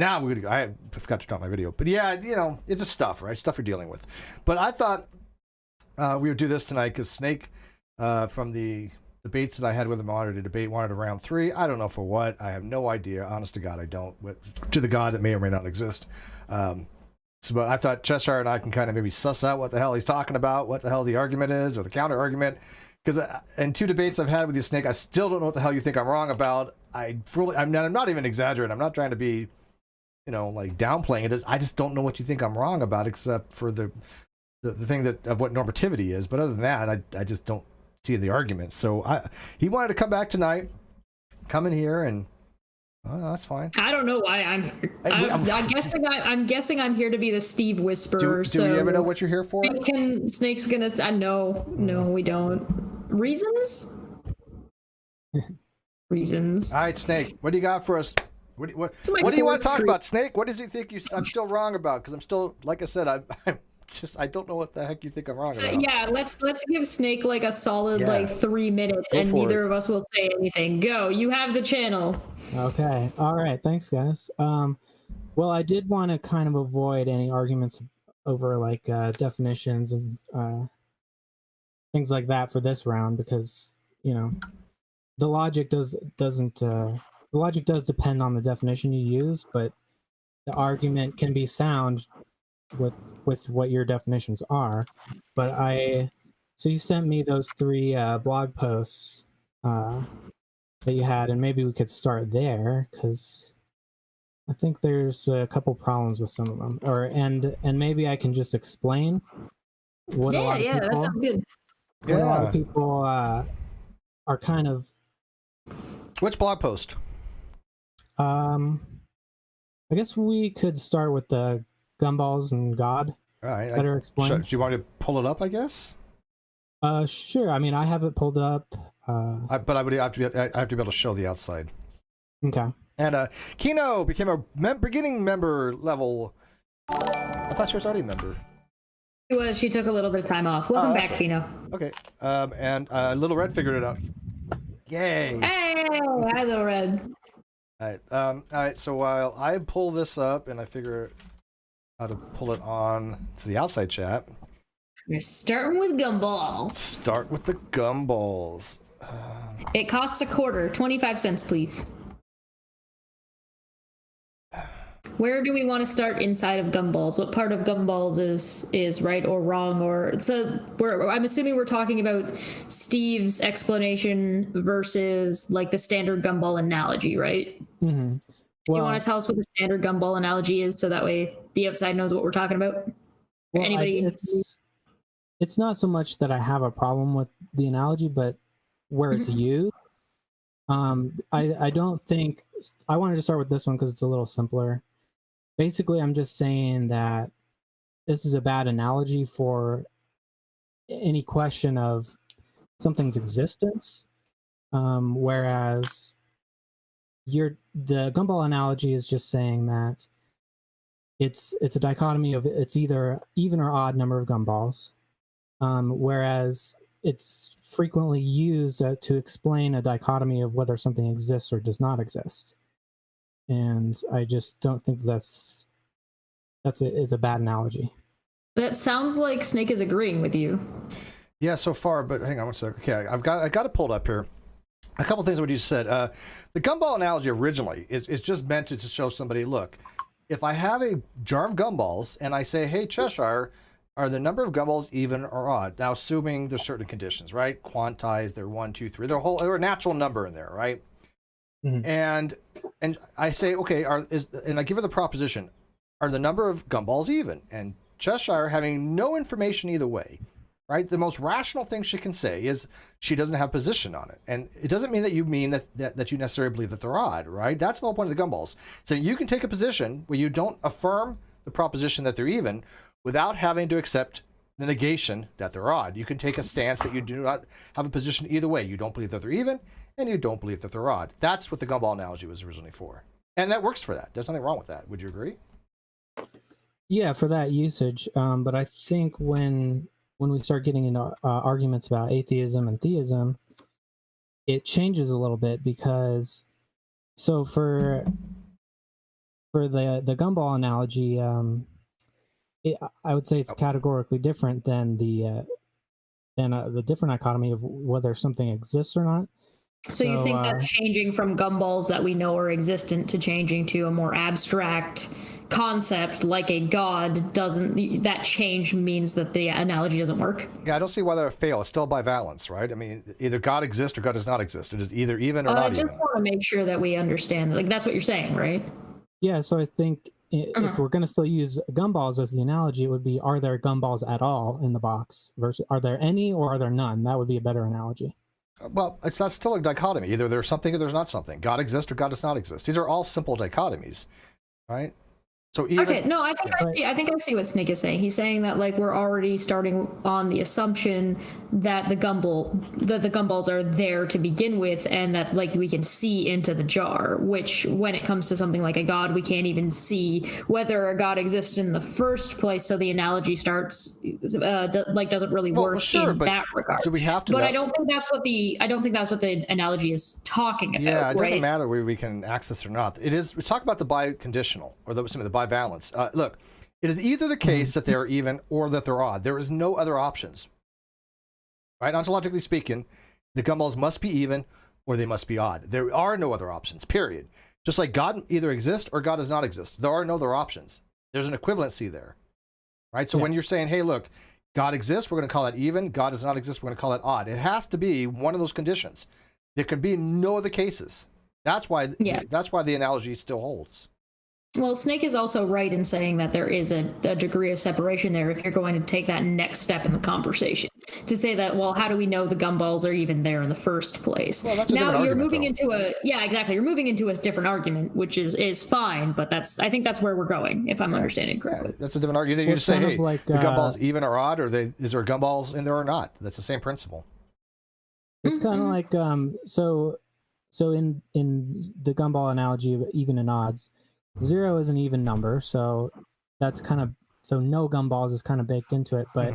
now we're gonna go. I forgot to start my video, but yeah, it's a stuff, right? Stuff you're dealing with. But I thought we would do this tonight because Snake, from the debates that I had with him, wanted a debate, wanted a round 3. I don't know for what. I have no idea. Honest to God, I don't. To the God that may or may not exist. But I thought Cheshire and I can kind of maybe suss out what the hell he's talking about, what the hell the argument is, or the counter argument. Because in 2 debates I've had with you, Snake, I still don't know what the hell you think I'm wrong about. I'm not even exaggerating. I'm not trying to be, like downplaying it. I just don't know what you think I'm wrong about, except for the thing of what normativity is. But other than that, I just don't see the argument. So he wanted to come back tonight, come in here, and that's fine. I don't know why I'm here. I'm guessing I'm here to be the Steve Whisperer. Do we ever know what you're here for? Snake's gonna. No, we don't. Reasons. Reasons. All right, Snake. What do you got for us? What do you want to talk about, Snake? What does he think I'm still wrong about? Because I'm still, like I said, I don't know what the heck you think I'm wrong about. Yeah, let's give Snake like a solid 3 minutes, and neither of us will say anything. Go, you have the channel. Okay, all right, thanks guys. Well, I did want to kind of avoid any arguments over like definitions and things like that for this round, because the logic does depend on the definition you use, but the argument can be sound with what your definitions are. But so you sent me those 3 blog posts that you had, and maybe we could start there, because I think there's a couple problems with some of them, and maybe I can just explain what a lot of people, that sounds good. What a lot of people are kind of. Which blog post? I guess we could start with the Gumballs and God. All right. Better explain. Do you want me to pull it up, I guess? Sure. I mean, I have it pulled up. But I have to be able to show the outside. Okay. And Kino became a beginning member level. I thought she was already a member. She was. She took a little bit of time off. Welcome back, Kino. Okay. And Little Red figured it out. Yay! Hey, hi, Little Red. All right. So while I pull this up and I figure how to pull it on to the outside chat. We're starting with Gumballs. Start with the Gumballs. It costs a quarter. 25 cents, please. Where do we want to start inside of Gumballs? What part of Gumballs is right or wrong? I'm assuming we're talking about Steve's explanation versus like the standard Gumball analogy, right? Mm-hmm. Well, you want to tell us what the standard Gumball analogy is, so that way the outside knows what we're talking about? Well, anybody? It's not so much that I have a problem with the analogy, but where it's used. I don't think I wanted to start with this one because it's a little simpler. Basically, I'm just saying that this is a bad analogy for any question of something's existence, whereas the Gumball analogy is just saying that it's a dichotomy of it's either even or odd number of gumballs, whereas it's frequently used to explain a dichotomy of whether something exists or does not exist. And I just don't think it's a bad analogy. That sounds like Snake is agreeing with you. Yeah, so far, but hang on one second. Okay, I got it pulled up here. A couple things of what you said. The gumball analogy originally is just meant to show somebody, look, if I have a jar of gumballs and I say, hey, Cheshire, are the number of gumballs even or odd? Now, assuming there's certain conditions, right? Quantized, they're 1, 2, 3. They're a natural number in there, right? Mm-hmm. And I say, okay, and I give her the proposition, are the number of gumballs even? And Cheshire, having no information either way, right? The most rational thing she can say is she doesn't have position on it. And it doesn't mean that you mean that you necessarily believe that they're odd, right? That's the whole point of the gumballs. So you can take a position where you don't affirm the proposition that they're even without having to accept the negation that they're odd. You can take a stance that you do not have a position either way. You don't believe that they're even, and you don't believe that they're odd. That's what the gumball analogy was originally for. And that works for that. There's nothing wrong with that. Would you agree? Yeah, for that usage. But I think when we start getting into arguments about atheism and theism, it changes a little bit because, so for for the gumball analogy, I would say it's categorically different than the different dichotomy of whether something exists or not. So you think that changing from gumballs that we know are existent to changing to a more abstract concept like a god that change means that the analogy doesn't work? Yeah, I don't see why that would fail. It's still bivalence, right? I mean, either God exists or God does not exist. It is either even or not even. I just want to make sure that we understand. Like, that's what you're saying, right? Yeah, so I think if we're going to still use gumballs as the analogy, it would be, are there gumballs at all in the box? Versus, are there any or are there none? That would be a better analogy. Well, it's not still a dichotomy. Either there's something or there's not something. God exists or God does not exist. These are all simple dichotomies, right? So even, okay, no, I think I see what Snake is saying. He's saying that like we're already starting on the assumption that the gumballs are there to begin with, and that like we can see into the jar. Which, when it comes to something like a god, we can't even see whether a god exists in the first place. So the analogy starts doesn't really work in that regard. Do we have to? But I don't think that's what the analogy is talking about. Yeah, it doesn't matter where we can access or not. It is. We talk about the biconditional or the bivalence. Look, it is either the case that they're even or that they're odd. There is no other options. Right? Ontologically speaking, the gumballs must be even or they must be odd. There are no other options, period. Just like God either exists or God does not exist. There are no other options. There's an equivalency there. Right? So when you're saying, hey, look, God exists, we're going to call that even. God does not exist, we're going to call that odd. It has to be one of those conditions. There can be no other cases. That's why the analogy still holds. Well, Snake is also right in saying that there is a degree of separation there if you're going to take that next step in the conversation. To say that, well, how do we know the gumballs are even there in the first place? Well, now you're moving into you're moving into a different argument, which is fine, but I think that's where we're going, if I'm understanding correctly. Yeah, that's a different argument. You just say, hey, the gumballs even or odd, or is there gumballs in there or not? That's the same principle. It's kind of like so in the gumball analogy of even and odds, 0 is an even number, so that's so no gumballs is kind of baked into it. But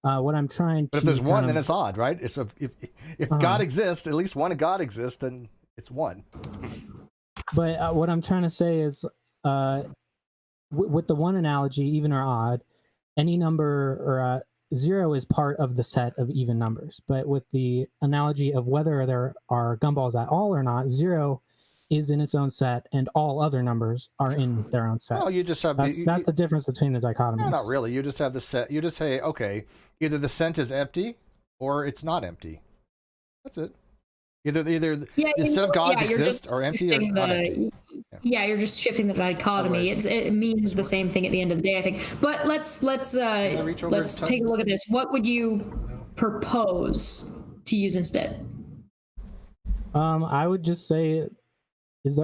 what I'm trying to, but if there's one, then it's odd, right? It's if God exists, at least one God exists, then it's one. But what I'm trying to say is, with the one analogy, even or odd, any number or 0 is part of the set of even numbers. But with the analogy of whether there are gumballs at all or not, 0 is in its own set, and all other numbers are in their own set. Well, you just have that's the difference between the dichotomies. No, not really. You just have the set. You just say, okay, either the set is empty or it's not empty. That's it. Either the set of gods exist or empty or not empty. Yeah, you're just shifting the dichotomy. It means the same thing at the end of the day, I think. But let's take a look at this. What would you propose to use instead? I would just say,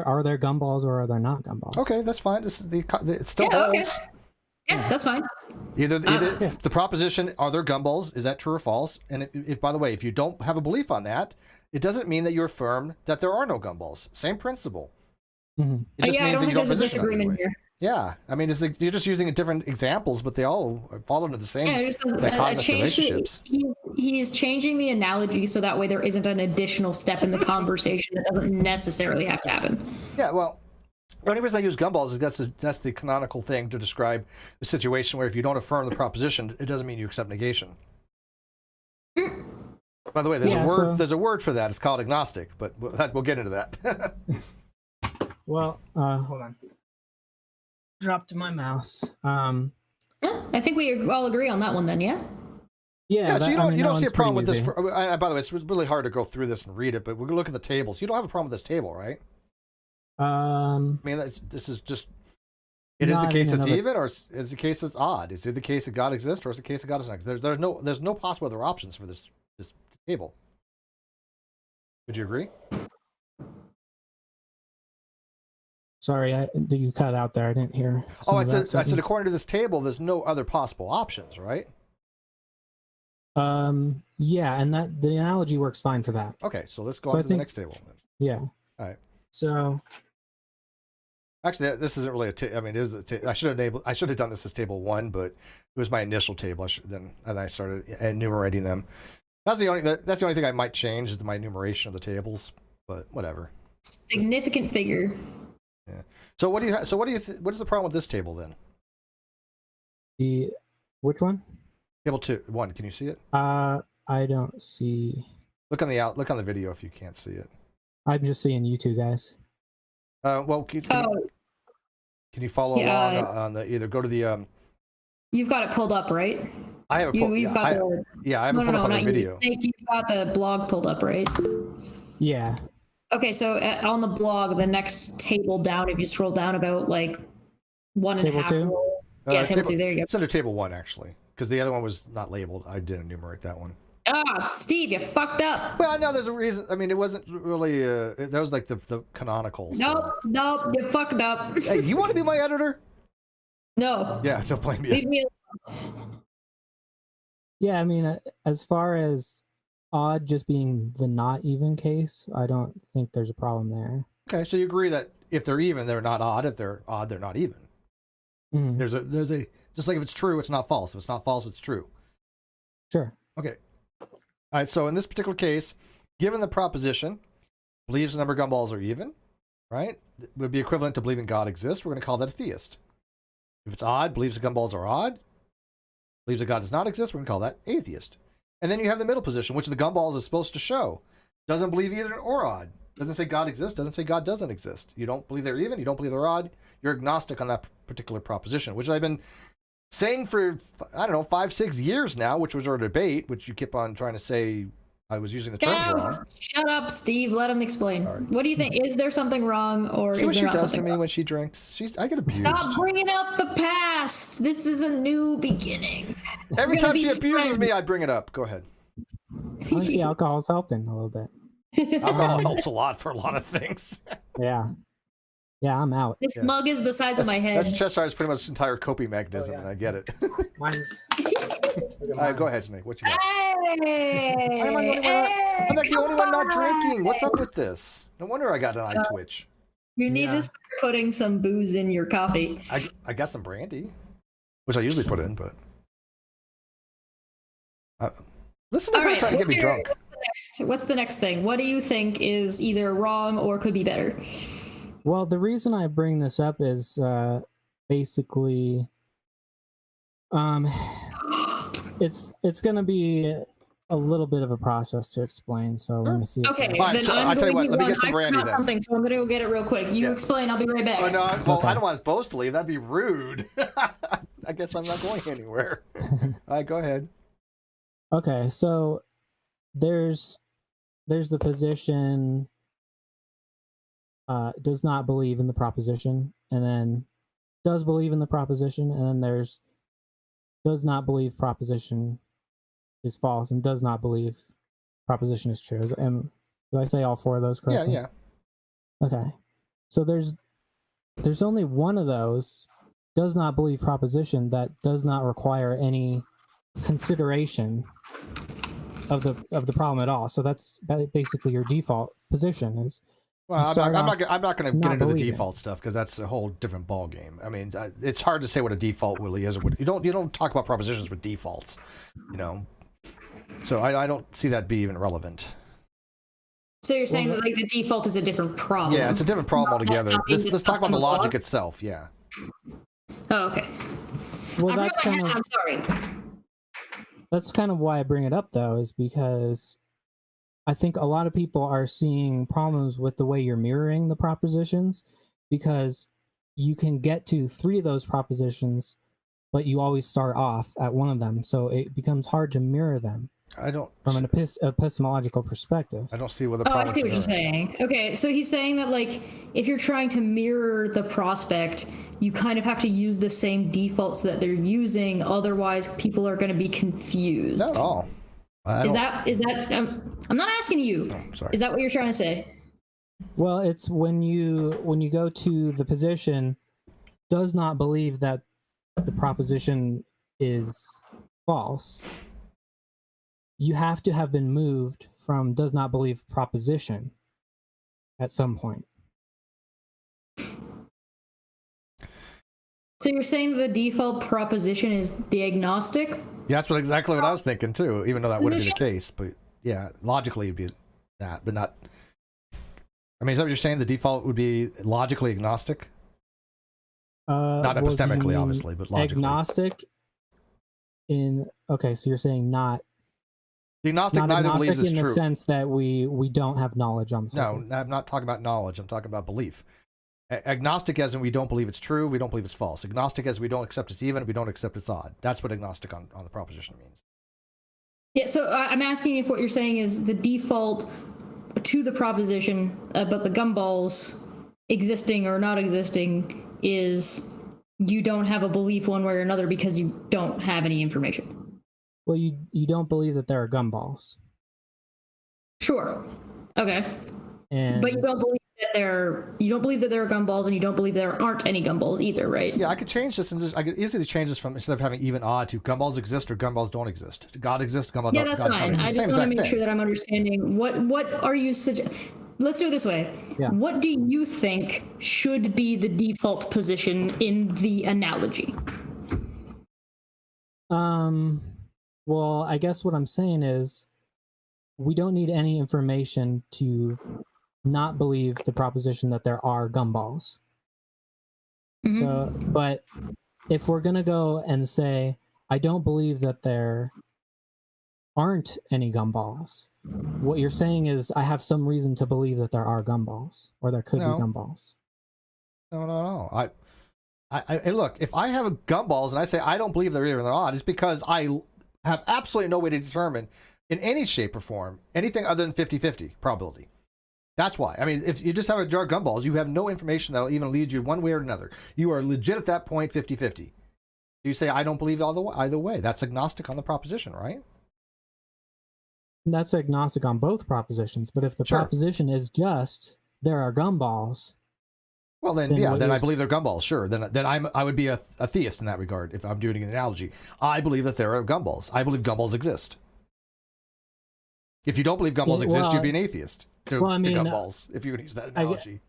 are there gumballs or are there not gumballs? Okay, that's fine. It still holds. Okay. Yeah, that's fine. Either the proposition, are there gumballs? Is that true or false? And if by the way, if you don't have a belief on that, it doesn't mean that you affirm that there are no gumballs. Same principle. Mm-hmm. It just means that you don't position disagreement here. Yeah, I mean, you're just using different examples, but they all fall into the same relationships. He's changing the analogy so that way there isn't an additional step in the conversation that doesn't necessarily have to happen. Yeah, well, the only reason I use gumballs is that's the canonical thing to describe the situation where if you don't affirm the proposition, it doesn't mean you accept negation. By the way, there's a word for that. It's called agnostic, but we'll get into that. Well, hold on. Dropped my mouse. I think we all agree on that one then, yeah? Yeah, so you don't see a problem with this. By the way, it's really hard to go through this and read it, but we're going to look at the tables. You don't have a problem with this table, right? I mean, this is just, it is the case that's even, or is the case that's odd? Is it the case that God exists, or is it the case that God doesn't exist? There's no possible other options for this table. Would you agree? Sorry, did you cut out there? I didn't hear. I said according to this table, there's no other possible options, right? Yeah, and that the analogy works fine for that. Okay, so let's go on to the next table then. Yeah. All right. So actually, this isn't really I mean, it is I should have done this as table 1, but it was my initial table. I started enumerating them. That's the only thing I might change is my enumeration of the tables, but whatever. Significant figure. Yeah. So what do you? What is the problem with this table then? Which one? Table 1. Can you see it? I don't see. Look on the video if you can't see it. I'm just seeing you two guys. Well, can you follow along on the either go to the You've got it pulled up, right? I have You've got I haven't pulled up on the video. You've got the blog pulled up, right? Yeah. Okay, so on the blog, the next table down, if you scroll down about like 1.5 Table 2? rows. Yeah, table 2. There you go. It's under table 1 actually, because the other one was not labeled. I didn't enumerate that one. Ah, Steve, you fucked up. Well, no, there's a reason. I mean, it wasn't really. That was like the canonical. Nope, you fucked up. Hey, you want to be my editor? No. Yeah, don't blame me. Leave me alone. Yeah, I mean, as far as odd just being the not even case, I don't think there's a problem there. Okay, so you agree that if they're even, they're not odd. If they're odd, they're not even. Mm-hmm. There's a just like if it's true, it's not false. If it's not false, it's true. Sure. Okay. All right. So in this particular case, given the proposition, believes the number of gumballs are even, right? It would be equivalent to believing God exists. We're going to call that a theist. If it's odd, believes the gumballs are odd, believes that God does not exist, we're going to call that atheist. And then you have the middle position, which the gumballs is supposed to show. Doesn't believe either or odd. Doesn't say God exists, doesn't say God doesn't exist. You don't believe they're even, you don't believe they're odd. You're agnostic on that particular proposition, which I've been saying for, I don't know, 5-6 years now, which was our debate, which you keep on trying to say I was using the terms wrong. Shut up, Steve. Let him explain. What do you think? Is there something wrong, or See is what there she not does something to me wrong? when she drinks? I get abused. Stop bringing up the past. This is a new beginning. Every We're time gonna she be abuses friends. me, I bring it up. Go ahead. I think the alcohol's helping a little bit. Alcohol helps a lot for a lot of things. Yeah. Yeah, I'm out. This mug is the size of my head. That's Cheshire's pretty much entire coping mechanism, and I get it. Mine's. Go ahead, Snake. What you got? Hey! I'm like the only one not drinking. What's up with this? No wonder I got an eye twitch. You need to start putting some booze in your coffee. I got some brandy, which I usually put in, but listen to her trying to get me drunk. What's the next thing? What do you think is either wrong or could be better? Well, the reason I bring this up is basically, it's going to be a little bit of a process to explain. So let me see. Okay, All right, then so I'm I'll tell you going what. to Let me get some brandy then. something, so I'm going to go get it real quick. You explain. I'll be right back. Oh no! Well, Okay. I don't want us both to leave. That'd be rude. I guess I'm not going anywhere. All right, go ahead. Okay, so there's the position does not believe in the proposition, and then does believe in the proposition, and then there's does not believe proposition is false and does not believe proposition is true. Do I say all four of those correctly? Yeah. Okay. So there's only one of those does not believe proposition that does not require any consideration of the problem at all. So that's basically your default position is. Well, I'm not going to get into the believing. default stuff because that's a whole different ball game. I mean, it's hard to say what a default really is. Or what, you don't talk about propositions with defaults, you know. So I don't see that be even relevant. So you're saying that like the default is a different problem? Yeah, it's a different problem altogether. Let's talk about the logic blog? itself. Yeah. Oh, okay. Well, I that's forgot my kind hat. of I'm sorry. that's kind of why I bring it up though, is because I think a lot of people are seeing problems with the way you're mirroring the propositions, because you can get to 3 of those propositions, but you always start off at one of them. So it becomes hard to mirror them from an epistemological perspective. I don't see what the Oh, I problem see what you're is. saying. Okay, so he's saying that like if you're trying to mirror the prospect, you kind of have to use the same defaults that they're using. Otherwise, people are going to be confused. Not at all. Is that? I'm not asking you. Oh, sorry. Is that what you're trying to say? Well, it's when you go to the position does not believe that the proposition is false, you have to have been moved from does not believe proposition at some point. So you're saying that the default proposition is the agnostic? Yeah, that's exactly what I was thinking too. Even though that wouldn't be the case, but yeah, logically it'd be that, but not. I mean, is that what you're saying? The default would be logically agnostic? Not Well, do you epistemically, mean obviously, but logically. agnostic okay, so you're saying not The agnostic not neither agnostic believes it's in the true. sense that we don't have knowledge on the No, subject. I'm not talking about knowledge. I'm talking about belief. Agnostic as in we don't believe it's true, we don't believe it's false. Agnostic as in we don't accept it's even, we don't accept it's odd. That's what agnostic on the proposition means. Yeah, so I'm asking if what you're saying is the default to the proposition about the gumballs existing or not existing is you don't have a belief one way or another because you don't have any information. Well, you don't believe that there are gumballs. Sure. Okay. And But you don't believe that there are gumballs, and you don't believe there aren't any gumballs either, right? Yeah, I could change this and I could easily change this from instead of having even odd to gumballs exist or gumballs don't exist. God exists, gumball Yeah, don't. that's God fine. exist. I just Same want to exact make thing. sure that I'm understanding what are you Let's do it this way. Yeah. What do you think should be the default position in the analogy? Well, I guess what I'm saying is we don't need any information to not believe the proposition that there are gumballs. Mhm. So, but if we're going to go and say, I don't believe that there aren't any gumballs, what you're saying is I have some reason to believe that there are gumballs, or there could No. be gumballs. No. I look, if I have a gumballs and I say I don't believe they're even or odd, it's because I have absolutely no way to determine in any shape or form anything other than 50-50 probability. That's why. I mean, if you just have a jar of gumballs, you have no information that'll even lead you one way or another. You are legit at that point 50-50. You say I don't believe either way. That's agnostic on the proposition, right? That's agnostic on both propositions, but if the Sure. proposition is just there are gumballs, Well, then Then yeah, what then I is- believe they're gumballs. Sure, then I would be a theist in that regard if I'm doing an analogy. I believe that there are gumballs. I believe gumballs exist. If you don't believe gumballs Yeah, exist, well, you'd be an atheist to, well, I mean, to gumballs. If you would use that analogy.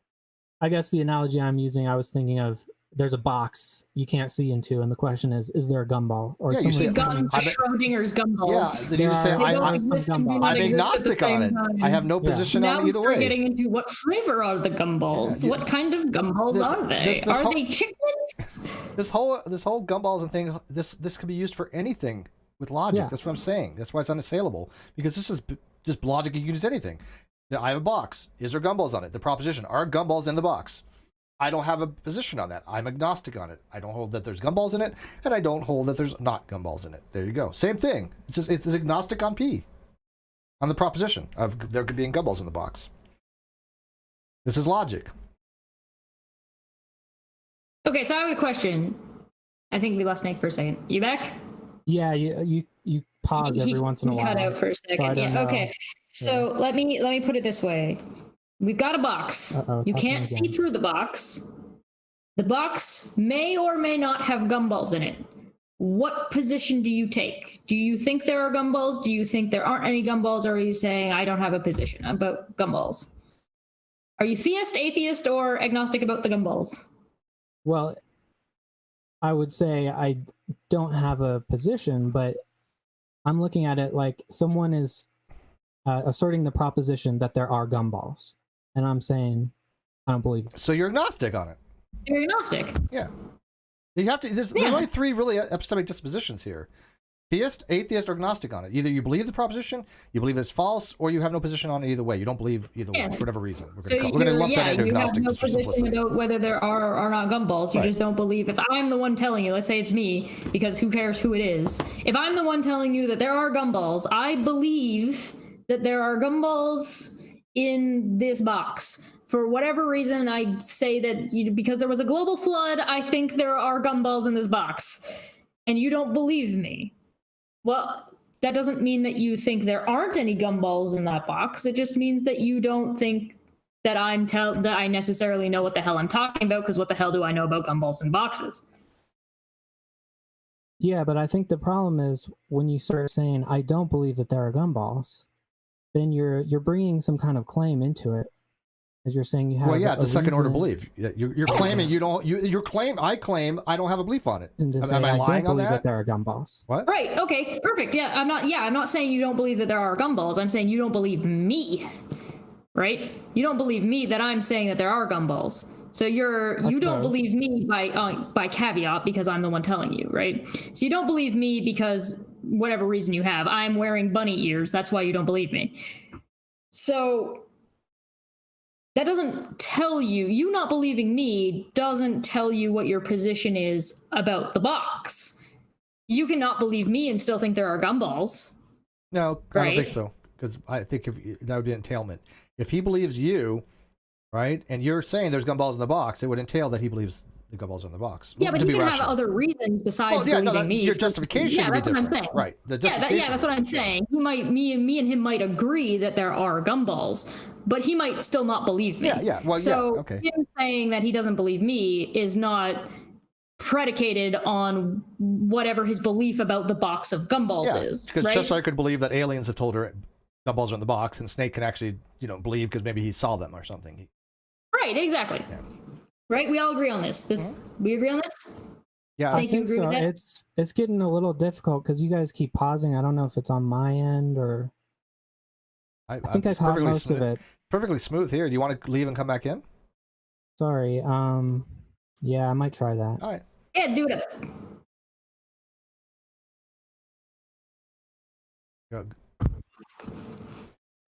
I guess the analogy I'm using, I was thinking of there's a box you can't see into, and the question is there a gumball? Or Yeah, you someone- say- We've gotten to I bet- Schrodinger's Yeah, gumballs. then you just say There are- They don't I- exist and do I'm not I'm exist at the agnostic on same it. time. I have no Yeah. position Now on we either start way. getting into what flavor are the gumballs? Yeah, What kind of gumballs This- are they? this Are whole- they chiclets? This whole gumballs and thing, this could be used for anything with logic. Yeah. That's what I'm saying. That's why it's unassailable, because this is just logic. You can use anything. I have a box. Is there gumballs on it? The proposition: are gumballs in the box? I don't have a position on that. I'm agnostic on it. I don't hold that there's gumballs in it, and I don't hold that there's not gumballs in it. There you go. Same thing. It's agnostic on P, on the proposition of there being gumballs in the box. This is logic. Okay, so I have a question. I think we lost Nick for a second. You back? Yeah, you pause He- every once in a he while. cut out for a I second. don't Yeah. know. Okay. So let me put it this way. We've got a box. Uh-oh, You it's can't happening see again. through the box. The box may or may not have gumballs in it. What position do you take? Do you think there are gumballs? Do you think there aren't any gumballs? Or are you saying I don't have a position about gumballs? Are you theist, atheist, or agnostic about the gumballs? Well, I would say I don't have a position, but I'm looking at it like someone is asserting the proposition that there are gumballs, and I'm saying I don't believe it. So you're agnostic on it. You're agnostic. Yeah. You have to. There's Yeah. only three really epistemic dispositions here: theist, atheist, or agnostic on it. Either you believe the proposition, you believe it's false, or you have no position on it either way. You don't believe either Yeah. way for whatever reason. We're So going to lump that into you have agnostic no just for position simplicity. about whether there are or are not gumballs. You Right. just don't believe. If I'm the one telling you, let's say it's me, because who cares who it is? If I'm the one telling you that there are gumballs, I believe that there are gumballs in this box. For whatever reason, I say that because there was a global flood, I think there are gumballs in this box, and you don't believe me. Well, that doesn't mean that you think there aren't any gumballs in that box. It just means that you don't think that that I necessarily know what the hell I'm talking about, because what the hell do I know about gumballs in boxes? Yeah, but I think the problem is when you start saying I don't believe that there are gumballs, then you're bringing some kind of claim into it, as you're saying you have. Well, yeah, it's a second order reason belief. You're claiming you don't. You claim. I claim I don't have a belief on it. To say Am I I lying don't on believe that? there are gumballs. What? Right. Okay. Perfect. Yeah. I'm not saying you don't believe that there are gumballs. I'm saying you don't believe me. right? You don't believe me that I'm saying that there are gumballs. So you don't believe me by caveat because I'm the one telling you, right? So you don't believe me because whatever reason you have. I'm wearing bunny ears. That's why you don't believe me. So that doesn't tell you not believing me doesn't tell you what your position is about the box. You cannot believe me and still think there are gumballs. No, right? I don't think so. Because I think that would be entailment. If he believes you, right, and you're saying there's gumballs in the box, it would entail that he believes the gumballs are in the box. Yeah, but he can have other reasons besides believing me. Your justification would be different. What I'm saying. Right. That's what I'm saying. Me and him might agree that there are gumballs, but he might still not believe me. Yeah. Well, so okay. Him saying that he doesn't believe me is not predicated on whatever his belief about the box of gumballs is. Because right? Cheshire could believe that aliens have told her gumballs are in the box, and Snake can actually, believe because maybe he saw them or something. Right. Exactly. Yeah. Right. We all agree on this. We agree on this. Yeah, Snake, I think so. It's getting a little difficult because you guys keep pausing. I don't know if it's on my end or. I think I caught most of it. Perfectly smooth here. Do you want to leave and come back in? Sorry. Yeah, I might try that. All right. Yeah, do it.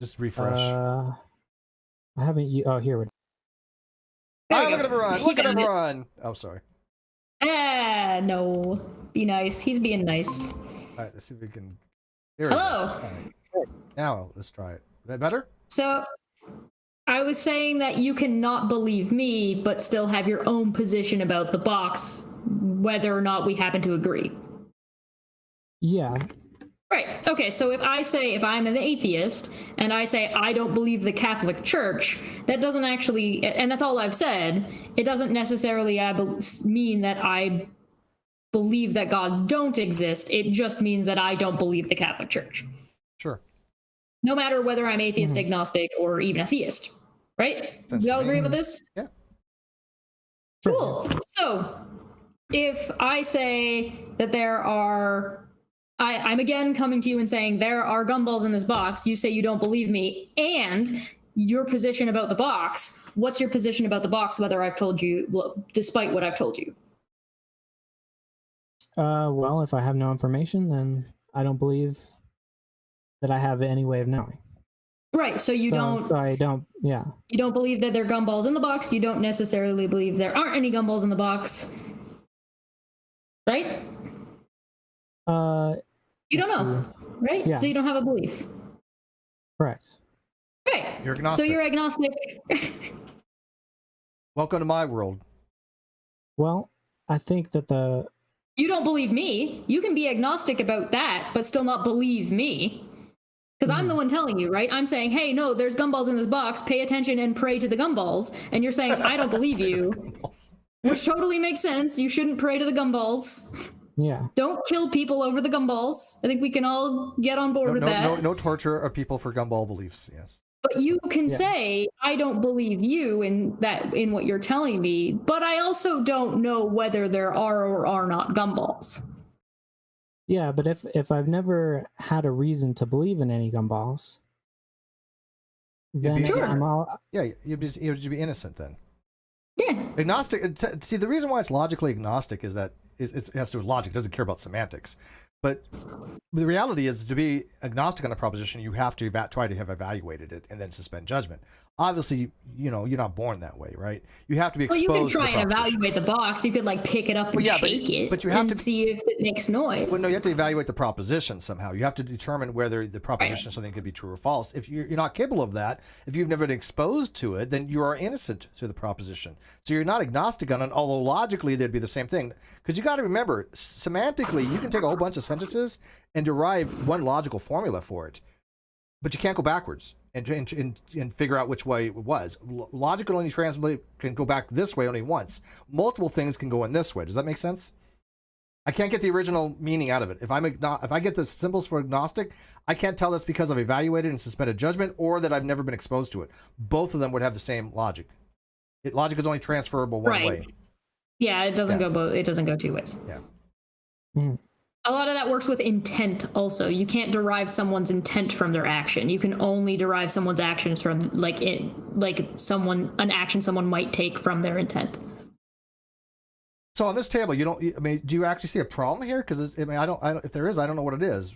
Just refresh. I haven't. Oh, here we go. Look at him run! Look at him run! Oh, sorry. No. Be nice. He's being nice. All right, let's see if we can. Hello. Right. Now let's try it. Is that better? So, I was saying that you cannot believe me, but still have your own position about the box, whether or not we happen to agree. Yeah. Right. Okay. So if I'm an atheist and I say I don't believe the Catholic Church, that doesn't actually, and that's all I've said, it doesn't necessarily mean that I believe that gods don't exist. It just means that I don't believe the Catholic Church. Sure. No matter whether I'm atheist, agnostic, or even a theist. Right? We all agree with this? Yeah. Cool. So if I say that there are, I'm again coming to you and saying there are gumballs in this box, you say you don't believe me, and your position about the box, what's your position about the box, whether I've told you, despite what I've told you? Well, if I have no information, then I don't believe that I have any way of knowing. Right, so you don't... So I don't, yeah. You don't believe that there are gumballs in the box, you don't necessarily believe there aren't any gumballs in the box, right? You don't know, right? Yeah. So you don't have a belief. Correct. Right. You're agnostic. So you're agnostic. Welcome to my world. Well, I think that You don't believe me. You can be agnostic about that, but still not believe me. Because I'm the one telling you, right? I'm saying, hey, no, there's gumballs in this box. Pay attention and pray to the gumballs. And you're saying, I don't believe you. Which totally makes sense. You shouldn't pray to the gumballs. Yeah. Don't kill people over the gumballs. I think we can all get on board with that. No torture of people for gumball beliefs. Yes. But you can say, I don't believe you in what you're telling me, but I also don't know whether there are or are not gumballs. Yeah, but if I've never had a reason to believe in any gumballs, then I'm all... Yeah, you'd be innocent then. Yeah. Agnostic. See, the reason why it's logically agnostic is that it has to do with logic. It doesn't care about semantics. But the reality is, to be agnostic on a proposition, you have to try to have evaluated it and then suspend judgment. Obviously, you're not born that way, right? You have to be exposed. Well, you can try to the and evaluate the box. You could pick it up and shake it, but you have to see if it makes noise. Well, no, you have to evaluate the proposition somehow. You have to determine whether the proposition of something could be true or false. If you're not capable of that, if you've never been exposed to it, then you are innocent to the proposition. So you're not agnostic on it, although logically they'd be the same thing. Because you got to remember, semantically, you can take a whole bunch of sentences and derive one logical formula for it, but you can't go backwards and figure out which way it was. Logic can only can go back this way only once. Multiple things can go in this way. Does that make sense? I can't get the original meaning out of it. If I get the symbols for agnostic, I can't tell that's because I've evaluated and suspended judgment or that I've never been exposed to it. Both of them would have the same logic. Logic is only transferable one way. Yeah, it doesn't go both. It doesn't go two ways. Yeah. Mm. A lot of that works with intent also. You can't derive someone's intent from their action. You can only derive someone's actions from an action someone might take from their intent. So on this table, you don't. I mean, do you actually see a problem here? Because I mean, I don't. If there is, I don't know what it is.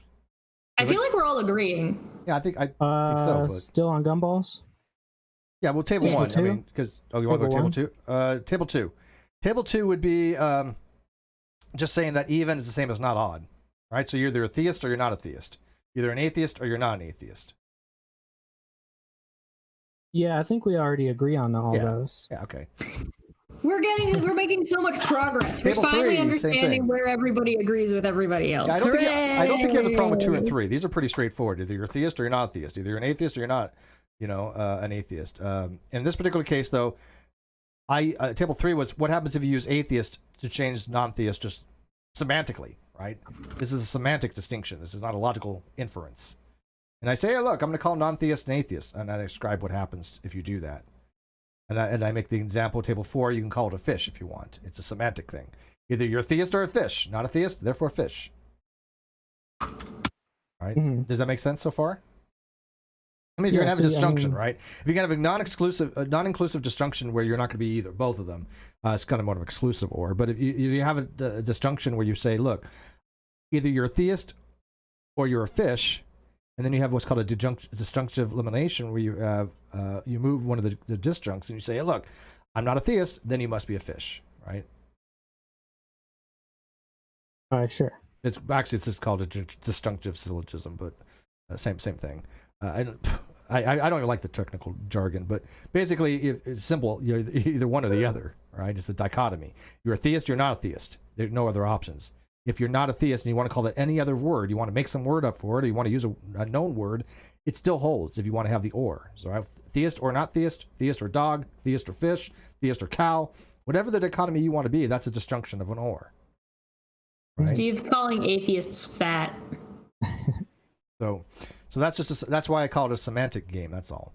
I feel like we're all agreeing. Yeah, I think so. But... Still on gumballs? Yeah, well, table one. Two? I mean, because you want to go to table two? Table two. Table two would be just saying that even is the same as not odd, right? So you're either a theist or you're not a theist. You're either an atheist or you're not an atheist. Yeah, I think we already agree on all those. Yeah. Okay. We're making so much progress. We're Table finally three, understanding where everybody agrees with everybody else. Yeah, I don't think he has a problem with 2 and 3. These are pretty straightforward. Either you're a theist or you're not a theist. Either you're an atheist or you're not, an atheist. In this particular case, though, table 3 was what happens if you use atheist to change non-theist just semantically, right? This is a semantic distinction. This is not a logical inference. And I say, hey, look, I'm going to call non-theist an atheist, and I describe what happens if you do that. And I make the example, table 4, you can call it a fish if you want. It's a semantic thing. Either you're a theist or a fish. Not a theist, therefore fish. Right? Mm-hmm. Does that make sense so far? I mean, if you're going to have a disjunction, right? If you're going to have a non-inclusive disjunction where you're not going to be either, both of them, it's kind of more of an exclusive or. But if you have a disjunction where you say, look, either you're a theist or you're a fish, and then you have what's called a disjunctive elimination, where you have you move one of the disjuncts and you say, hey, look, I'm not a theist, then you must be a fish, right? Sure. It's just called a disjunctive syllogism, but same thing. I don't even like the technical jargon, but basically it's simple. You're either one or the other, right? It's a dichotomy. You're a theist, you're not a theist. There's no other options. If you're not a theist and you want to call it any other word, you want to make some word up for it, or you want to use a known word, it still holds if you want to have the or. So I have theist or not theist, theist or dog, theist or fish, theist or cow, whatever the dichotomy you want to be, that's a disjunction of an or. Right? Steve calling atheists fat. So that's why I call it a semantic game. That's all.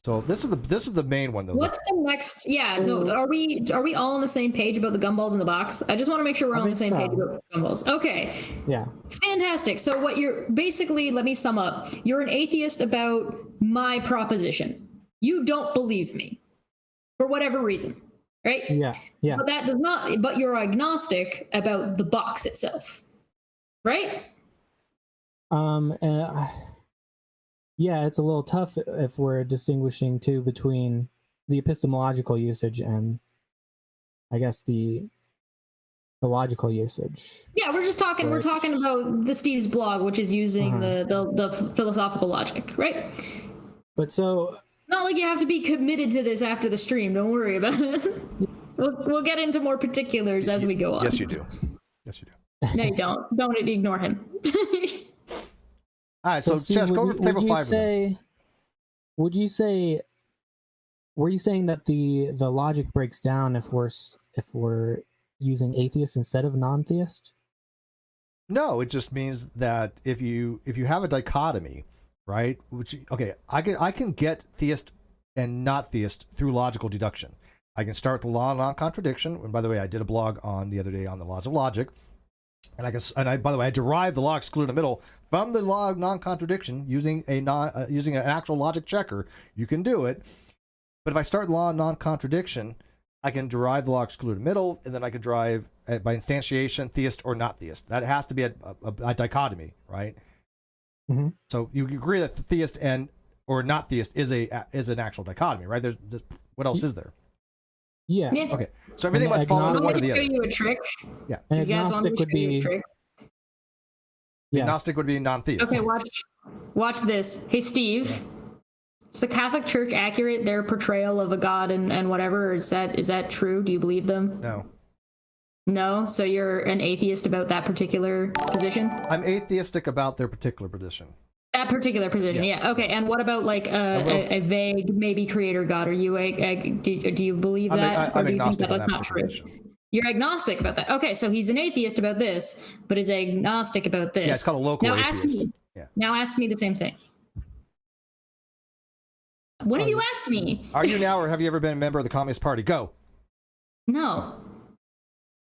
So this is the main one though. What's the next? Yeah, no. Are we all on the same page about the gumballs in the box? I just want to make sure we're on the same page about gumballs. Okay. Yeah. Fantastic. So what you're basically, let me sum up. You're an atheist about my proposition. You don't believe me for whatever reason, right? Yeah. Yeah. But that does not. But you're agnostic about the box itself, right? Yeah, it's a little tough if we're distinguishing too between the epistemological usage and I guess the logical usage. Yeah, we're talking about the Steve's blog, which is using the philosophical logic, right? But so not like you have to be committed to this after the stream. Don't worry about it. We'll get into more particulars as we go on. Yes, you do. Yes, you do. No, you don't. Don't ignore him. All right, so Chess, go over to table 5. Were you saying that the logic breaks down if we're using atheist instead of non-theist? No, it just means that if you have a dichotomy, right? I can get theist and not theist through logical deduction. I can start the law of non-contradiction. And by the way, I did a blog the other day on the laws of logic. And by the way, I derived the law excluding the middle from the law of non-contradiction using an actual logic checker. You can do it, but if I start the law of non-contradiction, I can derive the law excluding middle, and then I can derive by instantiation theist or not theist. That has to be a dichotomy, right? Mm-hmm. So you agree that the theist and or not theist is an actual dichotomy, right? There's what else is there? Yeah. Okay. So everything must fall under one or the other. Show you a trick. Yeah. And you guys want me to show you a trick? Agnostic would be non-theist. Okay, watch this. Hey, Steve, is the Catholic Church accurate? Their portrayal of a god and whatever, or is that true? Do you believe them? No. No? So you're an atheist about that particular position? I'm atheistic about their particular position. That particular position, yeah. Okay, and what about like a vague maybe creator god? Are you do you believe that, or do you think that's not true? You're agnostic about that. Okay, so he's an atheist about this, but is agnostic about this. Yeah, it's called a local atheist. Now ask me the same thing. What have you asked me? Are you now, or have you ever been a member of the Communist Party? Go. No.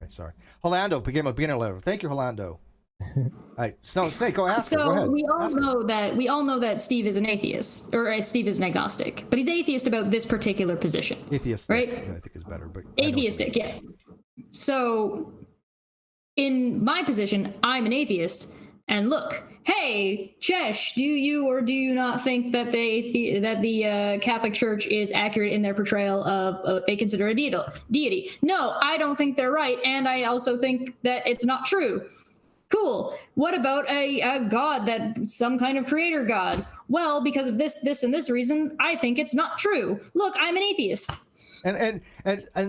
Okay, sorry. Rolando became a beginner level. Thank you, Rolando. All right, Snake, go ask her. Go So ahead. we all Ask her. know that Steve is an atheist, or Steve is an agnostic, but he's atheist about this particular position. Atheistic, right? yeah, I think is better, but Atheistic, yeah. So in my position, I'm an atheist, and look, hey, Chesh, do you or do you not think that the Catholic Church is accurate in their portrayal of what they consider a deity? No, I don't think they're right, and I also think that it's not true. Cool. What about a god, that some kind of creator god? Well, because of this, and this reason, I think it's not true. Look, I'm an atheist. And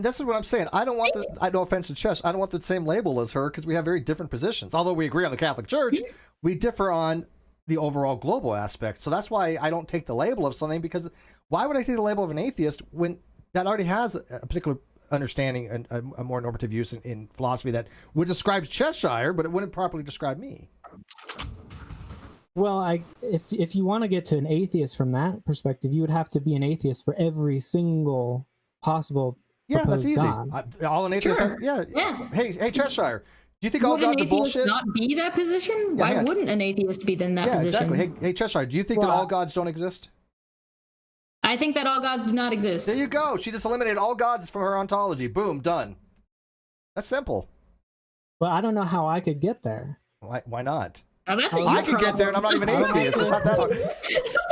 this is what I'm saying. I don't want no offense to Chesh, I don't want the same label as her because we have very different positions. Although we agree on the Catholic Church, we differ on the overall global aspect. So that's why I don't take the label of something, because why would I take the label of an atheist when that already has a particular understanding and a more normative use in philosophy that would describe Cheshire, but it wouldn't properly describe me. Well, if you want to get to an atheist from that perspective, you would have to be an atheist for every single possible That's easy. God. All an atheist Sure. has, Yeah. Hey, Cheshire, do you think all Would an gods are atheist bullshit? not be that position? Why wouldn't an atheist be in that position? Exactly. Hey, Cheshire, do you think that all gods don't exist? I think that all gods do not exist. There you go. She just eliminated all gods from her ontology. Boom, done. That's simple. But I don't know how I could get there. Why not? Now that's I can get there, and I'm not even atheist. It's not that hard.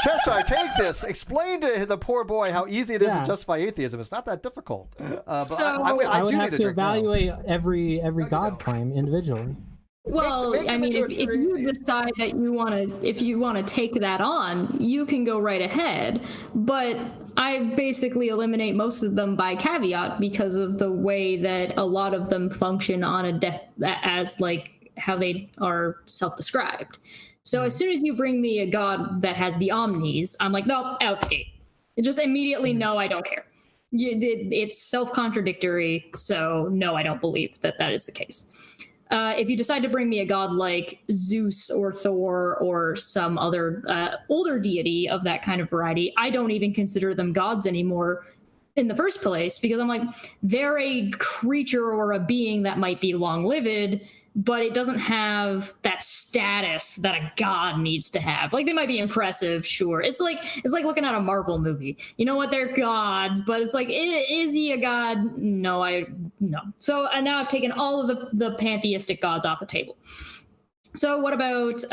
Cheshire, take this. Explain to the poor boy how easy it is to justify atheism. It's not that difficult. But I would do have need to drink now. evaluate every God claim individually. Well, Make I them mean, into if you decide that if you want to take that on, you can go right ahead. But I basically eliminate most of them by caveat because of the way that a lot of them function on as like how they are self-described. So as soon as you bring me a god that has the omnis, I'm like, nope, out the gate. It just immediately, no, I don't care. It's self-contradictory, so no, I don't believe that is the case. If you decide to bring me a god like Zeus or Thor or some other older deity of that kind of variety, I don't even consider them gods anymore in the first place, because I'm like, they're a creature or a being that might be long-lived, but it doesn't have that status that a god needs to have. Like, they might be impressive, sure. It's like looking at a Marvel movie. You know what? They're gods, but it's like, is he a god? No. So now I've taken all of the pantheistic gods off the table. So what about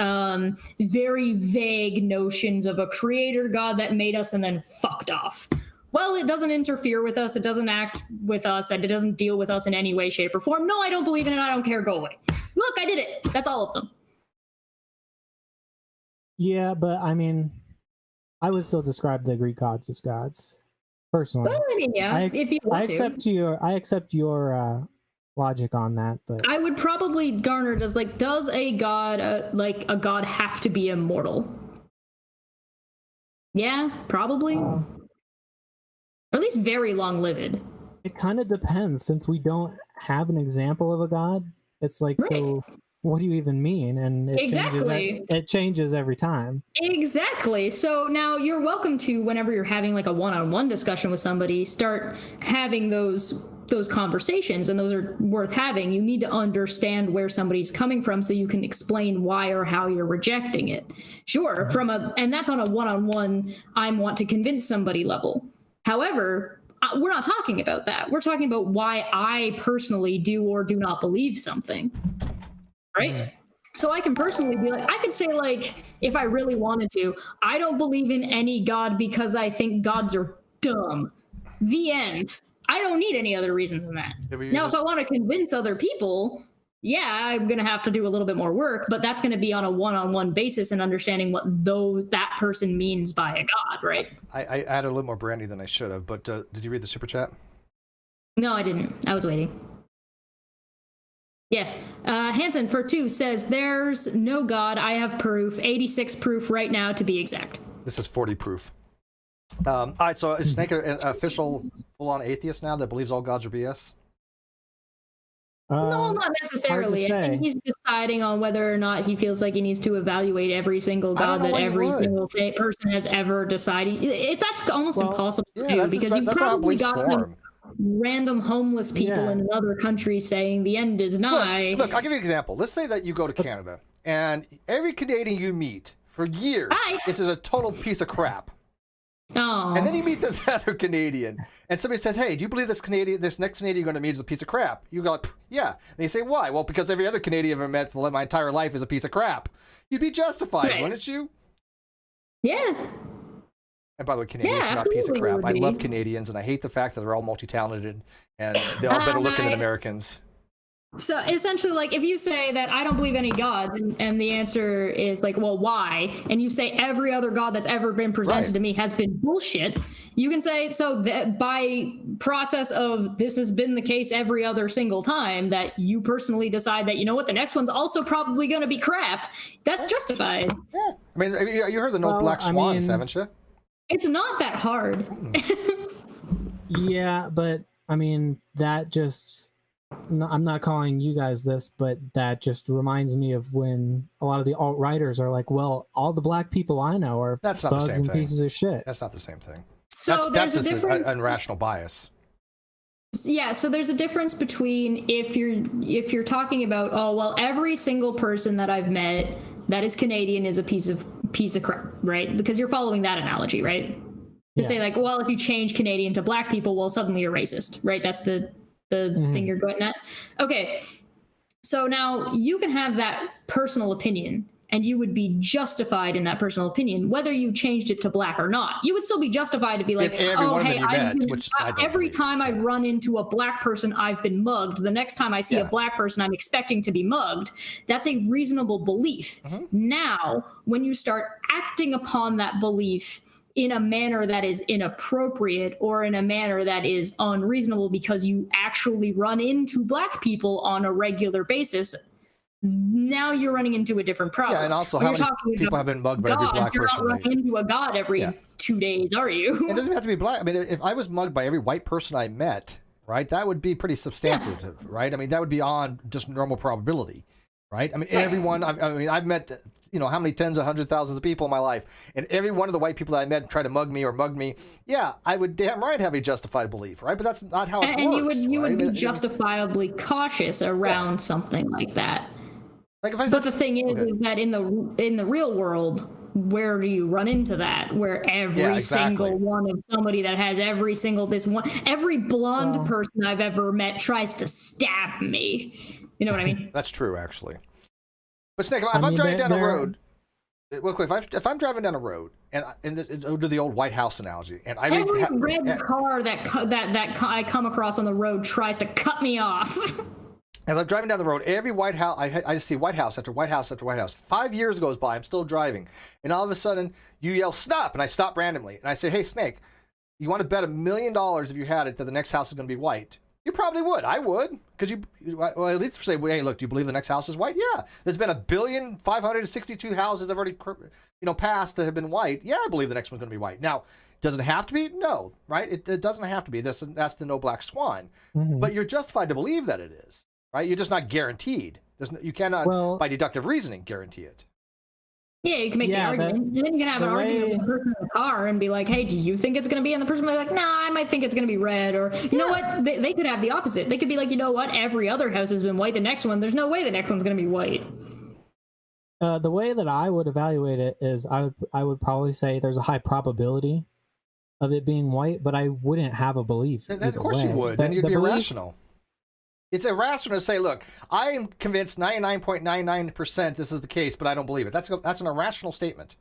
very vague notions of a creator god that made us and then fucked off? Well, it doesn't interfere with us. It doesn't act with us. And it doesn't deal with us in any way, shape, or form. No, I don't believe in it. I don't care. Go away. Look, I did it. That's all of them. Yeah, but I mean, I would still describe the Greek gods as gods, personally. Well, I mean, yeah, if you want to. I accept your logic on that, but I would probably garner does a god like a god have to be immortal? Yeah, probably. Or at least very long-lived. It kind of depends, since we don't have an example of a god. It's like, right. So what do you even mean? And it changes every time. Exactly. So now you're welcome to, whenever you're having like a one-on-one discussion with somebody, start having those conversations, and those are worth having. You need to understand where somebody's coming from so you can explain why or how you're rejecting it. Sure, and that's on a one-on-one, I want to convince somebody level. However, we're not talking about that. We're talking about why I personally do or do not believe something, right? Mm-hmm. So I can personally be like, I could say, like, if I really wanted to, I don't believe in any god because I think gods are dumb. The end. I don't need any other reason than that. Now, if I want to convince other people, yeah, I'm going to have to do a little bit more work, but that's going to be on a one-on-one basis and understanding what that person means by a god, right? I added a little more brandy than I should have, but did you read the super chat? No, I didn't. I was waiting. Yeah. Hanson for 2 says, there's no god. I have proof. 86 proof right now, to be exact. This is 40 proof. All right, so is Snake an official full-on atheist now that believes all gods are BS? No, not necessarily. I think he's deciding on whether or not he feels like he needs to evaluate every single god that every single person has ever decided. That's almost impossible to do, because you probably got some. random homeless people in another country saying the end is nigh. Look, I'll give you an example. Let's say that you go to Canada, and every Canadian you meet for years, this is a total piece of crap. Oh. And then you meet this other Canadian, and somebody says, "Hey, do you believe this next Canadian you're going to meet is a piece of crap?" You go, "Yeah." And you say, "Why?" "Well, because every other Canadian I've ever met for my entire life is a piece of crap." You'd be justified, wouldn't you? Yeah. And by the way, Canadians are not a piece of crap. I love Canadians, and I hate the fact that they're all multi-talented and they all better looking than Americans. So essentially, like, if you say that I don't believe any gods, and the answer is like, well, why? And you say every other god that's ever been presented to me has been bullshit, you can say, so that by process of this has been the case every other single time, that you personally decide that, you know what, the next one's also probably going to be crap. That's justified. Yeah. I mean, you heard the black swans, haven't you? It's not that hard. Yeah, but I mean, that just... I'm not calling you guys this, but that just reminds me of when a lot of the alt-righters are like, well, all the black people I know are thugs and pieces of shit. That's not the same thing. So that's there's a difference. An irrational bias. Yeah, so there's a difference between if you're talking about, oh, well, every single person that I've met that is Canadian is a piece of crap, right? Because you're following that analogy, right? To say like, well, if you change Canadian to black people, well, suddenly you're racist, right? That's the thing you're going at. Okay, so now you can have that personal opinion, and you would be justified in that personal opinion, whether you changed it to black or not. You would still be justified to be like, oh, hey, every time I run into a black person, I've been mugged. The next time I see a black person, I'm expecting to be mugged. That's a reasonable belief. Now, when you start acting upon that belief in a manner that is inappropriate or in a manner that is unreasonable because you actually run into black people on a regular basis, now you're running into a different problem. Yeah, and also how many people have been mugged by every black person? You're not running into a god every 2 days, are you? It doesn't have to be black. I mean, if I was mugged by every white person I met, right, that would be pretty substantive, right? I mean, that would be on just normal probability, right? I mean, everyone, I've met, how many tens of hundreds of thousands of people in my life, and every one of the white people that I met tried to mug me, yeah, I would damn right have a justified belief, right? But that's not how it works. And you would be justifiably cautious around something like that. Like if I but the thing is that in the real world, where do you run into that? Where every single one of somebody that has every blonde person I've ever met tries to stab me. You know what I mean? That's true, actually. But Snake, if I'm driving down a road, real quick, if I'm driving down a road and do the old White House analogy, and every red car that I come across on the road tries to cut me off. As I'm driving down the road, every White House, I just see White House after White House after White House. 5 years goes by, I'm still driving, and all of a sudden you yell "stop," and I stop randomly, and I say, "Hey, Snake, you want to bet $1 million if you had it that the next house is going to be white?" You probably would. I would, because well, at least say, "Hey, look, do you believe the next house is white?" Yeah. There's been 1,562 houses that have already, passed that have been white. Yeah, I believe the next one's going to be white. Now, does it have to be? No, right? It doesn't have to be. That's the no black swan. But you're justified to believe that it is. Right, you're just not guaranteed. You cannot, by deductive reasoning, guarantee it. Yeah, you can make the argument, and then you can have an argument with the person in the car and be like, "Hey, do you think it's going to be?" And the person will be like, "Nah, I might think it's going to be red." Or you know what? They could have the opposite. They could be like, "You know what? Every other house has been white. The next one, there's no way the next one's going to be white." The way that I would evaluate it is, I would probably say there's a high probability of it being white, but I wouldn't have a belief. Of course you would. Then you'd be irrational. It's irrational to say, look, I am convinced 99.99% this is the case, but I don't believe it. That's an irrational statement.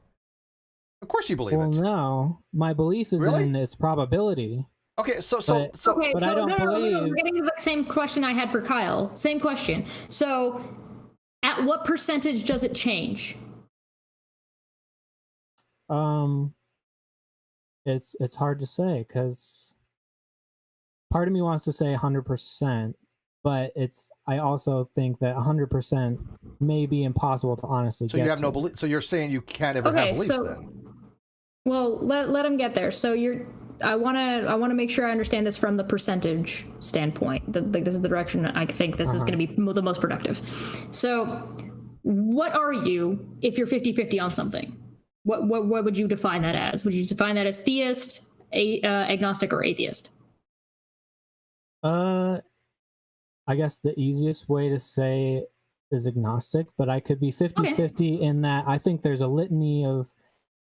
Of course you believe it. Well, no. My belief is in its probability. Okay, but I don't believe... No, we're getting to the same question I had for Kyle. Same question. So, at what percentage does it change? It's hard to say, because part of me wants to say 100%. But I also think that 100% may be impossible to honestly get. So you have no belief. So you're saying you can't ever have beliefs then? Well, let him get there. So I want to make sure I understand this from the percentage standpoint. This is the direction I think this is going to be the most productive. So, what are you if you're 50-50 on something? What would you define that as? Would you define that as theist, agnostic, or atheist? I guess the easiest way to say is agnostic, but I could be 50-50 in that I think there's a litany of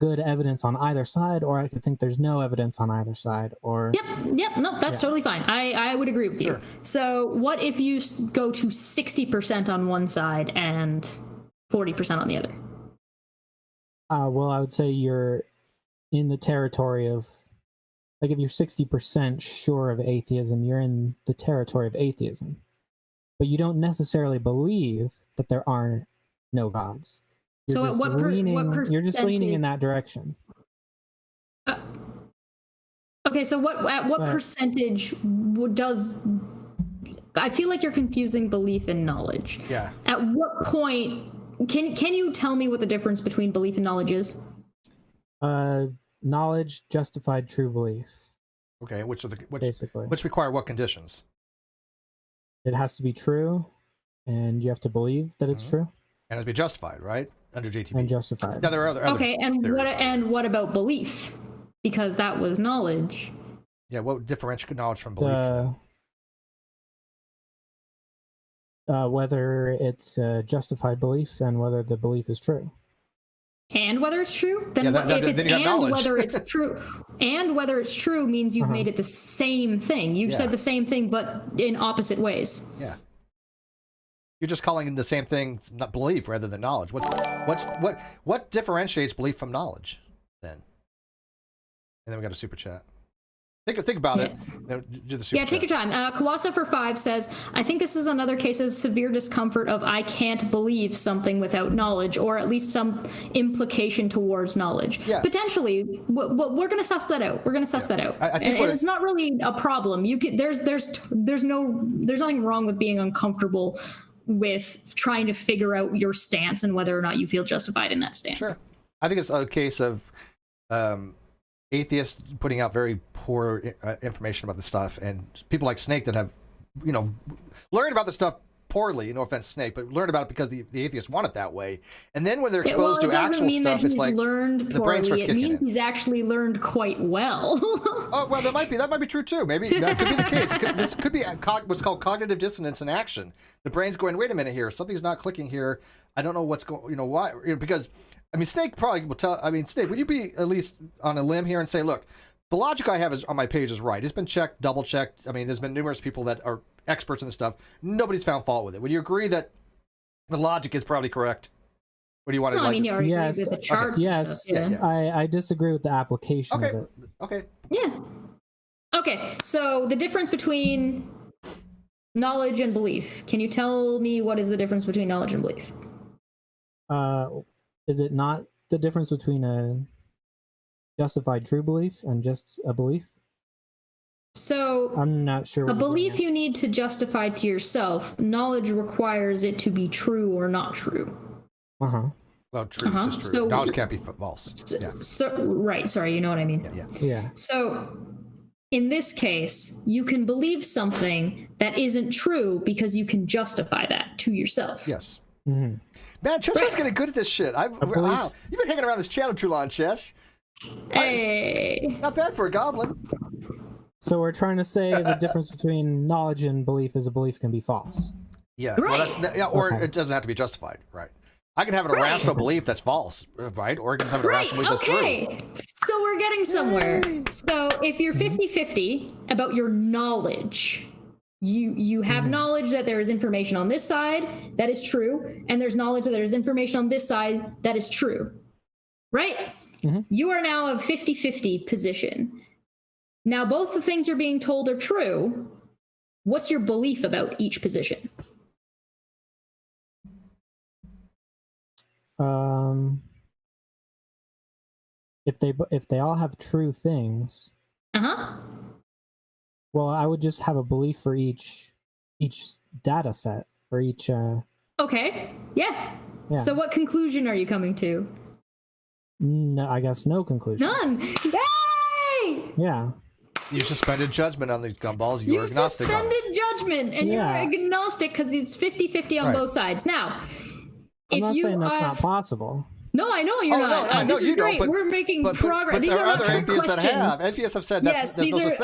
good evidence on either side, or I could think there's no evidence on either side, or... Yep, no, that's totally fine. I would agree with you. So what if you go to 60% on one side and 40% on the other? Well, I would say you're in the territory of... Like, if you're 60% sure of atheism, you're in the territory of atheism. But you don't necessarily believe that there are no gods. So at what percentage? You're just leaning in that direction. Okay, so at what percentage does... I feel like you're confusing belief and knowledge. Yeah. At what point... Can you tell me what the difference between belief and knowledge is? Knowledge, justified true belief. Okay, which basically. Which require what conditions? It has to be true, and you have to believe that it's true. And it has to be justified, right? Under JTB. And justified. Yeah, there are other okay, and theories. what about belief? Because that was knowledge. Yeah, what differentiates knowledge from belief? Whether it's justified belief and whether the belief is true. And whether it's true, then whether it's true, and whether it's true means you've made it the same thing. You've said the same thing, but in opposite ways. Yeah. You're just calling it the same thing, not belief, rather than knowledge. What differentiates belief from knowledge, then? And then we got a super chat. Think about it. Do the super chat. Take your time. Kawasa for 5 says, I think this is another case of severe discomfort of I can't believe something without knowledge, or at least some implication towar's knowledge. Yeah. Potentially, we're going to suss that out. We're going to suss that out. I think and it's not really a problem. You can, there's nothing wrong with being uncomfortable with trying to figure out your stance and whether or not you feel justified in that stance. Sure. I think it's a case of atheists putting out very poor information about the stuff, and people like Snake that have, learned about the stuff poorly. No offense, Snake, but learned about it because the atheists want it that way. And then when they're exposed to actual stuff, it's like learned the brain starts kicking in. It means he's actually learned quite well. Oh well, that might be true too. Maybe that could be the case. This could be what's called cognitive dissonance in action. The brain's going, wait a minute here, something's not clicking here. I don't know what's going. Why? Because Snake probably will tell. Snake, would you be at least on a limb here and say, look, the logic I have on my page is right. It's been checked, double checked. There's been numerous people that are experts in this stuff. Nobody's found fault with it. Would you agree that the logic is probably correct? What do you want to? You already agree with the charts. Okay. Yes, yeah. I disagree with the application of it. Okay. Yeah. Okay. So the difference between knowledge and belief. Can you tell me what is the difference between knowledge and belief? Is it not the difference between a justified true belief and just a belief? So I'm not sure. A belief you need to justify to yourself. Knowledge requires it to be true or not true. Well, true, just true. So, knowledge can't be false. Right. Sorry, you know what I mean. Yeah. So in this case, you can believe something that isn't true because you can justify that to yourself. Yes. Mm-hmm. Man, Chester's getting good at this shit. Wow, you've been hanging around this channel too long, Chess. Hey. Not bad for a goblin. So we're trying to say the difference between knowledge and belief is a belief can be false. Yeah. Right. Or it doesn't have to be justified. Right. I can have an irrational belief that's false, right? Or I can have an irrational belief that's true. So we're getting somewhere. So if you're 50-50 about your knowledge, you have knowledge that there is information on this side that is true, and there's knowledge that there's information on this side that is true, right? You are now a 50-50 position. Now both the things you're being told are true. What's your belief about each position? If they all have true things, well, I would just have a belief for each data set or each. Okay. Yeah. So what conclusion are you coming to? No, I guess no conclusion. None. Yay! Yeah. You suspended judgment on these gumballs. You are agnostic. Suspended judgment, and you're agnostic because it's 50-50 on both sides. Now, I'm not saying that's not possible. No, I know you're not. No, this is you great. Don't, we're making progress. But These there are not other trick atheists questions. that have. Atheists have said that's, yes, there's these no are. such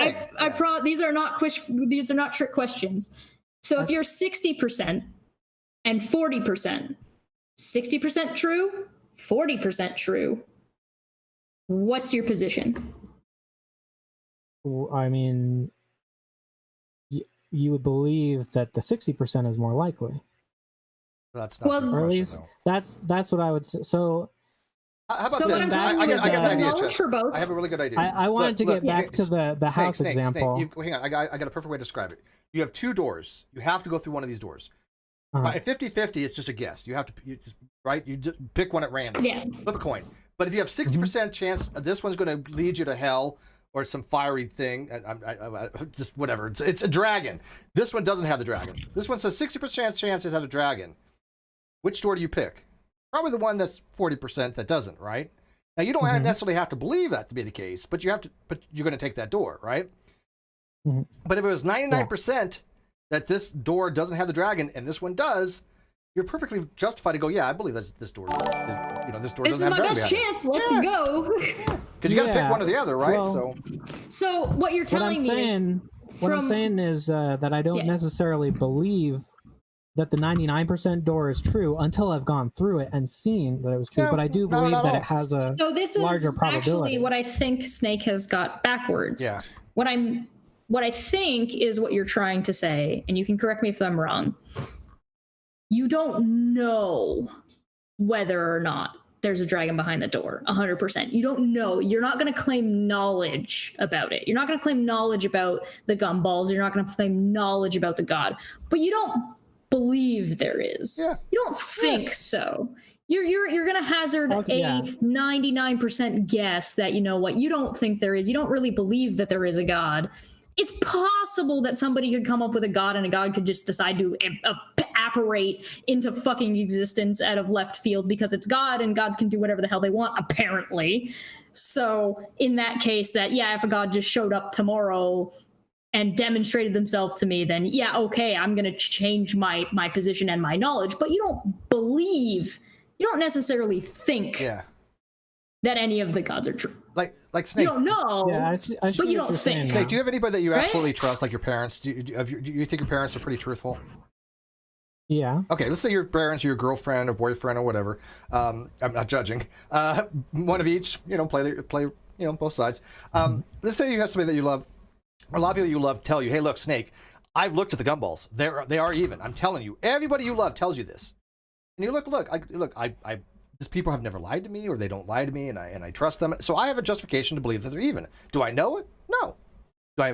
thing. These are not trick questions. So if you're 60% and 40%, 60% true, 40% true, what's your position? I mean, you would believe that the 60% is more likely. That's not Or at least that's what I would say. So how about so this? what I'm telling you is I got an idea, knowledge for both. I have a really good idea. I wanted to get back to the house example. Hang on, I got a perfect way to describe it. You have two doors. You have to go through one of these doors. At 50-50, it's just a guess. You have to, you just pick one at random. Yeah. Flip a coin. But if you have 60% chance this one's going to lead you to hell or some fiery thing, just whatever. It's a dragon. This one doesn't have the dragon. This one says 60% chance it has a dragon. Which door do you pick? Probably the one that's 40% that doesn't, right? Now you don't necessarily have to believe that to be the case, but you're going to take that door, right? But if it was 99% that this door doesn't have the dragon and this one does, you're perfectly justified to go, yeah, I believe that this door this door doesn't have the dragon. This is my best chance. Let's go. Because you got to pick one or the other, right? Well, so what you're telling me is what I'm saying is that I don't necessarily believe that the 99% door is true until I've gone through it and seen that it was true. But I do believe that it has a larger probability. Actually what I think Snake has got backwards. Yeah. What I think is what you're trying to say, and you can correct me if I'm wrong. You don't know whether or not there's a dragon behind the door 100%. You don't know. You're not going to claim knowledge about it. You're not going to claim knowledge about the gumballs. You're not going to claim knowledge about the god. But you don't believe there is. Yeah. You don't think so. You're going to hazard a 99% guess that, you know what, you don't think there is. You don't really believe that there is a god. It's possible that somebody could come up with a god and a god could just decide to apparate into fucking existence out of left field because it's God and gods can do whatever the hell they want, apparently. So in that case, if a god just showed up tomorrow and demonstrated themselves to me, then okay, I'm going to change my position and my knowledge. But you don't believe, you don't necessarily think that any of the gods are true. Like Snake. You don't know, but you don't think. Snake, do you have anybody that you absolutely trust, like your parents? Do you think your parents are pretty truthful? Yeah. Okay, let's say your parents, or your girlfriend or boyfriend or whatever. I'm not judging. One of each, play both sides. Let's say you have somebody that you love. A lot of people you love tell you, hey, look, Snake, I've looked at the gumballs. They are even. I'm telling you, everybody you love tells you this. And you look, these people have never lied to me, or they don't lie to me, and I trust them. So I have a justification to believe that they're even. Do I know it? No.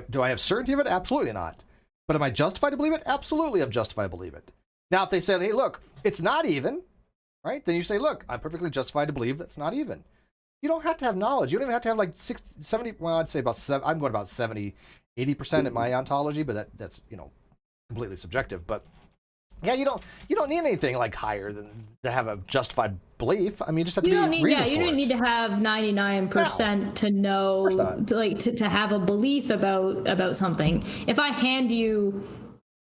Do I have certainty of it? Absolutely not. But am I justified to believe it? Absolutely, I'm justified to believe it. Now, if they said, hey, look, it's not even, right? Then you say, look, I'm perfectly justified to believe that's not even. You don't have to have knowledge. You don't even have to have like 60, 70, well, I'd say about 7, I'm going about 70, 80% in my ontology, but that's, completely subjective. But yeah, you don't need anything like higher than to have a justified belief. I mean, you just have to be reasons you don't need to have 99% to know, to have a belief about something. If I hand you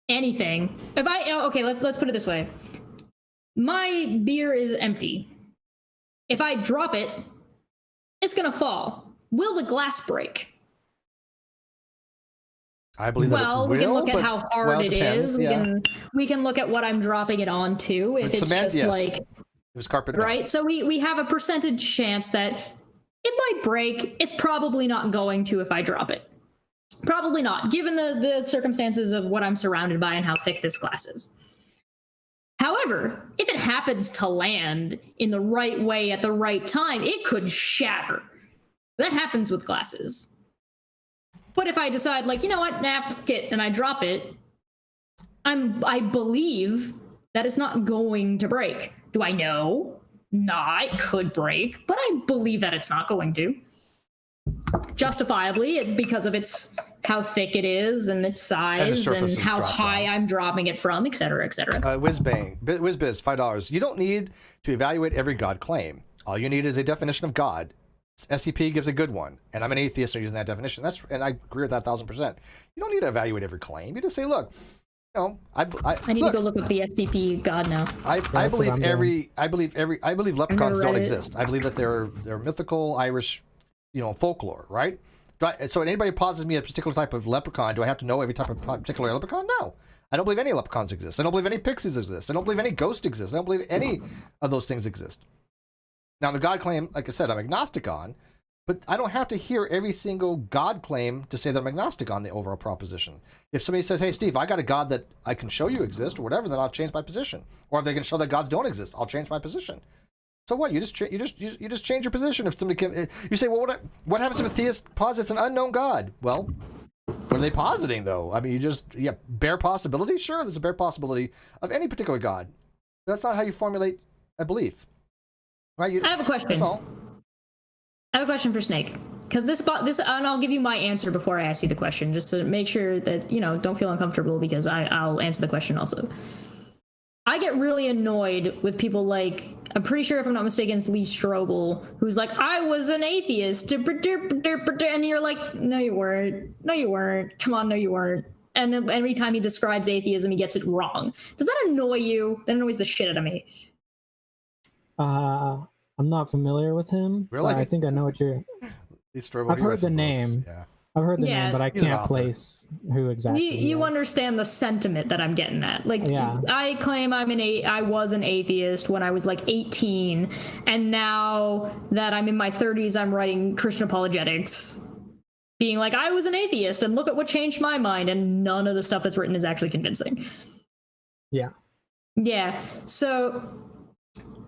anything, let's put it this way. My beer is empty. If I drop it, it's gonna fall. Will the glass break? I believe that it will, we can look at how hard it is. We can look at what I'm dropping it onto. If it's cement, just like it was carpet, right? So we have a percentage chance that it might break. It's probably not going to if I drop it. Probably not, given the circumstances of what I'm surrounded by and how thick this glass is. However, if it happens to land in the right way at the right time, it could shatter. That happens with glasses. But if I decide, like, you know what, fuck it, and I drop it, I believe that it's not going to break. Do I know? Nah, it could break, but I believe that it's not going to. Justifiably, because of how thick it is and its size and how high I'm dropping it from, et cetera, et cetera. WizBiz, $5. You don't need to evaluate every God claim. All you need is a definition of God. SCP gives a good one, and I'm an atheist using that definition. And I agree with that 1,000%. You don't need to evaluate every claim. You just say, look, I need to go look up the SCP God now. I believe leprechauns don't exist. I believe that they're mythical Irish, folklore, right? So when anybody posits me a particular type of leprechaun, do I have to know every type of particular leprechaun? No. I don't believe any leprechauns exist. I don't believe any pixies exist. I don't believe any ghosts exist. I don't believe any of those things exist. Now, the God claim, like I said, I'm agnostic on, but I don't have to hear every single God claim to say that I'm agnostic on the overall proposition. If somebody says, hey, Steve, I got a God that I can show you exists or whatever, then I'll change my position. Or if they can show that gods don't exist, I'll change my position. So what? You just change your position. If somebody can, you say, well, what happens if a theist posits an unknown God? Well, what are they positing, though? I mean, bare possibility? Sure, there's a bare possibility of any particular God. That's not how you formulate a belief. Right? I have a question. That's all. I have a question for Snake, because this, and I'll give you my answer before I ask you the question, just to make sure that don't feel uncomfortable, because I'll answer the question also. I get really annoyed with people like, I'm pretty sure if I'm not mistaken, it's Lee Strobel, who's like, I was an atheist, and you're like, no, you weren't. No, you weren't. Come on, no, you weren't. And every time he describes atheism, he gets it wrong. Does that annoy you? That annoys the shit out of me. I'm not familiar with him. Really? I think I know what you're. I've heard the name. Yeah. I've heard the name, but I can't place who exactly. You understand the sentiment that I'm getting at. Like, I claim I was an atheist when I was like 18, and now that I'm in my 30s, I'm writing Christian apologetics, being like, I was an atheist, and look at what changed my mind, and none of the stuff that's written is actually convincing. Yeah. So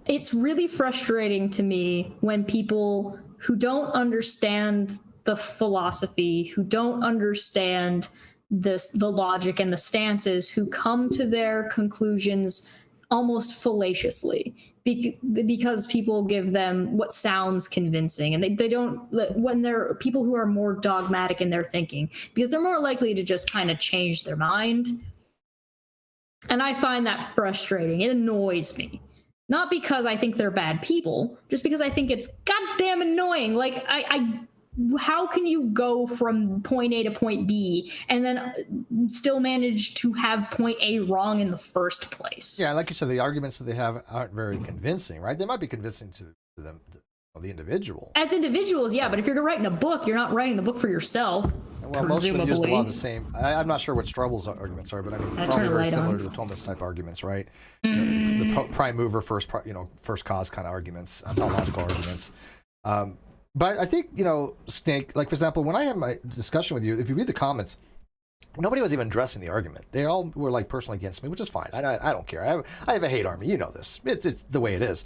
it's really frustrating to me when people who don't understand the philosophy, who don't understand the logic and the stances, who come to their conclusions almost fallaciously because people give them what sounds convincing, and they don't, when they're people who are more dogmatic in their thinking, because they're more likely to just kind of change their mind. And I find that frustrating. It annoys me. Not because I think they're bad people, just because I think it's goddamn annoying. Like, how can you go from point A to point B and then still manage to have point A wrong in the first place? Yeah, like you said, the arguments that they have aren't very convincing, right? They might be convincing to them, the individual. As individuals, yeah, but if you're writing a book, you're not writing the book for yourself. Well, most of them use a lot of the same. I'm not sure what Strobel's arguments are, but I mean, probably very similar to the Thomas type arguments, right? The prime mover, first cause kind of arguments, ontological arguments. But I think, Snake, like, for example, when I had my discussion with you, if you read the comments, nobody was even addressing the argument. They all were like personally against me, which is fine. I don't care. I have a hate army. You know this. It's the way it is.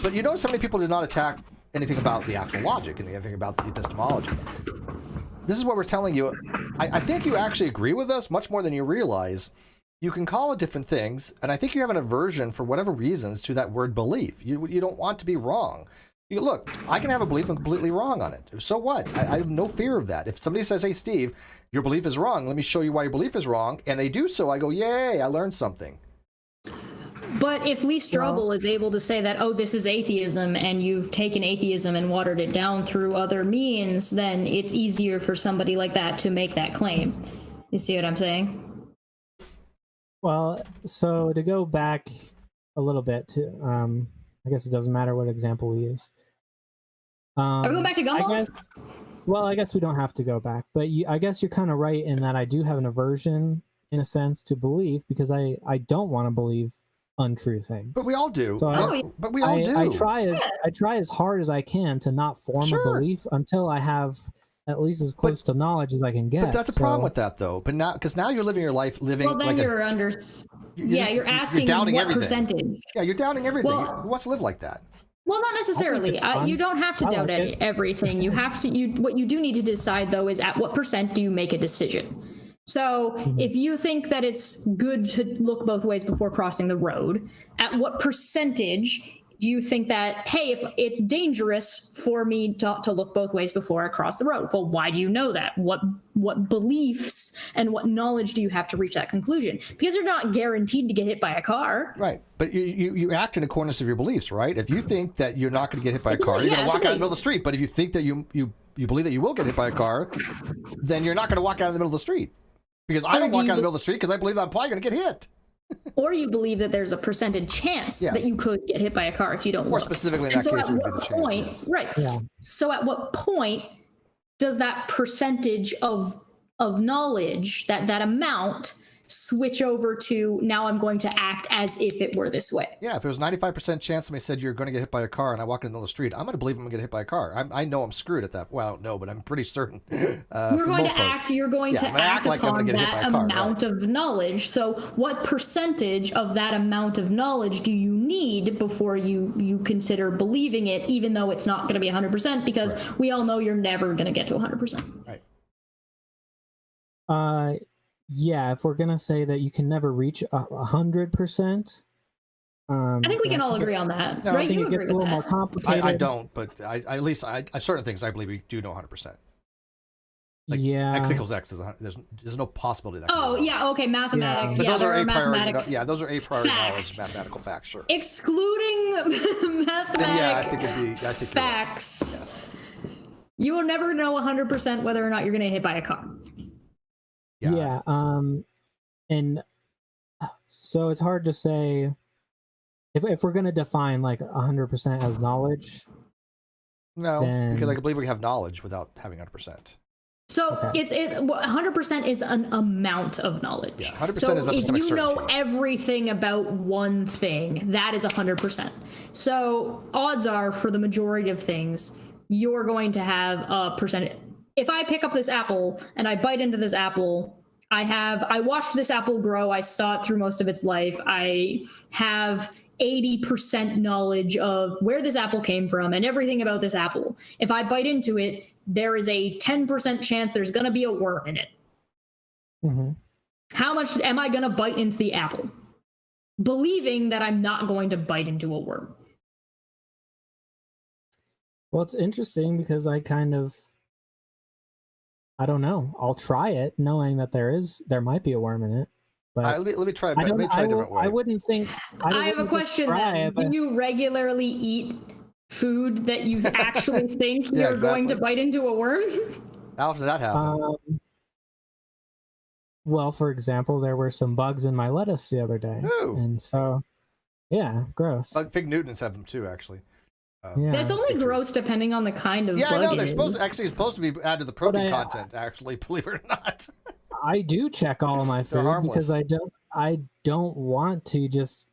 But you notice how many people did not attack anything about the actual logic and anything about the epistemology. This is what we're telling you. I think you actually agree with us much more than you realize. You can call it different things, and I think you have an aversion for whatever reasons to that word belief. You don't want to be wrong. Look, I can have a belief I'm completely wrong on it. So what? I have no fear of that. If somebody says, hey, Steve, your belief is wrong, let me show you why your belief is wrong, and they do so, I go, yay, I learned something. But if Lee Strobel is able to say that, oh, this is atheism, and you've taken atheism and watered it down through other means, then it's easier for somebody like that to make that claim. You see what I'm saying? Well, so to go back a little bit to, I guess it doesn't matter what example we use. Are we going back to gumballs? I guess we don't have to go back, but I guess you're kind of right in that I do have an aversion, in a sense, to belief, because I don't want to believe untrue things. But we all do. So but we all do. I try as hard as I can to not form a belief until I have at least as close to knowledge as I can get. But that's a problem with that, though. But now, because now you're living your life living. Well, then like you're you're asking what everything. Percentage. Yeah, you're doubting everything. Who wants to live like that? Well, not necessarily. You don't have to doubt everything. You have to. What you do need to decide, though, is at what percent do you make a decision. So if you think that it's good to look both ways before crossing the road, at what percentage do you think that, hey, if it's dangerous for me to look both ways before I cross the road? Well, why do you know that? What beliefs and what knowledge do you have to reach that conclusion? Because you're not guaranteed to get hit by a car. Right. But you act in accordance with your beliefs, right? If you think that you're not going to get hit by a car, you're going to walk out in the middle of the street. But if you think that you believe that you will get hit by a car, then you're not going to walk out in the middle of the street. Because I don't walk out in the middle of the street because I believe I'm probably going to get hit. Or you believe that there's a percentage chance that you could get hit by a car if you don't More look. specifically in that case, it would be the chance. Yes. Right. Yeah. So at what point does that percentage of knowledge, that amount, switch over to now I'm going to act as if it were this way? Yeah, if there's 95% chance somebody said you're going to get hit by a car and I walk in the middle of the street, I'm going to believe I'm going to get hit by a car. I know I'm screwed at that. Well, I don't know, but I'm pretty certain. You're going to act upon that amount of knowledge. So what percentage of that amount of knowledge do you need before you consider believing it, even though it's not going to be 100%? Because we all know you're never going to get to 100%. Right. Yeah, if we're gonna say that you can never reach 100%, I think we can all agree on that, right? I think it gets a little more complicated. I don't, but at least certain things I believe we do know 100%. Like yeah, x equals x is there's no possibility that. Oh yeah, okay, mathematics. But yeah, those are a priori. Yeah, those are a priori knowledge, mathematical facts. Sure. Excluding mathematical I think it'd be facts. Yes. You will never know 100% whether or not you're going to get hit by a car. Yeah. And so it's hard to say if we're going to define like 100% as knowledge. No, because I believe we have knowledge without having 100%. So it's 100% is an amount of knowledge. Yeah, 100% so is if you know certainty. everything about one thing, that is 100%. So odds are for the majority of things, you're going to have a percentage. If I pick up this apple and I bite into this apple, I watched this apple grow. I saw it through most of its life. I have 80% knowledge of where this apple came from and everything about this apple. If I bite into it, there is a 10% chance there's going to be a worm in it. Mm-hmm. How much am I going to bite into the apple? Believing that I'm not going to bite into a worm. Well, it's interesting because I don't know. I'll try it knowing that there might be a worm in it. But let me try a different way. I wouldn't think. I have a question then. Do you regularly eat food that you actually think you're going to bite into a worm? How often does that happen? Well, for example, there were some bugs in my lettuce the other day. Ooh. And so, yeah, gross. Fig Newtons have them too, actually. That's only gross depending on the kind of bug. I know they're supposed to be added to the protein content. Actually, believe it or not, I do check all of my food because I don't want to just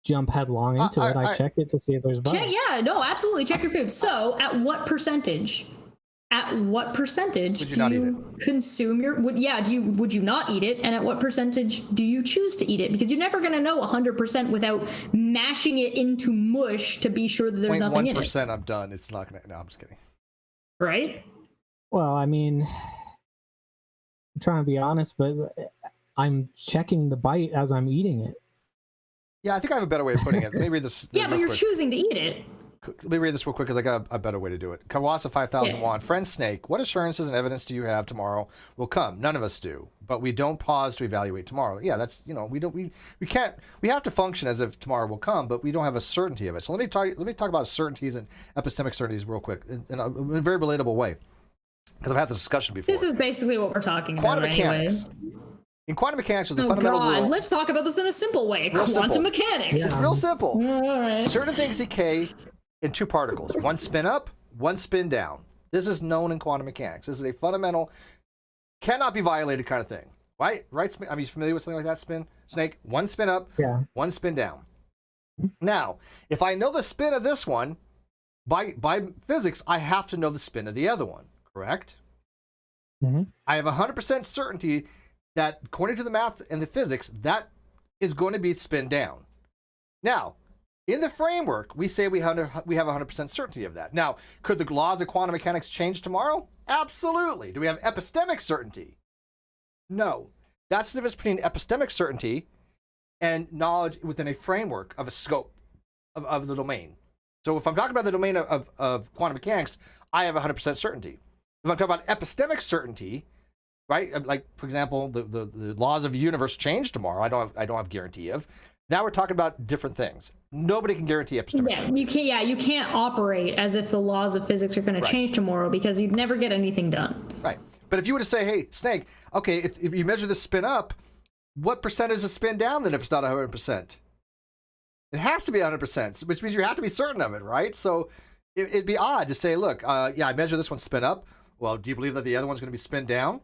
jump headlong into it. I check it to see if there's bugs. Absolutely check your food. So, at what percentage? Do you consume your? Would you not eat it? And at what percentage do you choose to eat it? Because you're never going to know 100% without mashing it into mush to be sure that there's nothing in it. 1%, I'm done. It's not going to. No, I'm just kidding. Right. Well, I mean, I'm trying to be honest, but I'm checking the bite as I'm eating it. Yeah, I think I have a better way of putting it. Let me read this. But you're choosing to eat it. Let me read this real quick because I got a better way to do it. Kawasa 5001. Friend Snake, what assurances and evidence do you have tomorrow will come? None of us do, but we don't pause to evaluate tomorrow. Yeah, that's, we have to function as if tomorrow will come, but we don't have a certainty of it. So let me talk about certainties and epistemic certainties real quick in a very relatable way, because I've had this discussion before. This is basically what we're talking about. Quantum mechanics. In quantum mechanics, there's a fundamental rule. Let's talk about this in a simple way. Quantum mechanics. It's real simple. All right. Certain things decay in two particles, one spin up, one spin down. This is known in quantum mechanics. This is a fundamental, cannot be violated kind of thing. Right? I mean, you familiar with something like that, Snake? One spin up, one spin down. Now, if I know the spin of this one, by physics, I have to know the spin of the other one, correct? Mm-hmm. I have 100% certainty that, according to the math and the physics, that is going to be spin down. Now, in the framework, we say we have 100% certainty of that. Now, could the laws of quantum mechanics change tomorrow? Absolutely. Do we have epistemic certainty? No. That's the difference between epistemic certainty and knowledge within a framework of a scope of the domain. So if I'm talking about the domain of quantum mechanics, I have 100% certainty. If I'm talking about epistemic certainty, right? Like, for example, the laws of the universe change tomorrow. I don't have guarantee of. Now we're talking about different things. Nobody can guarantee epistemic certainty. You can't operate as if the laws of physics are going to change tomorrow because you'd never get anything done. Right. But if you were to say, hey, Snake, okay, if you measure the spin up, what percentage is spin down then if it's not 100%? It has to be 100%, which means you have to be certain of it, right? So it'd be odd to say, look, yeah, I measure this one spin up. Well, do you believe that the other one's going to be spin down?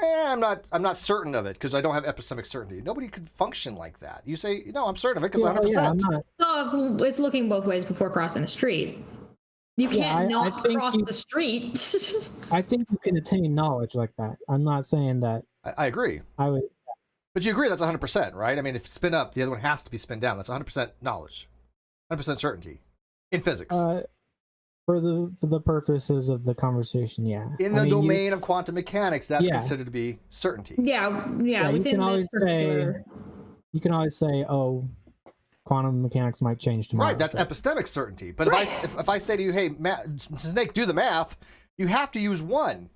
I'm not certain of it because I don't have epistemic certainty. Nobody could function like that. You say, no, I'm certain of it because 100%. Yeah, I'm not. No, it's looking both ways before crossing the street. You can't not cross the street. I think you can attain knowledge like that. I'm not saying that. I agree. I would. But you agree that's 100%, right? I mean, if it's spin up, the other one has to be spin down. That's 100% knowledge, 100% certainty in physics. For the purposes of the conversation, yeah. In the domain of quantum mechanics, that's considered to be certainty. Yeah. Within this particular... You can always say, oh, quantum mechanics might change tomorrow. Right, that's epistemic certainty. But if I say to you, hey, Snake, do the math, you have to use 1,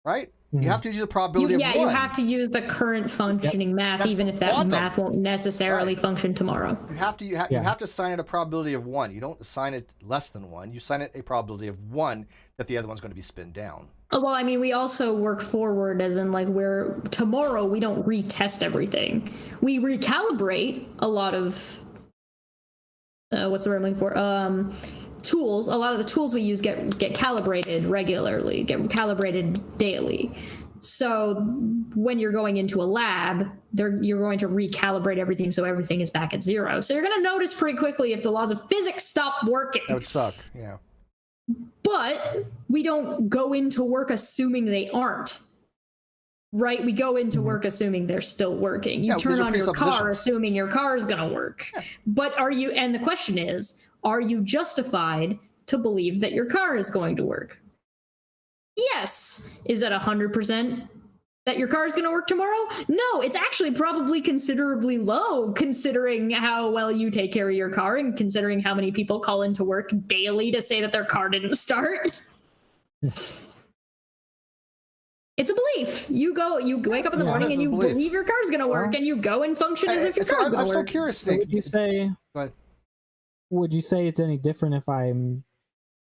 right? Mm-hmm. You have to use the probability of 1. Yeah, you have to use the current functioning math, that's even if that math won't necessarily function tomorrow. You have to assign it a probability of 1. You don't assign it less than 1. You assign it a probability of 1 that the other one's going to be spin down. Oh, well, I mean, we also work forward as in like tomorrow we don't retest everything. We recalibrate a lot of what's the word I'm looking for? Tools. A lot of the tools we use get calibrated regularly, get calibrated daily. So when you're going into a lab, you're going to recalibrate everything so everything is back at 0. So you're going to notice pretty quickly if the laws of physics stop working. That would suck, yeah. But we don't go into work assuming they aren't. Right? We go into work assuming they're still working. You turn on your car assuming your car is going to work. Yeah. But and the question is, are you justified to believe that your car is going to work? Yes. Is it 100% that your car is going to work tomorrow? No, it's actually probably considerably low considering how well you take care of your car and considering how many people call into work daily to say that their car didn't start. It's a belief. You wake up in the morning and you believe your car's going to work and you go and function as if your car's going to work. I'm so curious. So would you say... Go ahead. Would you say it's any different if I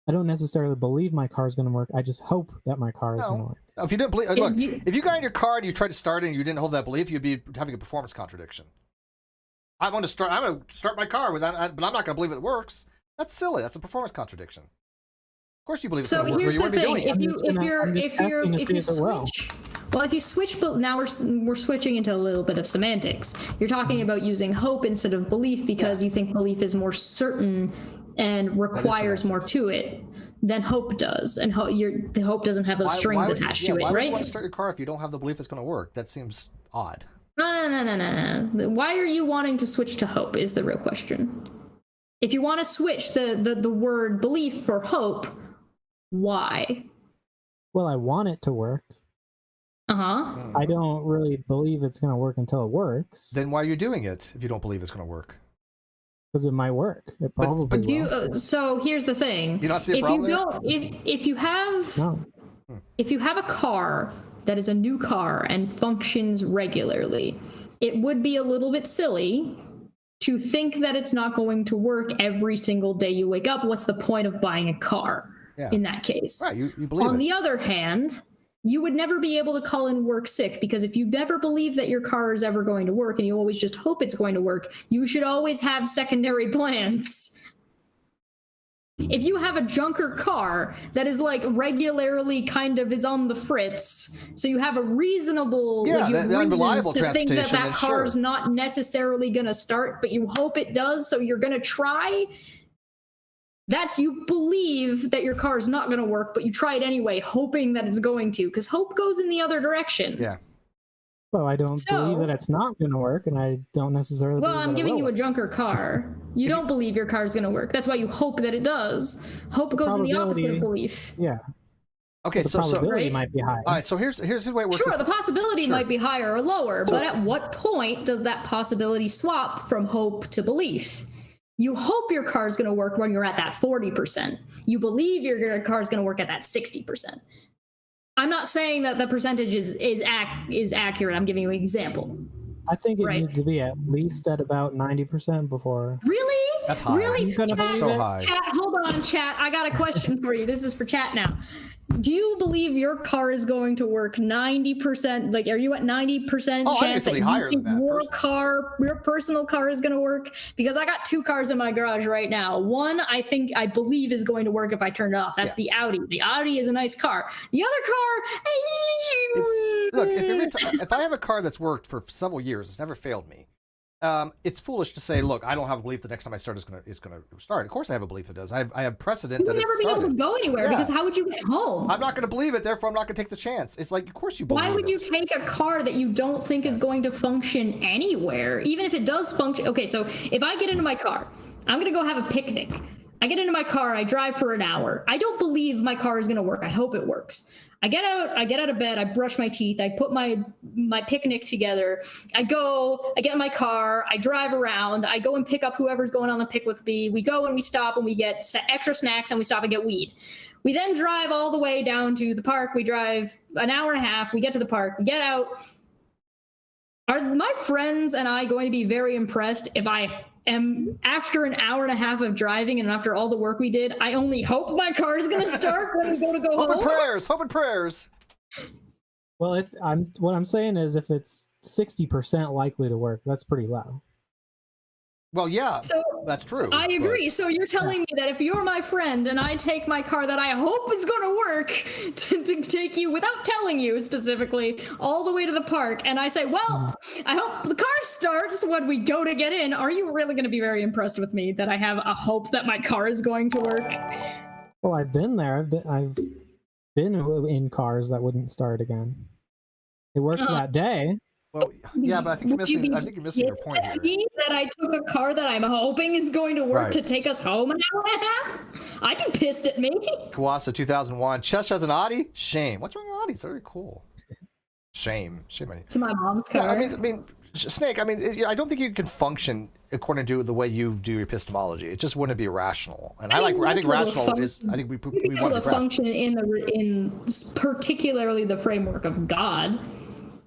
don't necessarily believe my car is going to work? I just hope that my car is going to work. If you didn't believe, look, if you got in your car and you tried to start it and you didn't hold that belief, you'd be having a performance contradiction. I'm going to start my car but I'm not going to believe it works. That's silly. That's a performance contradiction. Of course you believe it's going to work. So here's the thing: if you switch, but now we're switching into a little bit of semantics. You're talking about using hope instead of belief because you think belief is more certain and requires more to it than hope does, and the hope doesn't have those strings attached to it, why right? Why would you want to start your car if you don't have the belief it's going to work? That seems odd. No. Why are you wanting to switch to hope is the real question. If you want to switch the word belief for hope, why? Well, I want it to work. I don't really believe it's going to work until it works. Then why are you doing it if you don't believe it's going to work? Because it might work. It probably will. So here's the thing. Do you not see a problem? If you have a car that is a new car and functions regularly, it would be a little bit silly to think that it's not going to work every single day you wake up. What's the point of buying a car in that case? Right, you believe On the other hand, you would never be able to call in work sick because if you never believe that your car is ever going to work and you always just hope it's going to work, you should always have secondary plans. If you have a junker car that is like regularly kind of is on the fritz, so you have a reasonable unreliable to think that car's sure. not necessarily going to start, but you hope it does, so you're going to try. That's you believe that your car is not going to work, but you try it anyway, hoping that it's going to, because hope goes in the other direction. Yeah. Well, I don't believe that it's not going to work, and I don't necessarily. Well, I'm giving you a junker car. You don't believe your car is going to work. That's why you hope that it does. Hope goes in the opposite of belief. Yeah. Okay, the probability might be high. All right, so here's the way it works. Sure, the possibility might be higher or lower, but at what point does that possibility swap from hope to belief? You hope your car is going to work when you're at that 40%. You believe your car is going to work at that 60%. I'm not saying that the percentage is accurate. I'm giving you an example. I think it needs to be at least at about 90% before. Really? That's high. Really? That's so high. Chat, hold on, chat. I got a question for you. This is for chat now. do you believe your car is going to work 90%? Like, are you at 90% chance that your personal car is going to work? Because I got 2 cars in my garage right now. One, I believe is going to work if I turn it off. That's the Audi. The Audi is a nice car. The other car, if I have a car that's worked for several years, it's never failed me. It's foolish to say, look, I don't have a belief the next time I start is going to start. Of course I have a belief it does. I have precedent that it's started. You'll never be able to go anywhere because how would you get home? I'm not going to believe it, therefore I'm not going to take the chance. It's like, of course you believe it. Why would you take a car that you don't think is going to function anywhere? Even if it does function. Okay, so if I get into my car, I'm going to go have a picnic. I get into my car, I drive for an hour. I don't believe my car is going to work. I hope it works. I get out of bed, I brush my teeth, I put my picnic together, I get in my car, I drive around, I go and pick up whoever's going on the pick with me. We go and we stop and we get extra snacks and we stop and get weed. We then drive all the way down to the park. We drive an hour and a half, we get to the park, we get out. Are my friends and I going to be very impressed if I am, after an hour and a half of driving and after all the work we did, I only hope my car is going to start when we go home? Hope and prayers. Well, what I'm saying is if it's 60% likely to work, that's pretty low. Well, yeah, so that's true. I agree. So you're telling me that if you're my friend and I take my car that I hope is going to work to take you, without telling you specifically, all the way to the park, and I say, well, I hope the car starts when we go to get in, are you really going to be very impressed with me that I have a hope that my car is going to work? Well, I've been there. I've been in cars that wouldn't start again. It worked that day. Well, yeah, but I think you're missing your point here. That I took a car that I'm hoping is going to work to take us home an hour and a half? I'd be pissed at me. Kawasa 2001. Chess has an Audi? Shame. What's wrong with Audi? It's very cool. Shame. It's my mom's car. Yeah, I mean, Snake, I don't think you can function according to the way you do epistemology. It just wouldn't be rational. And I think rational is, I think we want to function in particularly the framework of God.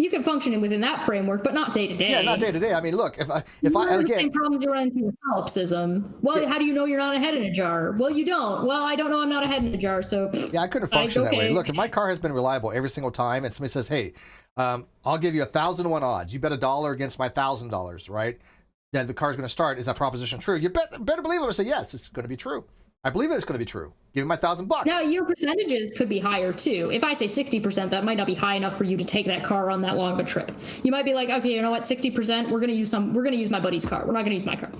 You can function within that framework, but not day to day. Yeah, not day to day. I mean, look, if I same problems you run into with solipsism. Well, how do you know you're not a head in a jar? Well, you don't. Well, I don't know I'm not a head in a jar, so yeah, I couldn't function that way. Look, if my car has been reliable every single time, and somebody says, "Hey, I'll give you 1,000 to 1 odds. You bet $1 against my $1,000, right? That the car's going to start. Is that proposition true? You better believe it." I say, "Yes, it's going to be true. I believe it's going to be true. Give me my $1,000." Now, your percentages could be higher too. If I say 60%, that might not be high enough for you to take that car on that long of a trip. You might be like, okay, you know what, 60%, we're going to use my buddy's car. We're not going to use my car.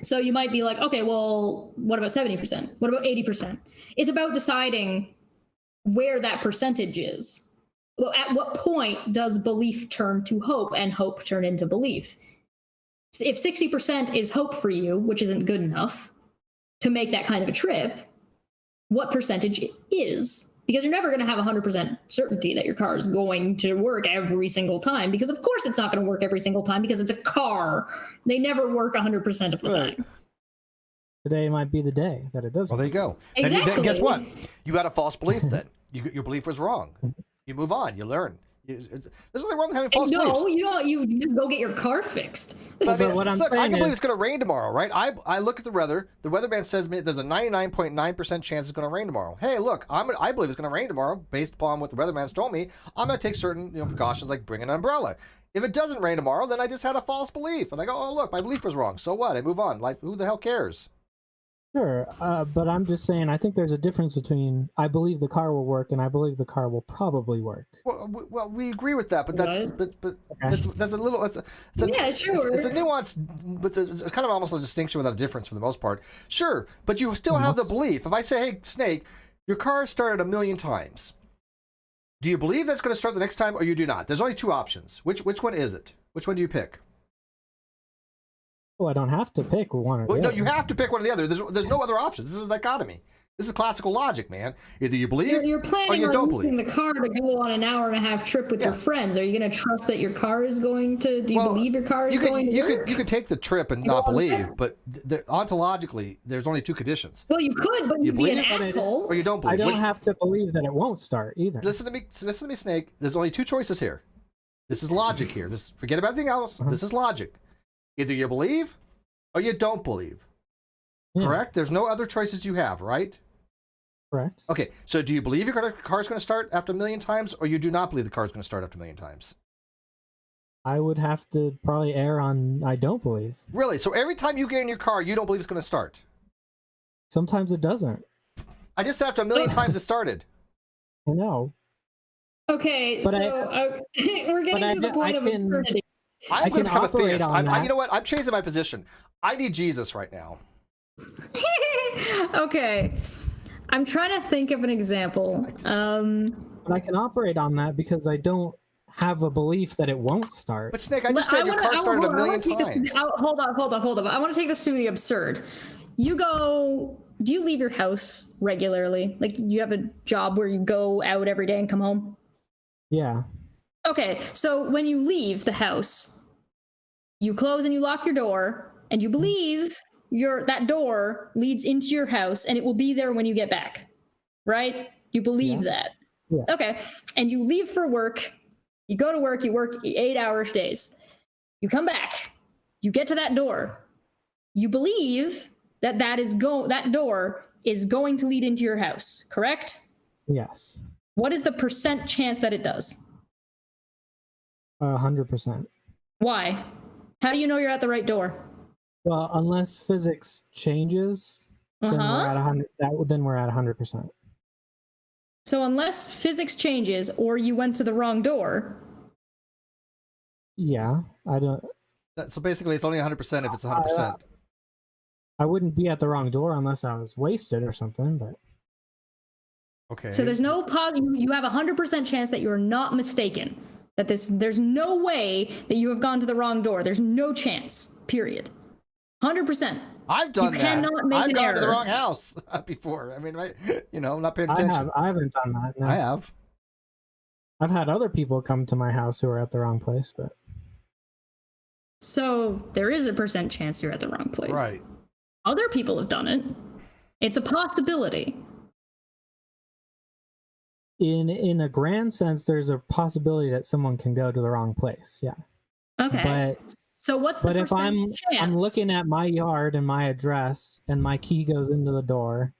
So you might be like, okay, well, what about 70%? What about 80%? It's about deciding where that percentage is. Well, at what point does belief turn to hope and hope turn into belief? If 60% is hope for you, which isn't good enough to make that kind of a trip, what percentage is? Because you're never going to have 100% certainty that your car is going to work every single time, because of course it's not going to work every single time, because it's a car. They never work 100% of the time. Today might be the day that it does. Well, there you go. Exactly. Then guess what? You got a false belief then. Your belief was wrong. You move on. You learn. There's nothing wrong with having false beliefs. No, you just go get your car fixed. But what I'm saying I can believe it's going to rain tomorrow, right? I look at the weather. The weatherman says there's a 99.9% chance it's going to rain tomorrow. Hey, look, I believe it's going to rain tomorrow based upon what the weatherman's told me. I'm going to take certain precautions like bring an umbrella. If it doesn't rain tomorrow, then I just had a false belief, and I go, oh look, my belief was wrong. So what? I move on. Life. Who the hell cares? Sure, but I'm just saying, I think there's a difference between I believe the car will work and I believe the car will probably work. Well, we agree with that, but that's a little. It's a nuance, but it's kind of almost a distinction without a difference for the most part. Sure, but you still have the belief. If I say, hey, Snake, your car started 1,000,000 times, do you believe that's going to start the next time, or you do not? There's only 2 options. Which one is it? Which one do you pick? Well, I don't have to pick one or the other. No, you have to pick one or the other. There's no other options. This is a dichotomy. This is classical logic, man. Either you believe you're or you don't believe. You're planning on using the car to go on an hour and a half trip with your friends. Are you going to trust that your car is going to? Do you believe your car is going to work? You could take the trip and not believe, but ontologically, there's only 2 conditions. Well, you could, but you'd be an asshole. Or you don't believe. I don't have to believe that it won't start either. Listen to me, Snake. There's only 2 choices here. This is logic here. Forget about everything else. This is logic. Either you believe or you don't believe. Correct? There's no other choices you have, right? Correct. Okay, so do you believe your car's going to start after a million times, or you do not believe the car's going to start after a million times? I would have to probably err on I don't believe. Really? So every time you get in your car, you don't believe it's going to start? Sometimes it doesn't. I just said after a million times it started. I know. Okay, But we're getting to the point of eternity. I'm going to become a operate theist. on that. You know what? I'm changing my position. I need Jesus right now. Okay. I'm trying to think of an example. But I can operate on that because I don't have a belief that it won't start. But Snake, I just said your car started a million times. Hold on. I want to take this to the absurd. Do you leave your house regularly? Like, do you have a job where you go out every day and come home? Yeah. Okay, so when you leave the house, you close and you lock your door, and you believe that door leads into your house, and it will be there when you get back, right? You believe that. Yes. Okay, and you leave for work. You go to work. You work 8-hour days. You come back. You get to that door. You believe that that door is going to lead into your house, correct? Yes. What is the % chance that it does? 100%. Why? How do you know you're at the right door? Well, unless physics changes, then we're at 100. Then we're at 100%. So unless physics changes or you went to the wrong door. Yeah, I don't. So basically, it's only 100% if it's 100%. I wouldn't be at the wrong door unless I was wasted or something. But Okay. So there's no you have 100% chance that you're not mistaken. There's no way that you have gone to the wrong door. There's no chance. Period. 100%. I've done that. Cannot make I've an gone error. to the wrong house before. I mean, right? I'm not paying attention. I haven't done that. No. I have. I've had other people come to my house who are at the wrong place, but So there is a % chance you're at the wrong place. Right. Other people have done it. It's a possibility. in a grand sense, there's a possibility that someone can go to the wrong place. Yeah. Okay. So what's the But if chance? I'm looking at my yard and my address and my key goes into the door,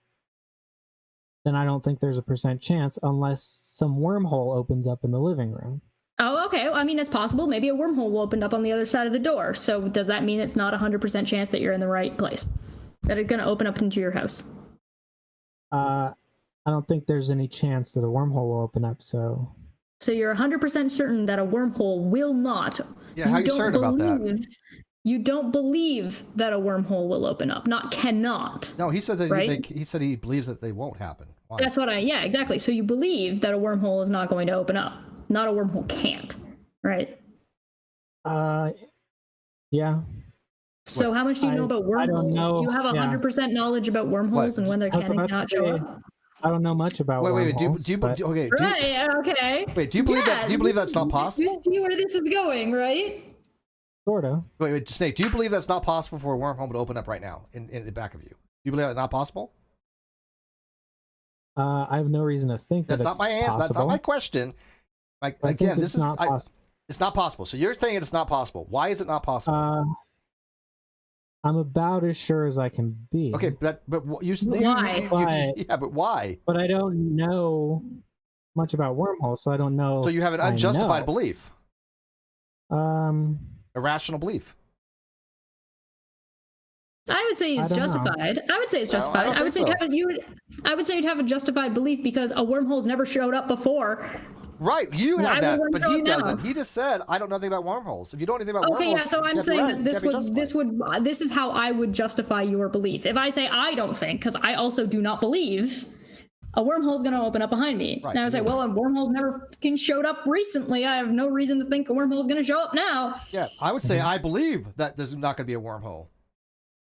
then I don't think there's a % chance unless some wormhole opens up in the living room. Oh, okay. Well, I mean, it's possible. Maybe a wormhole will open up on the other side of the door. So does that mean it's not 100% chance that you're in the right place? That it's going to open up into your house? I don't think there's any chance that a wormhole will open up, so you're 100% certain that a wormhole will not. Yeah, how are you certain about that? You don't believe that a wormhole will open up, not cannot. No, he said that right? he said he believes that they won't happen. Why? That's what yeah, exactly. So you believe that a wormhole is not going to open up. Not a wormhole can't, right? Yeah. So how much do you know about wormholes? I don't know. You have 100% knowledge about wormholes and when they can and cannot show up? I don't know much about wait. wormholes. Okay. Wait, do you believe that? Do you believe that's not possible? You see where this is going, right? Sort of. Wait, Snake. Do you believe that's not possible for a wormhole to open up right now in the back of you? Do you believe that's not possible? I have no reason to think That's that not it's my possible. That's not my question. Again, this is not possible. It's not possible. So you're saying it's not possible. Why is it not possible? I'm about as sure as I can be. Okay, but Why? Yeah, but why? But I don't know much about wormholes, so I don't know. So you have an unjustified belief. Irrational belief. I would say it's justified. I would say it's justified. I would say you'd have a justified belief because a wormhole's never showed up before. Right, you have that, but he doesn't. Now. He just said, "I don't know anything about wormholes." If you don't know anything about wormholes, yeah. So I'm saying that this is how I would justify your belief. If I say I don't think, because I also do not believe, a wormhole's going to open up behind me. Right, and I would say, well, a wormhole's never fucking showed up recently. I have no reason to think a wormhole's going to show up now. Yeah, I would say I believe that there's not going to be a wormhole.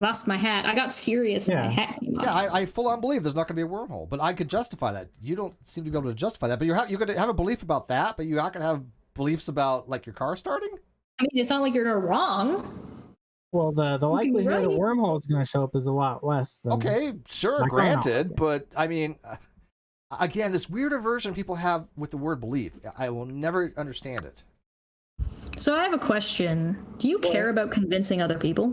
Lost my hat. I got serious and my hat came off. Yeah, I full on believe there's not going to be a wormhole, but I could justify that. You don't seem to be able to justify that, but you're going to have a belief about that, but you're not going to have beliefs about like your car starting? I mean, it's not like you're wrong. Well, the likelihood a wormhole is going to show up is a lot less than. Okay, sure, granted, but I mean, again, this weird aversion people have with the word belief, I will never understand it. So I have a question. Do you care about convincing other people?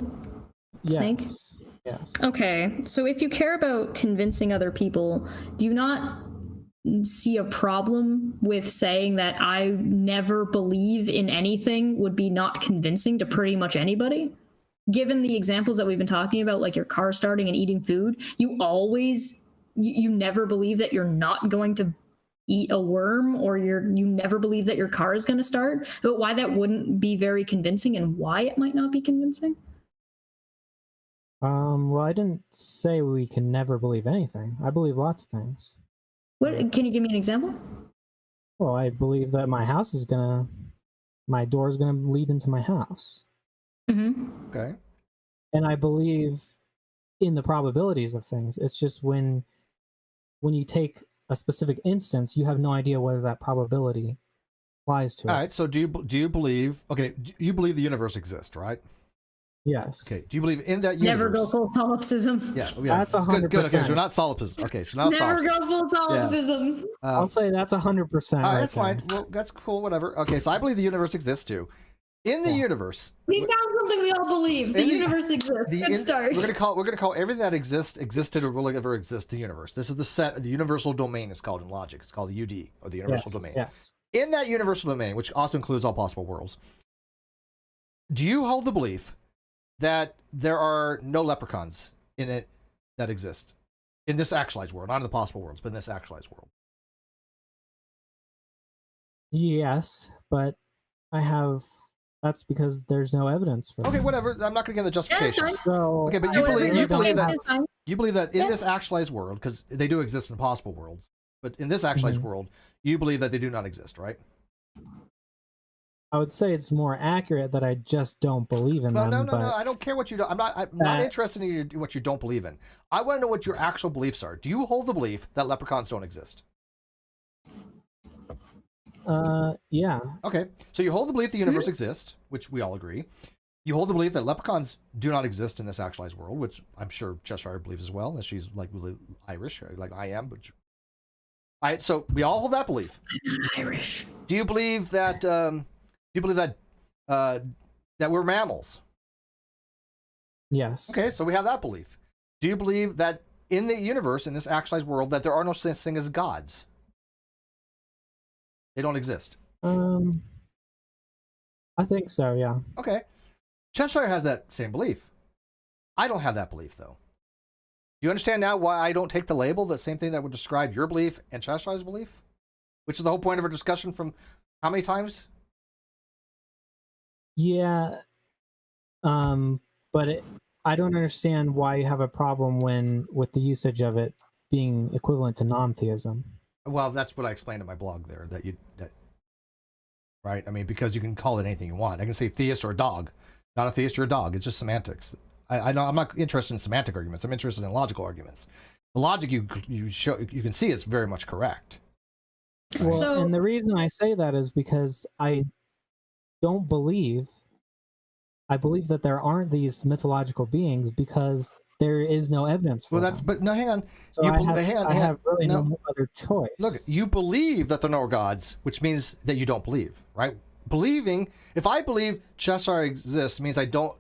Snake? Yes. Yes. Okay, so if you care about convincing other people, do you not see a problem with saying that I never believe in anything would be not convincing to pretty much anybody? Given the examples that we've been talking about, like your car starting and eating food, you never believe that you're not going to eat a worm, or you never believe that your car is going to start. But why that wouldn't be very convincing, and why it might not be convincing? Well, I didn't say we can never believe anything. I believe lots of things. What can you give me an example? Well, I believe that my door is gonna lead into my house. Mm-hmm. Okay. And I believe in the probabilities of things. It's just when you take a specific instance, you have no idea whether that probability applies to it. All right. So do you believe? Okay, you believe the universe exists, right? Yes. Okay. Do you believe in that universe? Never go full solipsism. Yeah. That's 100%. Good. Okay. So not solipsism. Okay. So not Never solipsism. go full solipsism. I'll say that's 100%. All right, right that's there. fine. Well, that's cool. Whatever. Okay. So I believe the universe exists too. In the universe, We found something we all believe. The universe exists. Good start. We're gonna call everything that existed or will ever exist the universe. This is the universal domain. It's called in logic. It's called the UD, or the universal domain. Yes. In that universal domain, which also includes all possible worlds, do you hold the belief that there are no leprechauns in it that exist in this actualized world, not in the possible worlds, but in this actualized world? Yes, but that's because there's no evidence for Okay, that. whatever. I'm not going to give the justification. fine. So Okay, but I would you agree. believe that It's fine. you believe that in Yeah. this actualized world, because they do exist in possible worlds, but in this actualized world, you believe that they do not exist, right? I would say it's more accurate that I just don't believe in No, them. no. I don't care what you don't. I'm not interested in what you don't believe in. I want to know what your actual beliefs are. Do you hold the belief that leprechauns don't exist? Yeah. Okay, so you hold the belief the universe exists, which we all agree. You hold the belief that leprechauns do not exist in this actualized world, which I'm sure Cheshire believes as well, as she's like really Irish, like I am. But all right, so we all hold that belief. I'm not Irish. Do you believe that? That we're mammals? Yes. Okay, so we have that belief. Do you believe that in the universe, in this actualized world, that there are no such thing as gods? They don't exist. I think so. Yeah. Okay. Cheshire has that same belief. I don't have that belief, though. Do you understand now why I don't take the label, the same thing that would describe your belief and Cheshire's belief? Which is the whole point of our discussion from how many times? Yeah. But I don't understand why you have a problem with the usage of it being equivalent to non-theism. Well, that's what I explained in my blog there, right? I mean, because you can call it anything you want. I can say theist or a dog. Not a theist or a dog. It's just semantics. I know I'm not interested in semantic arguments. I'm interested in logical arguments. The logic you can see is very much correct. Well, and the reason I say that is because I believe that there aren't these mythological beings because there is no evidence for them. But no, hang on. So I have really no other choice. Look, you believe that there are no gods, which means that you don't believe, right? Believing, if I believe Cheshire exists, means I do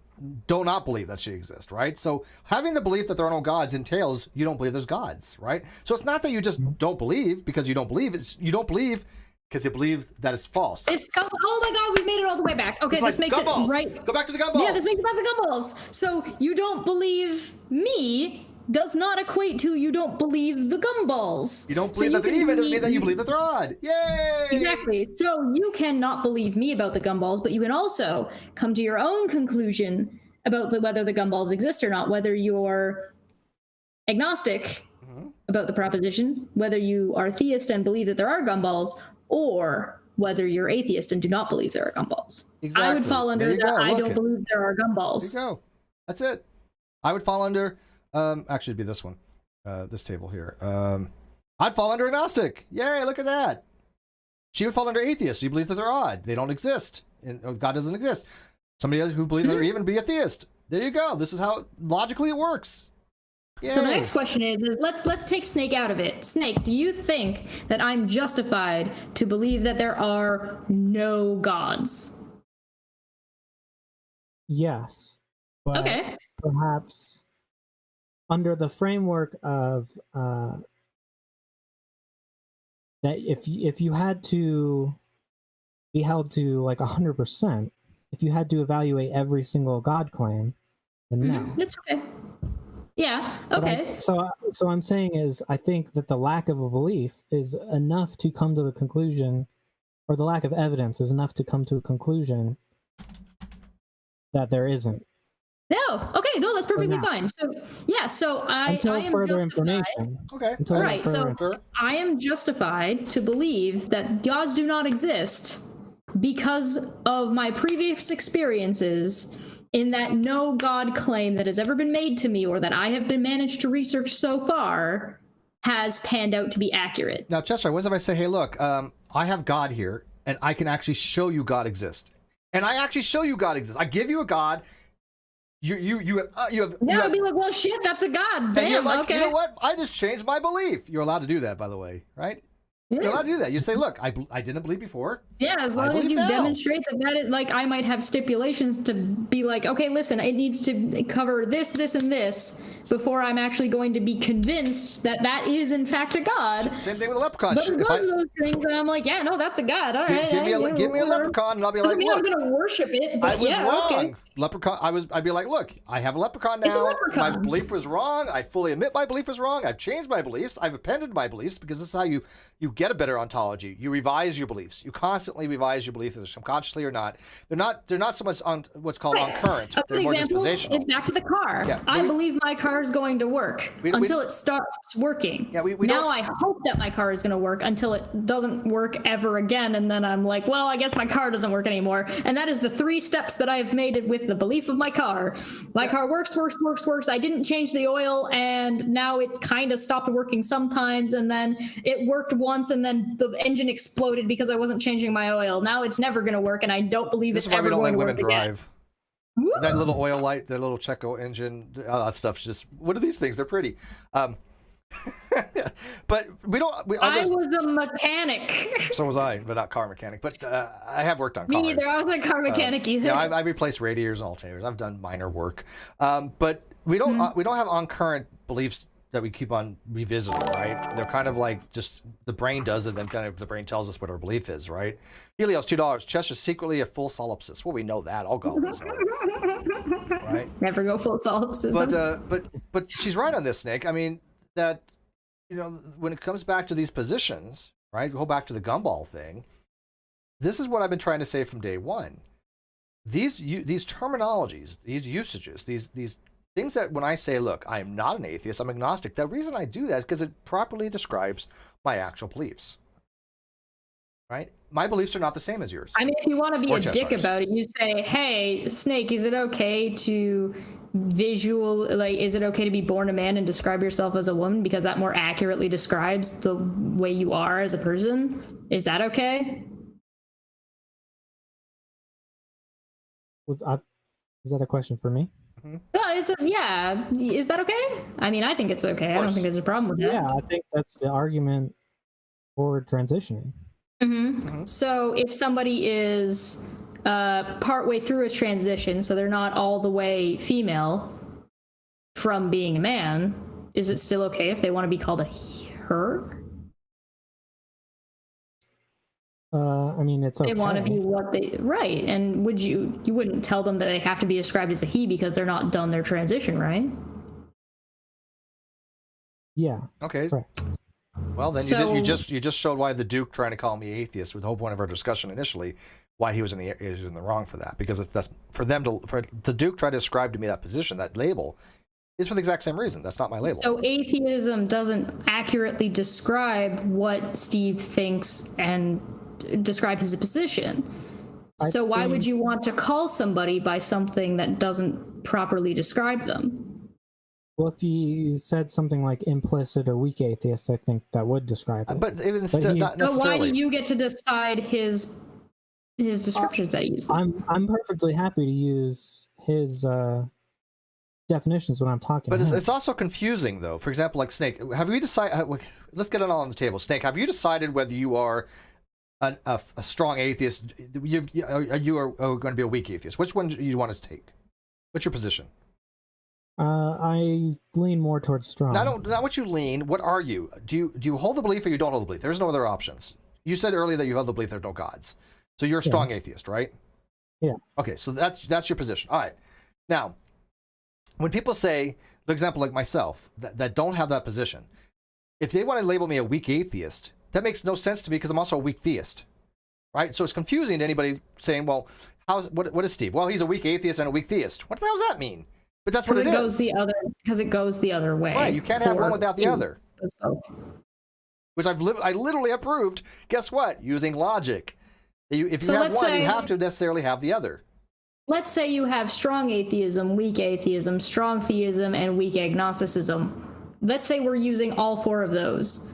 not believe that she exists, right? So having the belief that there are no gods entails you don't believe there's gods, right? So it's not that you just don't believe because you don't believe. It's you don't believe because you believe that it's false. Oh my God, we made it all the way back. Okay, this makes it right. Go back to the gumballs. Yeah, this makes it about the gumballs. So you don't believe me does not equate to you don't believe the gumballs. You don't believe that they're even doesn't mean that you believe that they're odd. Yay! Exactly. So you cannot believe me about the gumballs, but you can also come to your own conclusion about whether the gumballs exist or not, whether you're agnostic about the proposition, whether you are theist and believe that there are gumballs, or whether you're atheist and do not believe there are gumballs. Exactly. I would fall under that. Look, I don't believe there are gumballs. There you go. That's it. I would fall under. Actually, it'd be this one, this table here. I'd fall under agnostic. Yay! Look at that. She would fall under atheist. She believes that they're odd. They don't exist, and God doesn't exist. Somebody else who believes that they're even be a theist. There you go. This is how logically it works. Yay. So the next question is let's take Snake out of it. Snake, do you think that I'm justified to believe that there are no gods? Yes. But Okay. perhaps under the framework of that if you had to be held to like 100%, if you had to evaluate every single God claim, then no. That's okay. Yeah. Okay. So I'm saying is, I think that the lack of a belief is enough to come to the conclusion, or the lack of evidence is enough to come to a conclusion that there isn't. No. Okay. No, that's perfectly fine. So yeah. So Until I am further justified. information. Okay. Until Right. So Sure. I am justified to believe that gods do not exist because of my previous experiences, in that no God claim that has ever been made to me or that I have been managed to research so far has panned out to be accurate. Now, Chester, what if I say, hey, look, I have God here, and I can actually show you God exists, and I actually show you God exists. I give you a God. You have. Now I'd be like, well, shit, that's a God. Damn. And you're like, okay. you know what? I just changed my belief. You're allowed to do that, by the way, right? Yeah. You're allowed to do that. You say, look, I didn't believe before. Yeah, as long as you demonstrate that is, like, I might have stipulations to be like, okay, listen, it needs to cover this, this, and this before I'm actually going to be convinced that that is in fact a God. Same thing with a leprechaun. But it was those things, and I'm like, yeah, no, that's a God. All right, give me a leprechaun, and I'll be like, doesn't mean look, I'm going to worship it. But I was yeah, wrong. okay. Leprechaun. I'd be like, look, I have a leprechaun now. It's a leprechaun. My belief was wrong. I fully admit my belief was wrong. I've changed my beliefs. I've appended my beliefs, because this is how you get a better ontology. You revise your beliefs. You constantly revise your beliefs, whether subconsciously or not. They're not so much on what's called on current. They're more dispositional. It's back to the car. Yeah, I believe my car is going to work until it starts working. Yeah, now I hope that my car is going to work until it doesn't work ever again, and then I'm like, well, I guess my car doesn't work anymore. And that is the 3 steps that I have made it with the belief of my car. My car works. I didn't change the oil, and now it's kind of stopped working sometimes, and then it worked once, and then the engine exploded because I wasn't changing my oil. Now it's never going to work, and I don't believe it's ever going to work again. That little oil light, that little Checo engine, all that stuff's just, what are these things? They're pretty. But we don't. I was a mechanic. So was I, but not car mechanic. But I have worked on cars. Me either. I wasn't a car mechanic either. Yeah, I've replaced radiators and alternators. I've done minor work. But we don't have on current beliefs that we keep on revisiting, right? They're kind of like just the brain does it, then kind of the brain tells us what our belief is, right? Helios, $2. Chester's secretly a full solipsist. Well, we know that. All goblins are. Right? Never go full solipsism. But she's right on this, Snake. I mean, that, you know, when it comes back to these positions, right? Go back to the gumball thing. This is what I've been trying to say from day one. These terminologies, these usages, these things that when I say, look, I am not an atheist, I'm agnostic. The reason I do that is because it properly describes my actual beliefs. Right? My beliefs are not the same as yours. I mean, if you want to be a dick about it, you say, hey, Snake, is it okay to is it okay to be born a man and describe yourself as a woman, because that more accurately describes the way you are as a person? Is that okay? Is that a question for me? Well, it says, yeah. Is that okay? I mean, I think it's okay. I don't think there's a problem with that. Yeah, I think that's the argument for transitioning. So if somebody is partway through a transition, so they're not all the way female from being a man, is it still okay if they want to be called a her? I mean, it's okay. They want to be what they right, and you wouldn't tell them that they have to be described as a he because they're not done their transition, right? Yeah. Okay. Correct. Well, then you just showed why the Duke trying to call me atheist, with the whole point of our discussion initially, why he was in the wrong for that, because that's for the Duke try to ascribe to me that position, that label, is for the exact same reason. That's not my label. So atheism doesn't accurately describe what Steve thinks and describe his position. So why would you want to call somebody by something that doesn't properly describe them? Well, if you said something like implicit or weak atheist, I think that would describe it. But even still, not necessarily. So why do you get to decide his descriptions that he uses? I'm perfectly happy to use his definitions when I'm talking. But it's also confusing, though. For example, like Snake, have you decided? Let's get it all on the table. Snake, have you decided whether you are a strong atheist? You are going to be a weak atheist. Which one do you want to take? What's your position? I lean more towards strong. Not what you lean. What are you? Do you hold the belief or you don't hold the belief? There's no other options. You said earlier that you hold the belief there's no gods. So you're a strong atheist, right? Yeah. Okay, so that's your position. All right. Now, when people say, for example, like myself, that don't have that position, if they want to label me a weak atheist, that makes no sense to me because I'm also a weak theist, right? So it's confusing to anybody saying, well, what is Steve? Well, he's a weak atheist and a weak theist. What the hell does that mean? But that's what it is. Because it goes the other way. Right, you can't have one without the other. Which I literally have proved. Guess what? Using logic. If you have one, you have to necessarily have the other. Let's say you have strong atheism, strong theism, and weak agnosticism. Let's say we're using all four of those.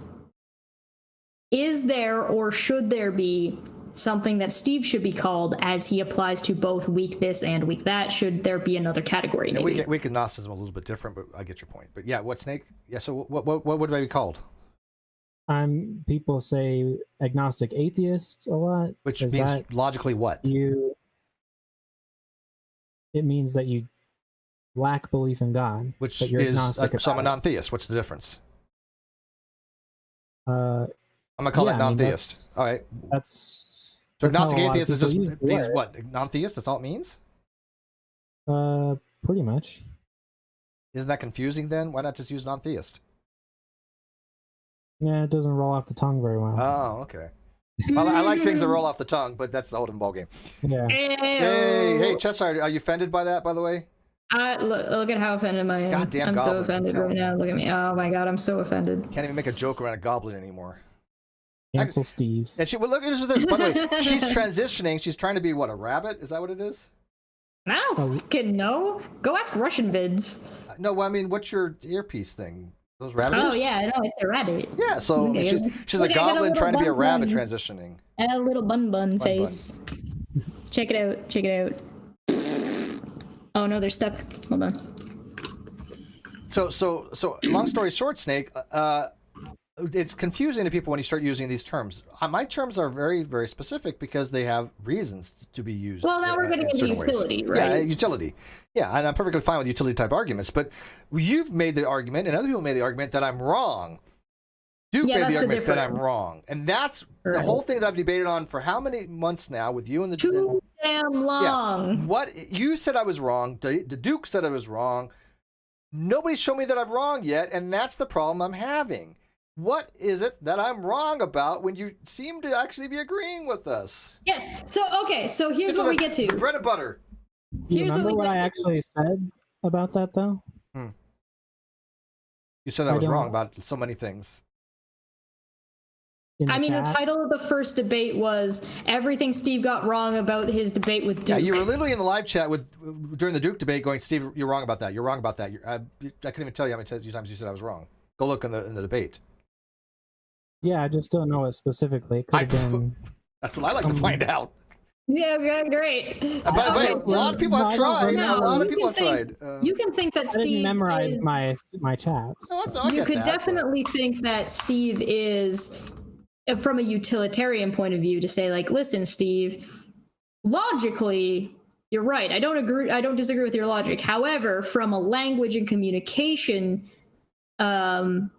Is there or should there be something that Steve should be called as he applies to both weak this and weak that? Should there be another category? Maybe? Weak agnosticism a little bit different, but I get your point. But yeah, what Snake? Yeah, so what would I be called? People say agnostic atheist a lot. Which means logically what? It means that you lack belief in God. Which you're is agnostic so I'm a non-theist. What's the difference? I'm gonna call it non-theist. All right. That's so agnostic atheist is just means what? Non-theist? That's all it means? Pretty much. Isn't that confusing then? Why not just use non-theist? Yeah, it doesn't roll off the tongue very well. Oh, okay. I like things that roll off the tongue, but that's the whole ballgame. Yeah. Hey, Cheshire, are you offended by that, by the way? Look at how offended I am. Goddamn I'm so goblins, offended right now. Look at me. Oh my god, I'm so offended. Can't even make a joke around a goblin anymore. Cancel Steve. And look at this. By the way, she's transitioning. She's trying to be what, a rabbit? Is that what it is? I don't fucking know. Go ask Russian vids. No, I mean, what's your earpiece thing? Those rabbit ears? Oh yeah, I know, it's a rabbit. Yeah, so she's a goblin trying to be a rabbit transitioning. And a little bun face. Check it out. Check it out. Oh no, they're stuck. Hold on. So long story short, Snake, it's confusing to people when you start using these terms. My terms are very, very specific because they have reasons to be used. Well, now we're getting into utility, right? Yeah, utility. Yeah, and I'm perfectly fine with utility type arguments, but you've made the argument, and other people made the argument that I'm wrong. Duke made the argument that I'm wrong, and that's the whole thing that I've debated on for how many months now with you and the too damn long. Yeah, what you said I was wrong. The Duke said I was wrong. Nobody's shown me that I'm wrong yet, and that's the problem I'm having. What is it that I'm wrong about when you seem to actually be agreeing with us? Yes. So here's what we get to. Bread and butter. Do you remember what I actually said about that, though? You said I was wrong about so many things. I mean, the title of the first debate was everything Steve got wrong about his debate with Duke. Yeah, you were literally in the live chat during the Duke debate going, Steve, you're wrong about that. You're wrong about that. I couldn't even tell you how many times you said I was wrong. Go look in the debate. Yeah, I just don't know it specifically. It could have been... That's what I like to find out. Yeah, great. By the way, a lot of people have tried. A lot of people have tried. You can think that Steve... I didn't memorize my chats. No, you could definitely think that Steve is, from a utilitarian point of view, to say, like, listen, Steve, logically, you're right. I don't disagree with your logic. However, from a language and communication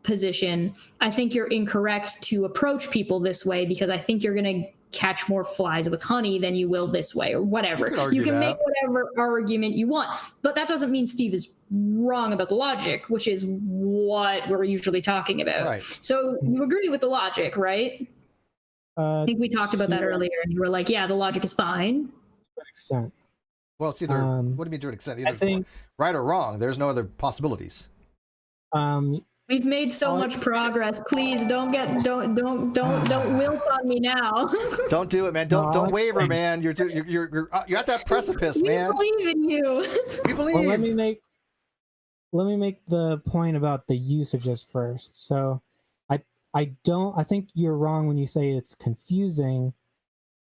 position, I think you're incorrect to approach people this way because I think you're going to catch more flies with honey than you will this way, or whatever. You can make whatever argument you want, but that doesn't mean Steve is wrong about the logic, which is what we're usually talking about. Right. So you agree with the logic, right? I think we talked about that earlier, and you were like, yeah, the logic is fine. To an extent. Well, it's either, what do you mean to an extent? Either right or wrong. There's no other possibilities. We've made so much progress. Please don't wilt on me now. Don't do it, man. Don't waver, man. You're at that precipice, man. We believe in you. We believe. Well, let me make the point about the usages first. So I think you're wrong when you say it's confusing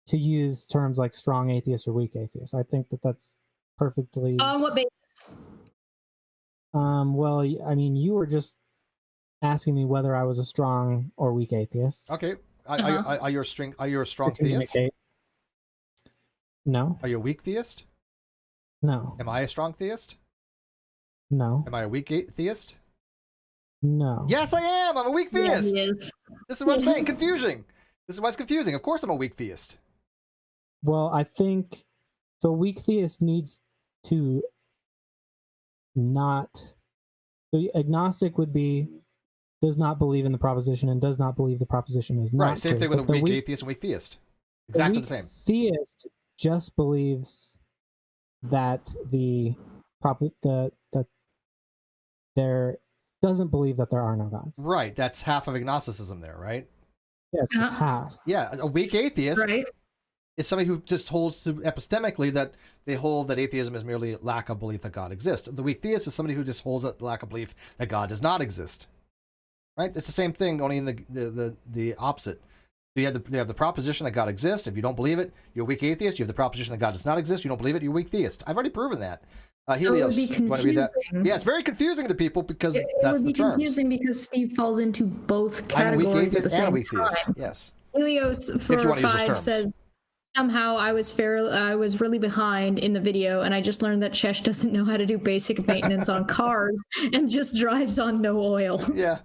to use terms like strong atheist or weak atheist. I think that's perfectly... On what basis? Well, I mean, you were just asking me whether I was a strong or weak atheist. Okay. Are you a strong theist? No. Are you a weak theist? No. Am I a strong theist? No. Am I a weak theist? No. Yes, I am. I'm a weak theist. Yeah, he is. This is what I'm saying. Confusing. This is why it's confusing. Of course I'm a weak theist. Well, I think so. Weak theist needs to not. So agnostic would be does not believe in the proposition and does not believe the proposition is not Right. Same true. thing with a But weak atheist and weak theist. Exactly the same. Theist just believes that that there doesn't believe that there are no gods. Right. That's half of agnosticism there, right? Yeah, it's just half. Yeah. A weak atheist Right. is somebody who just holds to epistemically that they hold that atheism is merely lack of belief that God exists. The weak theist is somebody who just holds that lack of belief that God does not exist. Right? It's the same thing, only in the opposite. You have the proposition that God exists. If you don't believe it, you're a weak atheist. You have the proposition that God does not exist. You don't believe it, you're a weak theist. I've already proven that. Helios, so it would be you want to read that? confusing. Yeah, it's very confusing to people because It that's would the be terms. confusing because Steve falls into both I'm a weak categories at atheist the and a same weak theist. time. Yes. Helios you want to use those 4-5 terms. says somehow I was really behind in the video, and I just learned that Chesh doesn't know how to do basic maintenance on cars and just drives on no oil. Yeah.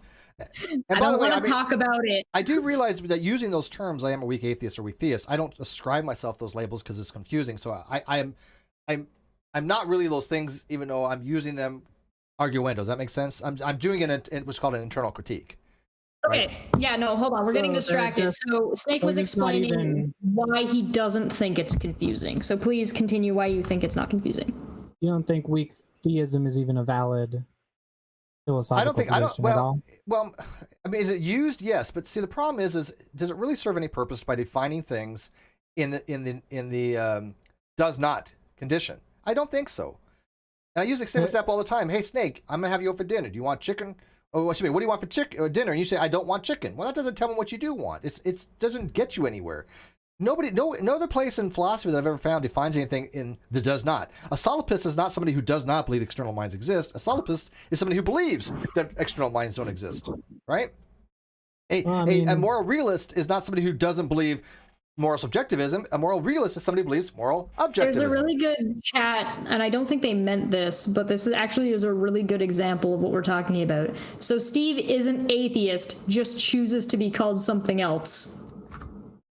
And I by the don't way, want to talk about it. I do realize that using those terms, I am a weak atheist or weak theist. I don't ascribe myself those labels because it's confusing. So I'm not really those things, even though I'm using them arguendo. Does that make sense? I'm doing it in what's called an internal critique. Okay. Right? Yeah, no, hold on. We're getting distracted. So Snake was just not explaining even- why he doesn't think it's confusing. So please continue why you think it's not confusing. You don't think weak theism is even a valid philosophical position at all? Well, I mean, is it used? Yes, but see, the problem is does it really serve any purpose by defining things in the does not condition? I don't think so. And I use the same example all the time. Hey, Snake, I'm gonna have you over for dinner. Do you want chicken? Oh, what do you want for dinner? And you say, I don't want chicken. Well, that doesn't tell me what you do want. It doesn't get you anywhere. No other place in philosophy that I've ever found defines anything in the does not. A solipsist is not somebody who does not believe external minds exist. A solipsist is somebody who believes that external minds don't exist, right? A moral realist is not somebody who doesn't believe moral subjectivism. A moral realist is somebody who believes moral objectivism. There's a really good chat, and I don't think they meant this, but this is a really good example of what we're talking about. So Steve isn't atheist, just chooses to be called something else.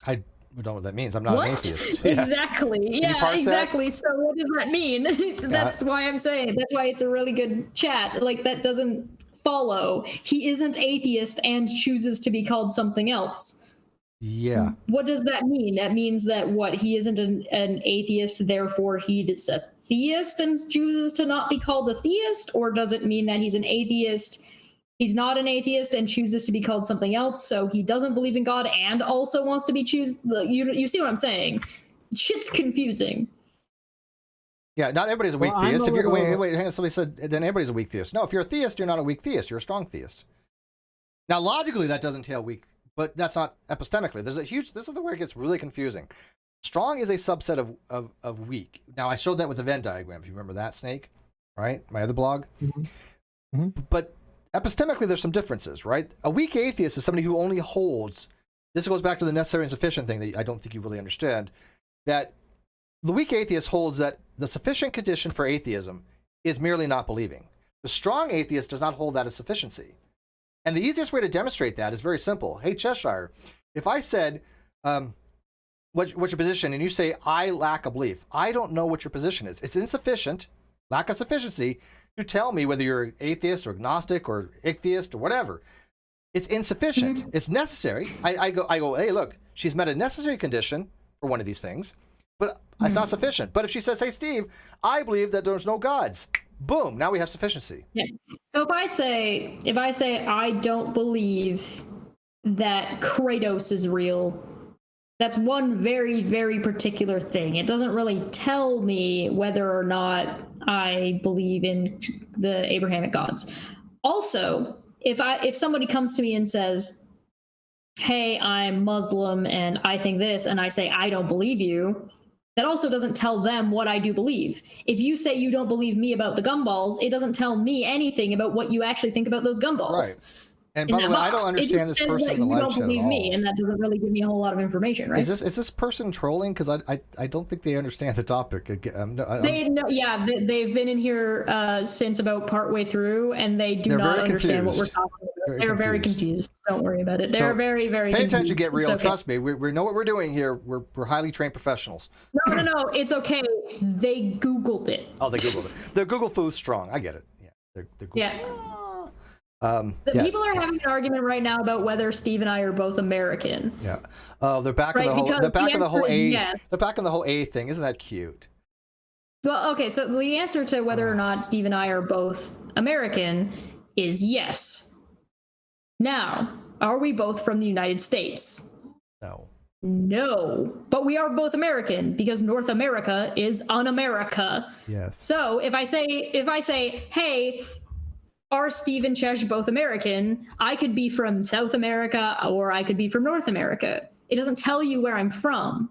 I don't know what that means. I'm not an atheist. Yeah. Exactly. Yeah, exactly. So what does that mean? That's why I'm saying. That's why it's a really good chat. Like, that doesn't follow. He isn't atheist and chooses to be called something else. Yeah. What does that mean? That means that he isn't an atheist, therefore he is a theist and chooses to not be called a theist? Or does it mean that he's an atheist, he's not an atheist and chooses to be called something else, so he doesn't believe in God and also wants to be you see what I'm saying? Shit's confusing. Yeah, not everybody's a weak theist. If you're wait, hang on, somebody said then everybody's a weak theist. No, if you're a theist, you're not a weak theist, you're a strong theist. Now logically that doesn't entail weak, but that's not epistemically. This is where it gets really confusing. Strong is a subset of weak. Now I showed that with the Venn diagram, if you remember that, Snake, right? My other blog. Mm-hmm. Mm-hmm. But epistemically there's some differences, right? A weak atheist is somebody who only holds, this goes back to the necessary and sufficient thing that I don't think you really understand, that the weak atheist holds that the sufficient condition for atheism is merely not believing. The strong atheist does not hold that as sufficiency. And the easiest way to demonstrate that is very simple. Hey, Cheshire, if I said, what's your position? And you say, I lack a belief. I don't know what your position is. It's insufficient, lack of sufficiency, to tell me whether you're atheist or agnostic or ichtheist or whatever. It's insufficient. Mm-hmm. It's necessary. I go, hey, look, she's met a necessary condition for one of these things, but it's not sufficient. But if she says, hey, Steve, I believe that there's no gods, boom, now we have sufficiency. Yeah. So if I say I don't believe that Kratos is real, that's one very, very particular thing. It doesn't really tell me whether or not I believe in the Abrahamic gods. Also, if somebody comes to me and says, hey, I'm Muslim and I think this, and I say I don't believe you, that also doesn't tell them what I do believe. If you say you don't believe me about the gumballs, it doesn't tell me anything about what you actually think about those gumballs. And in by the that way, I don't box. understand it just this says person that in the you live don't chat at believe me, all. and that doesn't really give me a whole lot of information, right? Is this person trolling? Because I don't think they understand the topic. They've been in here since about partway through, and they do They're not very understand what we're confused. talking about. They're very confused. Don't worry about it. They're So, very, very Pay confused. attention, get real. It's okay. Trust me, we know what we're doing here. We're highly trained professionals. No, it's okay. They Googled it. Oh, they Googled it. The Google foo's strong. I get it. Yeah. They're Google. Yeah. People are having an argument right now about whether Steve and I are both American. Yeah. Oh, they're back Right, in the whole. because They're back the in the whole answer A. is yes. They're back in the whole A thing. Isn't that cute? Well, okay, so the answer to whether or not Steve and I are both American is yes. Now, are we both from the United States? No. No, but we are both American because North America is un-America. Yes. So if I say, hey, are Steve and Chesh both American? I could be from South America or I could be from North America. It doesn't tell you where I'm from,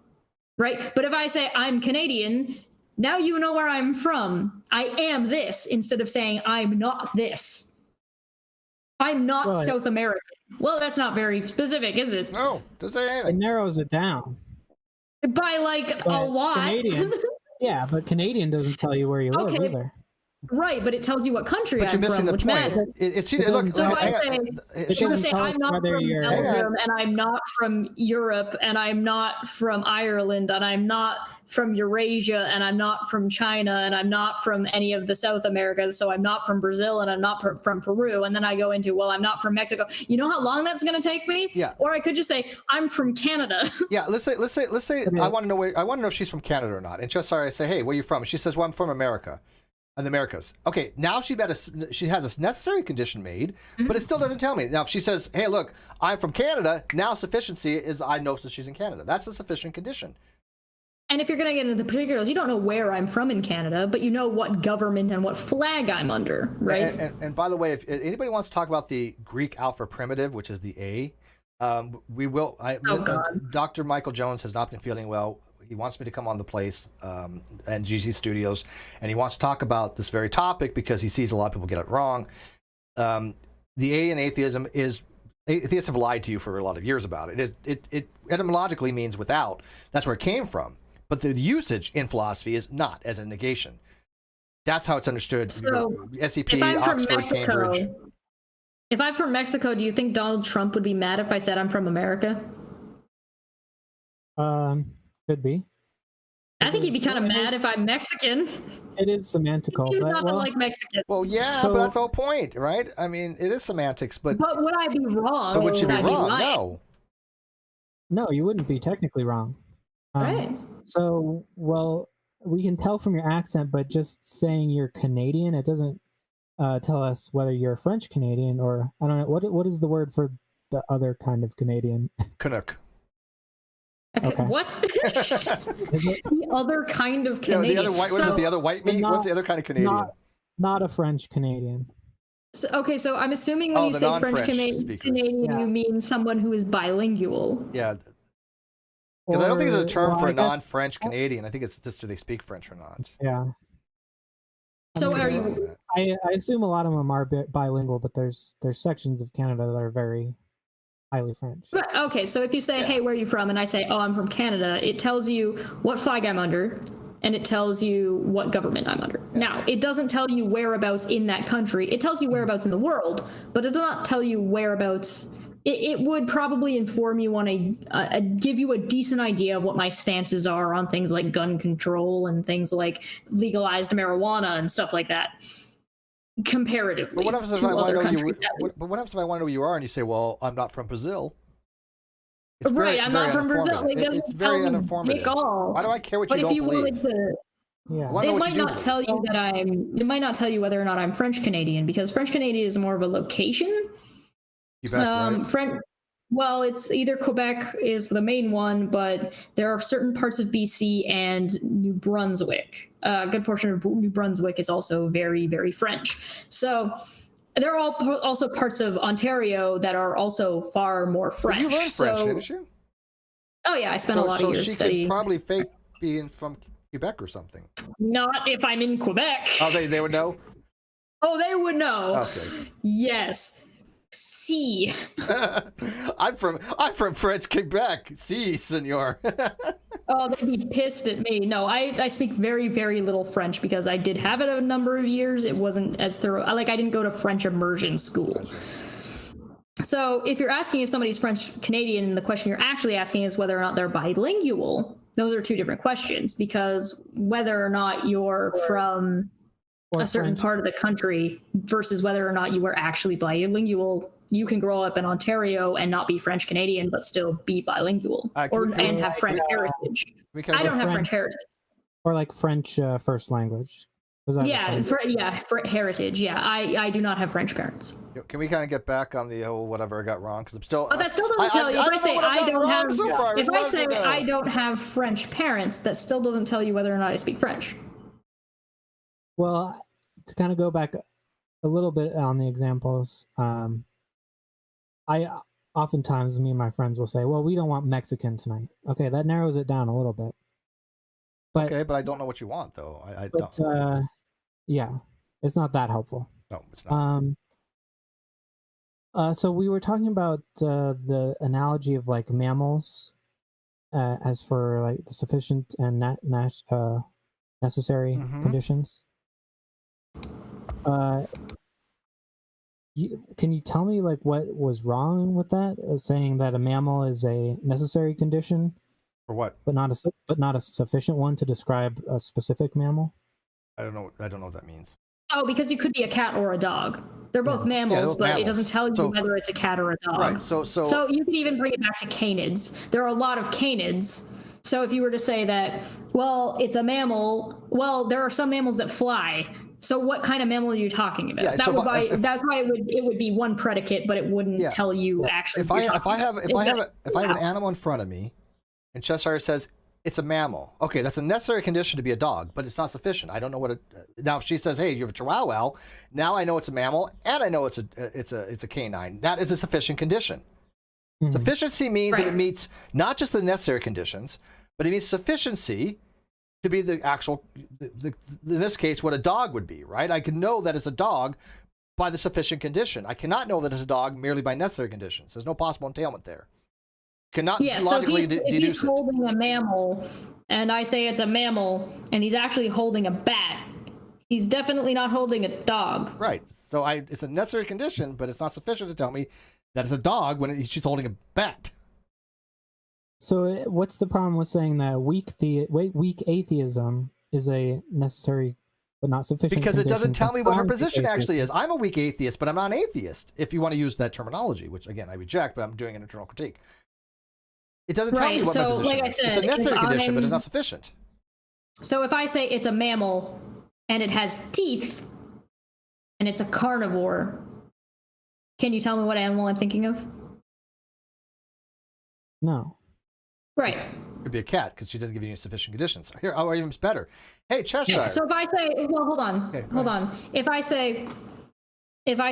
right? But if I say I'm Canadian, now you know where I'm from. I am this instead of saying I'm not this. I'm not South American. Well, that's not very specific, is it? No, doesn't say It anything. narrows it down. By like a lot. Canadian, yeah, but Canadian doesn't tell you where you live Okay. either. Right, but it tells you what country But you're I'm missing from, the which point. matters. Look, So if I hang on. say, It so to doesn't say tell us I'm not whether from you're- Belgium, and I'm not from Europe, and I'm not from Ireland, and I'm not from Eurasia, and I'm not from China, and I'm not from any of the South Americas, so I'm not from Brazil, and I'm not from Peru, and then I go into, well, I'm not from Mexico. You know how long that's going to take me? Yeah. Or I could just say I'm from Canada. Yeah, let's say I want to know if she's from Canada or not. And just sorry, I say, hey, where are you from? She says, well, I'm from America. And the Americas. Okay, now she has a necessary condition made, but it still doesn't tell me. Now, if she says, hey, look, I'm from Canada, now sufficiency is I know that she's in Canada. That's a sufficient condition. And if you're going to get into the particulars, you don't know where I'm from in Canada, but you know what government and what flag I'm under, right? And by the way, if anybody wants to talk about the Greek alpha primitive, which is the A, we will. Dr. Michael Jones has not been feeling well. He wants me to come on the place and GC Studios, and he wants to talk about this very topic because he sees a lot of people get it wrong. The A in atheism is atheists have lied to you for a lot of years about it. It etymologically means without. That's where it came from. But the usage in philosophy is not as a negation. That's how it's understood. So, SCP, if I'm from Oxford, Mexico, Cambridge. if I'm from Mexico, do you think Donald Trump would be mad if I said I'm from America? Could be. I think he'd be kind of mad if I'm Mexican. It is semantical. He's But, nothing like Mexican. Well, yeah, So- but that's the whole point, right? I mean, it is semantics, but But would I be wrong? so or would she be I wrong? lying? No. no, you wouldn't be technically wrong. Right. So, well, we can tell from your accent, but just saying you're Canadian, it doesn't tell us whether you're French Canadian or I don't know what is the word for the other kind of Canadian. Canuck. Okay. What? The other kind of Yeah, Canadian. the other white. What is it? The other white meat? not- What's the other kind of Canadian? Not a French Canadian. So I'm assuming when Oh, you the say non-French French speakers. Canadian, Yeah. you mean someone who is bilingual. Yeah. Because I don't think there's a term for a I guess- non-French Canadian. I think it's just do they speak French or not. Yeah. So I are mean, you? I assume a lot of them are bilingual, but there's sections of Canada that are very highly French. But, okay, so if you say, "Hey, where are you from?" and I say, "Oh, I'm from Canada," it tells you what flag I'm under, and it tells you what government I'm under. Now, it doesn't tell you whereabouts in that country. It tells you whereabouts in the world, but it does not tell you whereabouts. It would probably inform you on give you a decent idea of what my stances are on things like gun control and things like legalized marijuana and stuff like that. Comparatively, But what happens if to I want other to know you? countries, at least. But what happens if I want to know who you are and you say, "Well, I'm not from Brazil"? Right, I'm not from Brazil. It doesn't It's very tell me uninformative. dick all. Why do I care what But you if don't you believe? wanted to, Yeah. I wanna know it what might you do not tell you that It might not tell you whether or not I'm French Canadian because French Canadian is more of a location. You bet, right? French. Well, it's either Quebec is the main one, but there are certain parts of BC and New Brunswick. A good portion of New Brunswick is also very, very French. So there are also parts of Ontario that are also far more But French. you learned French, So- didn't you? Oh yeah, I spent a lot of years she studying. could probably fake being from Quebec or something. Not if I'm in Quebec. Oh, they would know. Oh, they would know. Okay. Yes. Si. I'm from French Quebec. Si, senor. Oh, they'd be pissed at me. No, I speak very, very little French because I did have it a number of years. It wasn't as thorough. Like, I didn't go to French immersion school. So if you're asking if somebody's French Canadian, the question you're actually asking is whether or not they're bilingual. Those are two different questions, because whether or not you're from a certain part of the country versus whether or not you were actually bilingual, you can grow up in Ontario and not be French Canadian but still be bilingual and have French heritage. I don't have French heritage. Or like French first language. For heritage. Yeah, I do not have French parents. Can we kind of get back on the whatever I got wrong? Because I'm still. Oh, that still doesn't tell you. If I say I don't have French parents, that still doesn't tell you whether or not I speak French. Well, to kind of go back a little bit on the examples, I oftentimes, me and my friends will say, well, we don't want Mexican tonight. Okay, that narrows it down a little bit. But I don't know what you want, though. I don't. Yeah, it's not that helpful. No, it's not. So we were talking about the analogy of like mammals as for like the sufficient and necessary conditions. Can you tell me like what was wrong with that? Saying that a mammal is a necessary condition, for what? But not a sufficient one to describe a specific mammal. I don't know what that means. Oh, because you could be a cat or a dog. They're both mammals, but it doesn't tell you whether it's a cat or a dog. Right. So you could even bring it back to canids. There are a lot of canids. So if you were to say that, well, it's a mammal, well, there are some mammals that fly. So what kind of mammal are you talking about? Yeah, that's why it would be one predicate, but it wouldn't tell you actually. If I have an animal in front of me, and Cheshire says it's a mammal, okay, that's a necessary condition to be a dog, but it's not sufficient. I don't know what it. Now if she says, hey, you have a Chihuahua, now I know it's a mammal, and I know it's a canine. That is a sufficient condition. Mm-hmm. Sufficiency means that it meets not just the necessary conditions, but it means sufficiency to be the actual, in this case, what a dog would be, right? I can know that it's a dog by the sufficient condition. I cannot know that it's a dog merely by necessary conditions. There's no possible entailment there. Cannot logically deduce it. If he's holding a mammal, and I say it's a mammal, and he's actually holding a bat, he's definitely not holding a dog. Right. So it's a necessary condition, but it's not sufficient to tell me that it's a dog when she's holding a bat. So what's the problem with saying that weak atheism is a necessary but not sufficient? Because it doesn't tell me what her position actually is. I'm a weak atheist, but I'm not an atheist, if you want to use that terminology, which again I reject, but I'm doing an internal critique. It doesn't tell me what my position is. It's a necessary condition, but it's not sufficient. So if I say it's a mammal and it has teeth and it's a carnivore, can you tell me what animal I'm thinking of? No. Right. It could be a cat because she doesn't give you any sufficient conditions. Here, or even better. Hey, Cheshire. Yeah, so if I say, well, hold on. If I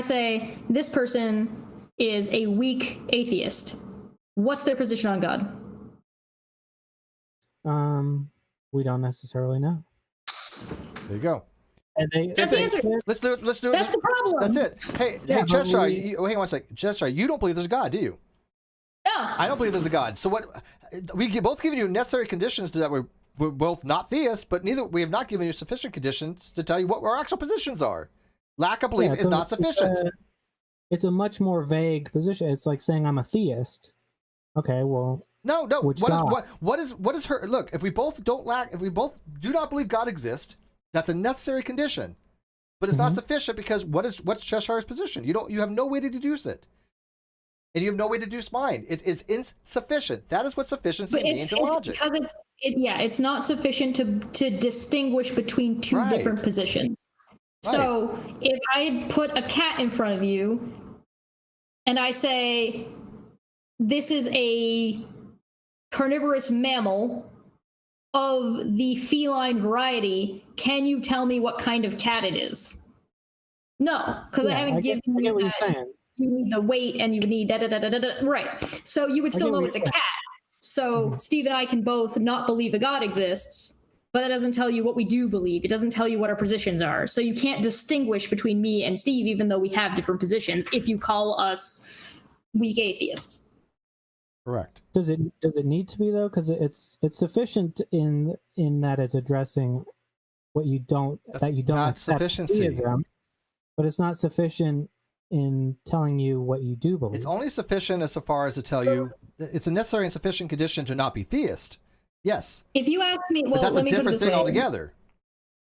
say this person is a weak atheist, what's their position on God? We don't necessarily know. There you go. That's the answer. Let's do it. That's the problem. That's it. Hey, Cheshire, hang on one second. Cheshire, you don't believe there's a God, do you? No. I don't believe there's a God. So what? We both given you necessary conditions to that we're both not theists, but we have not given you sufficient conditions to tell you what our actual positions are. Lack of belief is not sufficient. It's a much more vague position. It's like saying I'm a theist. Okay, well. No. What is her? Look, if we both do not believe God exists, that's a necessary condition, but it's not sufficient because what's Cheshire's position? You have no way to deduce it. And you have no way to deduce mine. It is insufficient. That is what sufficiency means in logic. Because it's not sufficient to distinguish between two different positions. Right. So if I put a cat in front of you and I say, this is a carnivorous mammal of the feline variety, can you tell me what kind of cat it is? No, because I haven't given you what you're saying. You need the weight and you would need right. So you would still know it's a cat. So Steve and I can both not believe that God exists, but that doesn't tell you what we do believe. It doesn't tell you what our positions are. So you can't distinguish between me and Steve, even though we have different positions, if you call us weak atheists. Correct. Does it need to be though? Because it's sufficient in that it's addressing what you don't not accept sufficiency. theism, but it's not sufficient in telling you what you do believe. It's only sufficient as far as to tell you it's a necessary and sufficient condition to not be theist. Yes. If you ask me, well, but that's let a me put it different this thing way. altogether.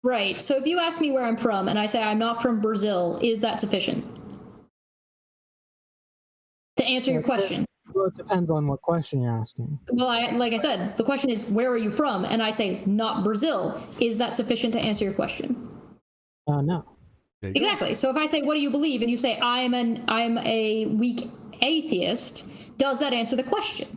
Right. So if you ask me where I'm from and I say I'm not from Brazil, is that sufficient to answer your question? Well, it depends on what question you're asking. Well, like I said, the question is, where are you from? And I say, not Brazil. Is that sufficient to answer your question? No. Exactly. So if I say, what do you believe? And you say, I'm a weak atheist, does that answer the question?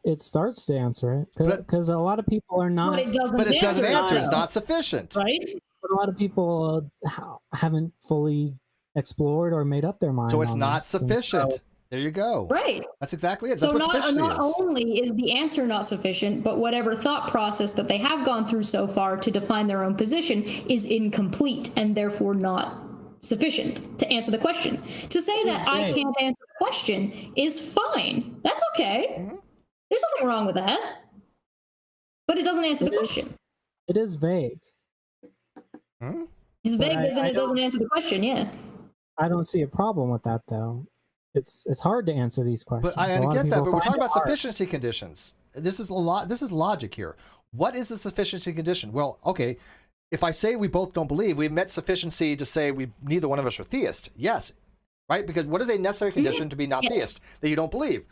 It starts to answer it because a lot of people are not. But it doesn't answer. It's it. not sufficient. Right? But a lot of people haven't fully explored or made up their mind. So it's on not this. sufficient. There you go. Right. That's exactly it. So That's what sufficiency not is. only is the answer not sufficient, but whatever thought process that they have gone through so far to define their own position is incomplete and therefore not sufficient to answer the question. To say that I can't answer the question is fine. That's okay. Mm-hmm. There's nothing wrong with that. But it doesn't answer the question. It is vague. Hmm? It's vague as in it doesn't answer the question, yeah. I don't see a problem with that, though. It's hard to answer these questions. But I A lot of get that. people But we're find talking it about hard. sufficiency conditions. This is logic here. What is a sufficiency condition? Well, okay, if I say we both don't believe, we've met sufficiency to say neither one of us are theist. Yes, right? Because what is a necessary condition to be not theist? That you don't believe.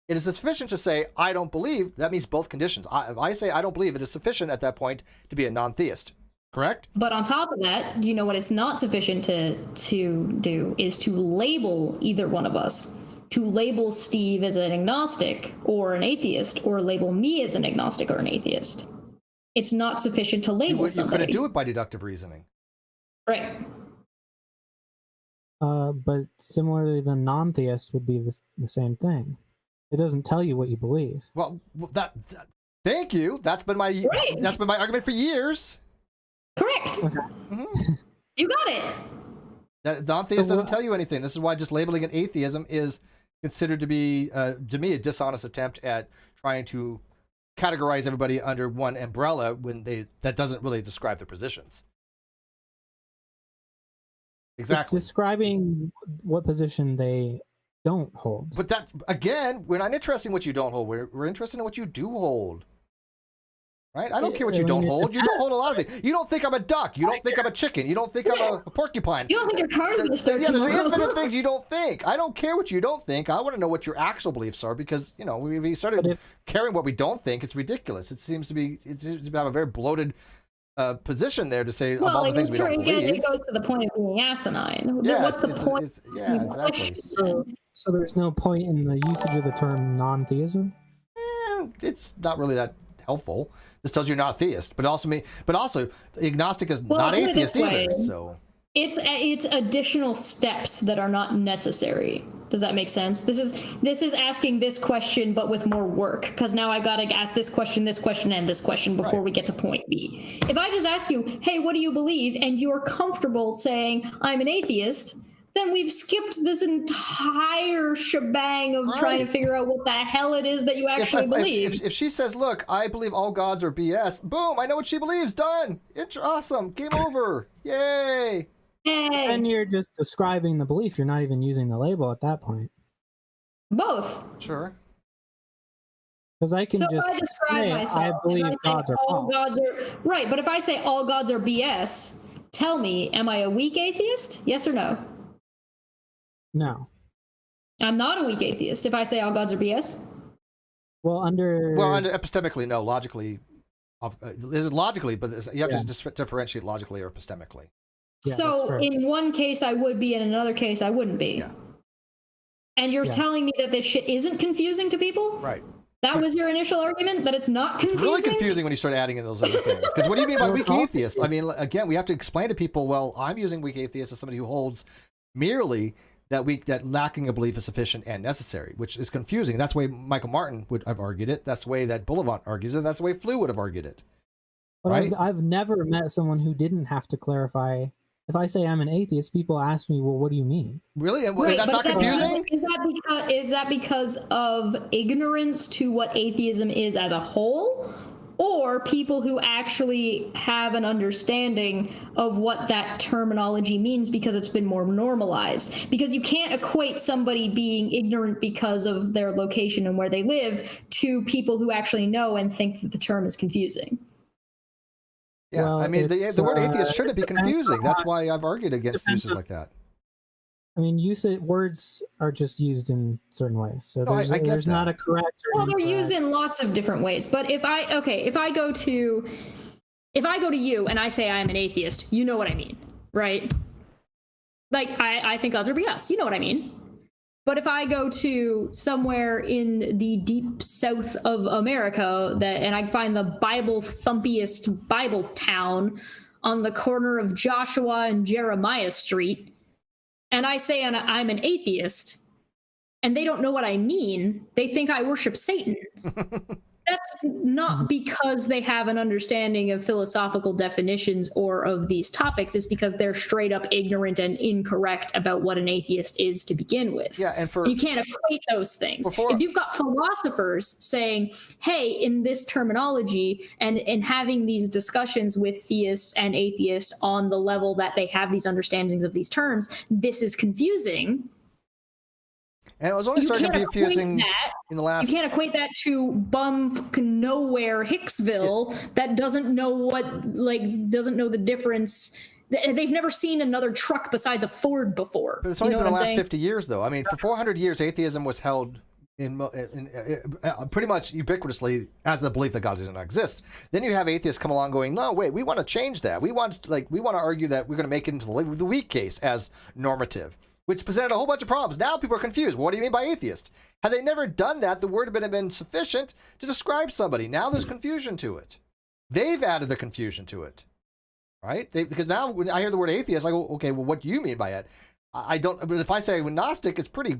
It is sufficient to say I don't believe. That means both conditions. If I say I don't believe, it is sufficient at that point to be a non-theist. Correct? But on top of that, do you know what it's not sufficient to do is to label either one of us. To label Steve as an agnostic or an atheist, or label me as an agnostic or an atheist. It's not sufficient to label somebody. You couldn't do it by deductive reasoning. Right. But similarly, the non-theist would be the same thing. It doesn't tell you what you believe. Well, thank you. That's been my argument for years. Correct. Okay. Mm-hmm. You got it. That non-theist doesn't tell you anything. This is why just labeling it atheism is considered to be, to me, a dishonest attempt at trying to categorize everybody under one umbrella when that doesn't really describe their positions. Exactly. It's describing what position they don't hold. But that, again, we're not interested in what you don't hold. We're interested in what you do hold. Right? I don't care what you don't hold. You don't hold a lot of things. You don't think I'm a duck. You don't think I'm a chicken. You don't think I'm a porcupine. You don't think your car's going to start There's tomorrow. infinite things you don't think. I don't care what you don't think. I want to know what your actual beliefs are because, we started caring what we don't think. It's ridiculous. It seems to have a very bloated position there to say about the things we don't believe. It goes to the point of being asinine. Yeah, what's the point? Yeah, exactly. So there's no point in the usage of the term non-theism? It's not really that helpful. This tells you you're not a theist, but also agnostic is not put it atheist this way. either. So it's additional steps that are not necessary. Does that make sense? This is asking this question, but with more work, because now I got to ask this question, and this question before we get to point B. If I just ask you, hey, what do you believe? And you're comfortable saying I'm an atheist, then we've skipped this entire shebang of trying to figure out what the hell it is that you actually believe. If she says, look, I believe all gods are BS, boom, I know what she believes. Done. It's awesome. Game over. Yay. Hey. And you're just describing the belief. You're not even using the label at that point. Both. Sure. Because I can so just if I describe say, myself, I believe if I say gods are all false. gods are right, but if I say all gods are BS, tell me, am I a weak atheist? Yes or no? No. I'm not a weak atheist if I say all gods are BS. Well, under epistemically, no. Logically, this is logically, but you have to just differentiate logically or epistemically. Yeah, so in one case I would be, in another case I wouldn't be. Yeah. And you're telling me that this shit isn't confusing to people? Right. That was your initial argument, that it's not confusing? It's really confusing when you start adding in those other things. Because what do you mean by weak atheist? I mean, again, we have to explain to people, well, I'm using weak atheist as somebody who holds merely that lacking a belief is sufficient and necessary, which is confusing. That's the way Michael Martin would have argued it. That's the way that Bullivant argues it. That's the way Flew would have argued it. But Right? I've never met someone who didn't have to clarify. If I say I'm an atheist, people ask me, well, what do you mean? Really? And Right, that's but not confusing? Is that because of ignorance to what atheism is as a whole? Or people who actually have an understanding of what that terminology means because it's been more normalized? Because you can't equate somebody being ignorant because of their location and where they live to people who actually know and think that the term is confusing. Yeah, Well, I mean, the word atheist shouldn't be confusing. That's on- why I've argued against depends uses on- like that. I mean, words are just used in certain ways. So No, I get there's not that. a correct or Well, they're incorrect. used in lots of different ways. But if I go to you and I say I'm an atheist, you know what I mean, right? Like I think gods are BS. You know what I mean. But if I go to somewhere in the deep south of America and I find the Bible thumpiest Bible town on the corner of Joshua and Jeremiah Street, and I say I'm an atheist, and they don't know what I mean, they think I worship Satan. That's not because they have an understanding of philosophical definitions or of these topics. It's because they're straight up ignorant and incorrect about what an atheist is to begin with. Yeah, and You can't equate those things. If you've got philosophers saying, hey, in this terminology and having these discussions with theists and atheists on the level that they have these understandings of these terms, this is confusing. And it was only starting to be confusing in the last. You can't equate that to bum fucking nowhere Hicksville that doesn't know doesn't know the difference. They've never seen another truck besides a Ford before. But it's only been the last 50 years, though. I mean, for 400 years, atheism was held in pretty much ubiquitously as the belief that God doesn't exist. Then you have atheists come along going, no, wait, we want to change that. We want to argue that we're going to make it into the weak case as normative, which presented a whole bunch of problems. Now people are confused. What do you mean by atheist? Had they never done that, the word would have been sufficient to describe somebody. Now there's confusion to it. They've added the confusion to it, right? Because now when I hear the word atheist, I go, okay, well, what do you mean by it? I don't. But if I say agnostic, it's pretty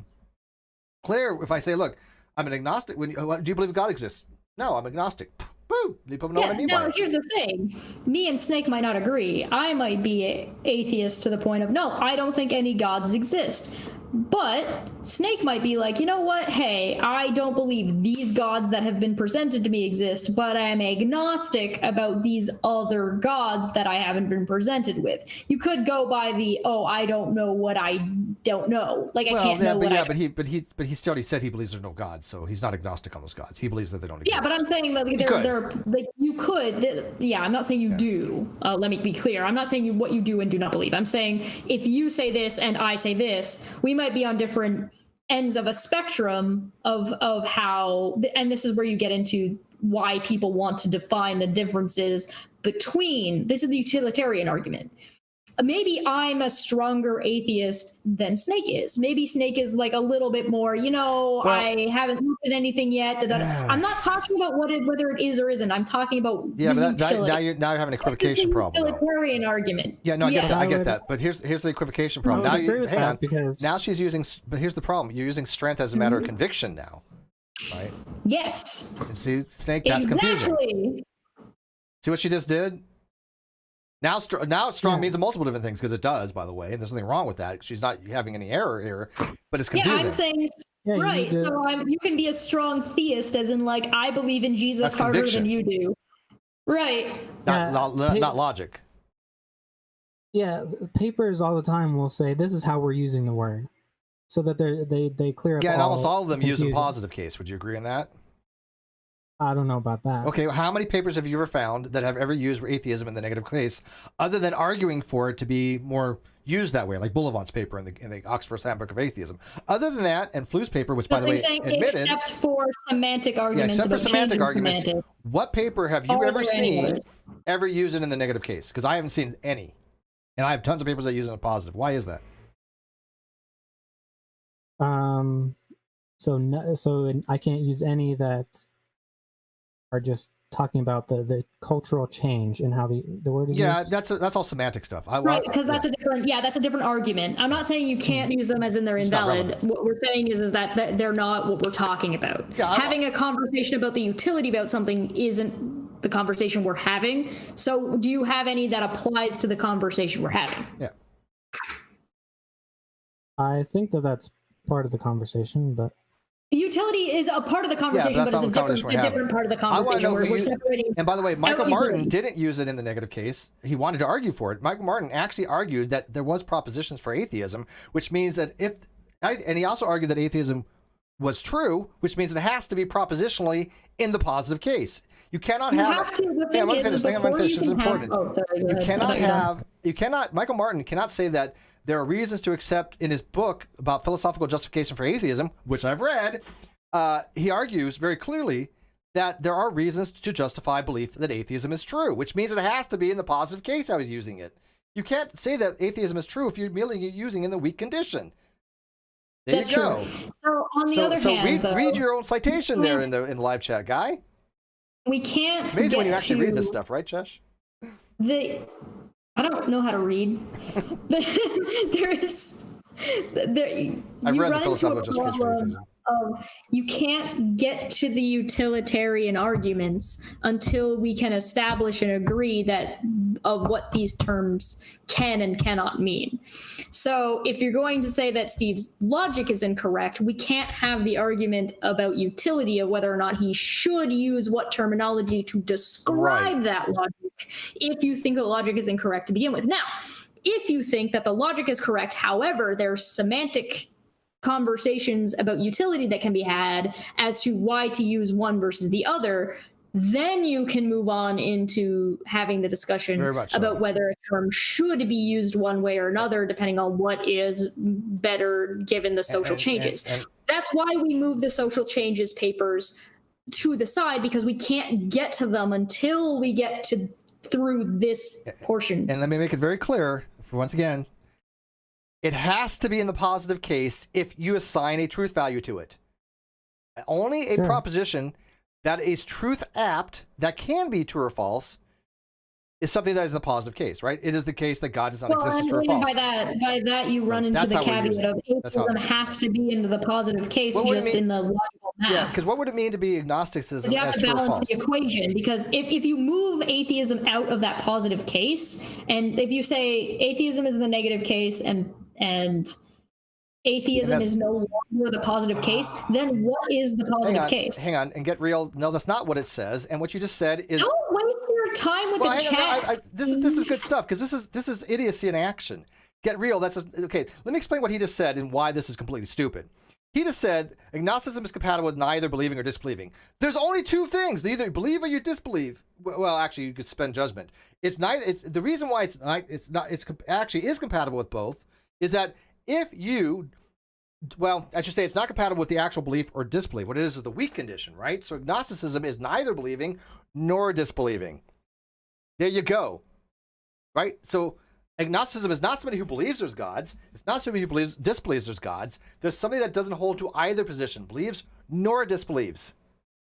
clear. If I say, look, I'm an agnostic. Do you believe God exists? No, I'm agnostic. Boom. People know what I mean by it. Here's the thing. Me and Snake might not agree. I might be atheist to the point of, no, I don't think any gods exist. But Snake might be like, you know what? Hey, I don't believe these gods that have been presented to me exist, but I'm agnostic about these other gods that I haven't been presented with. You could go by the, I don't know what I don't know. Like, I can't know what but he still said he believes there's no God, so he's not agnostic on those gods. He believes that they don't exist. Yeah, but I'm saying that they're like you could. Yeah, I'm not saying you do. Let me be clear. I'm not saying what you do and do not believe. I'm saying if you say this and I say this, we might be on different ends of a spectrum of how. And this is where you get into why people want to define the differences between. This is the utilitarian argument. Maybe I'm a stronger atheist than Snake is. Maybe Snake is like a little bit more, I haven't looked at anything yet. I'm not talking about whether it is or isn't. I'm talking about but now you're having an equivocation problem. Utilitarian argument. Yeah, no, I get that. But here's the equivocation problem. Now she's using. But here's the problem. You're using strength as a matter of conviction now, right? Yes. See, Snake, that's confusing. See what she just did? Now strong means multiple different things, because it does, by the way, and there's nothing wrong with that. She's not having any error here, but it's confusing. Yeah, I'm saying right. So you can be a strong theist, as in like I believe in Jesus harder than you do. Right. Not logic. Yeah, papers all the time will say this is how we're using the word, so that they clear up. Yeah, and almost all of them use a confusion. positive case. Would you agree on that? I don't know about that. Okay, how many papers have you ever found that have ever used atheism in the negative case, other than arguing for it to be more used that way, like Bullivant's paper in the Oxford Handbook of Atheism? Other than that, and Flew's paper, which by the way admitted, except for semantic arguments. Yeah, except for semantic arguments. What paper have you ever seen ever use it in the negative case? Because I haven't seen any, and I have tons of papers that use it in a positive. Why is that? So I can't use any that are just talking about the cultural change and how the word is Yeah, used? that's all semantic stuff. Right, because that's a different argument. I'm not saying you can't use them as in they're invalid. What we're saying is that they're not what we're talking about. Yeah, Having a conversation about the utility about something isn't the conversation we're having. So do you have any that applies to the conversation we're having? Yeah. I think that's part of the conversation, but Utility is a part of the conversation, but it's a different part of the conversation. We're separating. And by the way, Michael Martin didn't use it in the negative case. He wanted to argue for it. Michael Martin actually argued that there was propositions for atheism, which means that and he also argued that atheism was true, which means it has to be propositionally in the positive case. You cannot have. This is important. Michael Martin cannot say that there are reasons to accept in his book about philosophical justification for atheism, which I've read. He argues very clearly that there are reasons to justify belief that atheism is true, which means it has to be in the positive case how he's using it. You can't say that atheism is true if you're merely using it in the weak condition. That's you go. True. So on the other hand, read your own citation there in the live chat, guy. We can't. It's amazing when you actually read this stuff, right, Josh? I don't know how to read. I've read the philosophical justification. You can't get to the utilitarian arguments until we can establish and agree of what these terms can and cannot mean. So if you're going to say that Steve's logic is incorrect, we can't have the argument about utility of whether or not he should use what terminology to describe that logic if you think the logic is incorrect to begin with. Now, if you think that the logic is correct, however, there's semantic conversations about utility that can be had as to why to use one versus the other, then you can move on into having the discussion about whether a term should be used one way or another, depending on what is better given the social changes. That's why we move the social changes papers to the side, because we can't get to them until we get through this portion. And let me make it very clear, once again, it has to be in the positive case if you assign a truth value to it. Only a proposition that is truth apt, that can be true or false, is something that is in the positive case, right? It is the case that God does not exist as true or false. By that, you run into the caveat of atheism has to be into the positive case, just in the logical math. Yeah, because what would it mean to be agnosticism? You have to balance the equation, because if you move atheism out of that positive case, and if you say atheism is in the negative case and atheism is no longer the positive case, then what is the positive case? Hang on, and get real. No, that's not what it says. And what you just said is... Don't waste your time with the chat. This is good stuff, because this is idiocy in action. Get real. Okay, let me explain what he just said and why this is completely stupid. He just said agnosticism is compatible with neither believing or disbelieving. There's only two things. Either you believe or you disbelieve. Well, actually, you could spend judgment. It's neither. It's the reason why it's actually is compatible with both is that if you, well, I should say it's not compatible with the actual belief or disbelief. What it is the weak condition, right? So agnosticism is neither believing nor disbelieving. There you go, right? So agnosticism is not somebody who believes there's gods. It's not somebody who disbelieves there's gods. There's somebody that doesn't hold to either position, believes nor disbelieves.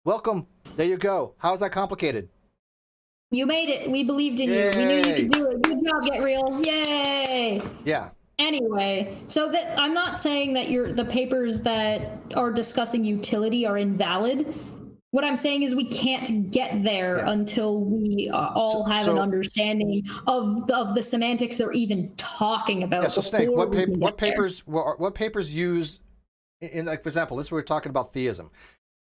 Welcome. There you go. How is that complicated? You made it. We believed in you. We knew you could do it. Good job, Get Real. Yay. Yeah. Anyway, so that I'm not saying that the papers that are discussing utility are invalid. What I'm saying is we can't get there until we all have an understanding of the semantics they're even talking about. Yeah, so Snake, what papers use in, like, for example, we're talking about theism.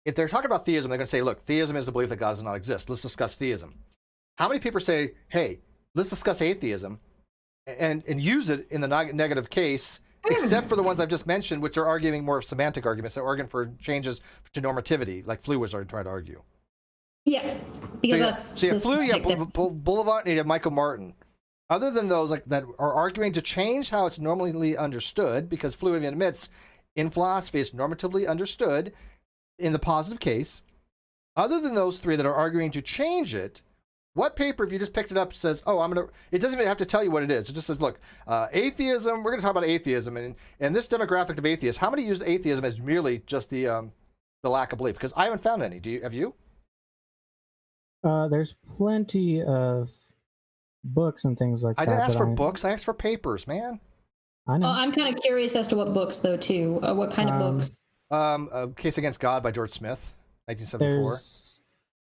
If they're talking about theism, they're going to say, look, theism is the belief that God does not exist. Let's discuss theism. How many people say, hey, let's discuss atheism and use it in the negative case, except for the ones I've just mentioned, which are arguing more of semantic arguments. They're arguing for changes to normativity, like Flew was trying to argue. Yeah, because Flew, Boulevard, and you have Michael Martin. Other than those that are arguing to change how it's normally understood, because Flew even admits in philosophy it's normatively understood in the positive case. Other than those three that are arguing to change it, what paper, if you just picked it up, says, oh, it doesn't even have to tell you what it is. It just says, look, atheism, we're going to talk about atheism, and this demographic of atheists, how many use atheism as merely just the lack of belief? Because I haven't found any. Have you? There's plenty of books and things like that. I didn't ask that for books. I asked for papers, man. I know. I'm kind of curious as to what books, though, too. What kind of books? Case Against God by George Smith, 1974.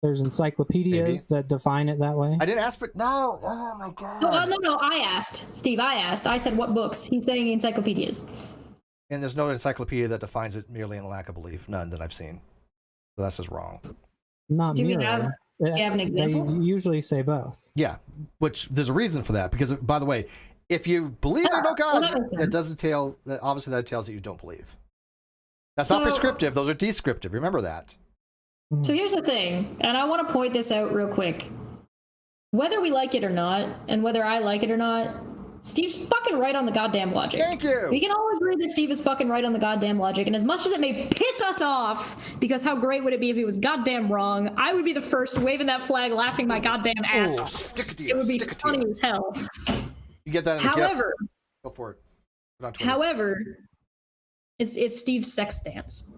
There's encyclopedias that define it that way. I didn't ask for no. Oh my god. No. I asked Steve. I said what books. He's saying encyclopedias. And there's no encyclopedia that defines it merely in lack of belief. None that I've seen. So that's just wrong. Not Do we merely. have? Do you have an example? They usually say both. Yeah, which there's a reason for that. Because, by the way, if you believe there are no gods, it doesn't tell that. Obviously, that tells that you don't believe. That's not prescriptive. Those are descriptive. Remember that. So here's the thing, and I want to point this out real quick. Whether we like it or not, and whether I like it or not, Steve's fucking right on the goddamn logic. Thank you. We can all agree that Steve is fucking right on the goddamn logic, and as much as it may piss us off, because how great would it be if he was goddamn wrong, I would be the first waving that flag, laughing my goddamn ass off. It would be funny as hell. You get that in the However, gift. Go for it. Put it on Twitter. However, it's Steve's sex stance.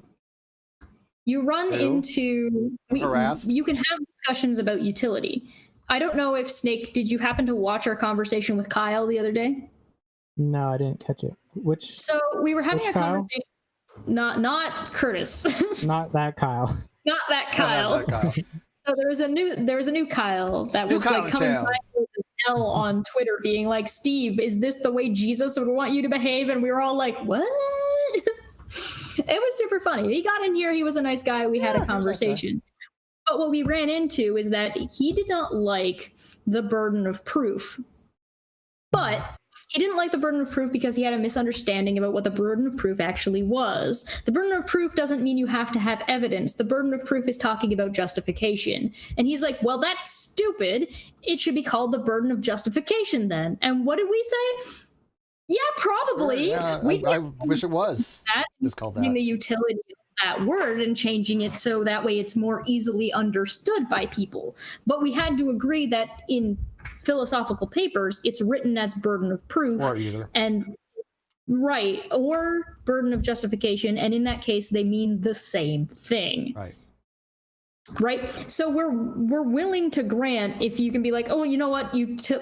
You run into you can have discussions about utility. I don't know if Snake, did you happen to watch our conversation with Kyle the other day? No, I didn't catch it. So we were having a conversation. Not Curtis. Not that Kyle. Not that Kyle. Not that Kyle. So there was a new Kyle that was like coming sideways as hell on Twitter, being like, Steve, is this the way Jesus would want you to behave? And we were all like, what? It was super funny. He got in here. He was a nice guy. We had a conversation. But what we ran into is that he did not like the burden of proof. But he didn't like the burden of proof because he had a misunderstanding about what the burden of proof actually was. The burden of proof doesn't mean you have to have evidence. The burden of proof is talking about justification. And he's like, well, that's stupid. It should be called the burden of justification then. And what did we say? Yeah, probably. Yeah, I wish it was. Just called that. The utility of that word and changing it so that way it's more easily understood by people. But we had to agree that in philosophical papers, it's written as burden of proof. Or either. Or burden of justification. And in that case, they mean the same thing. Right. So we're willing to grant if you can be like, oh, you know what,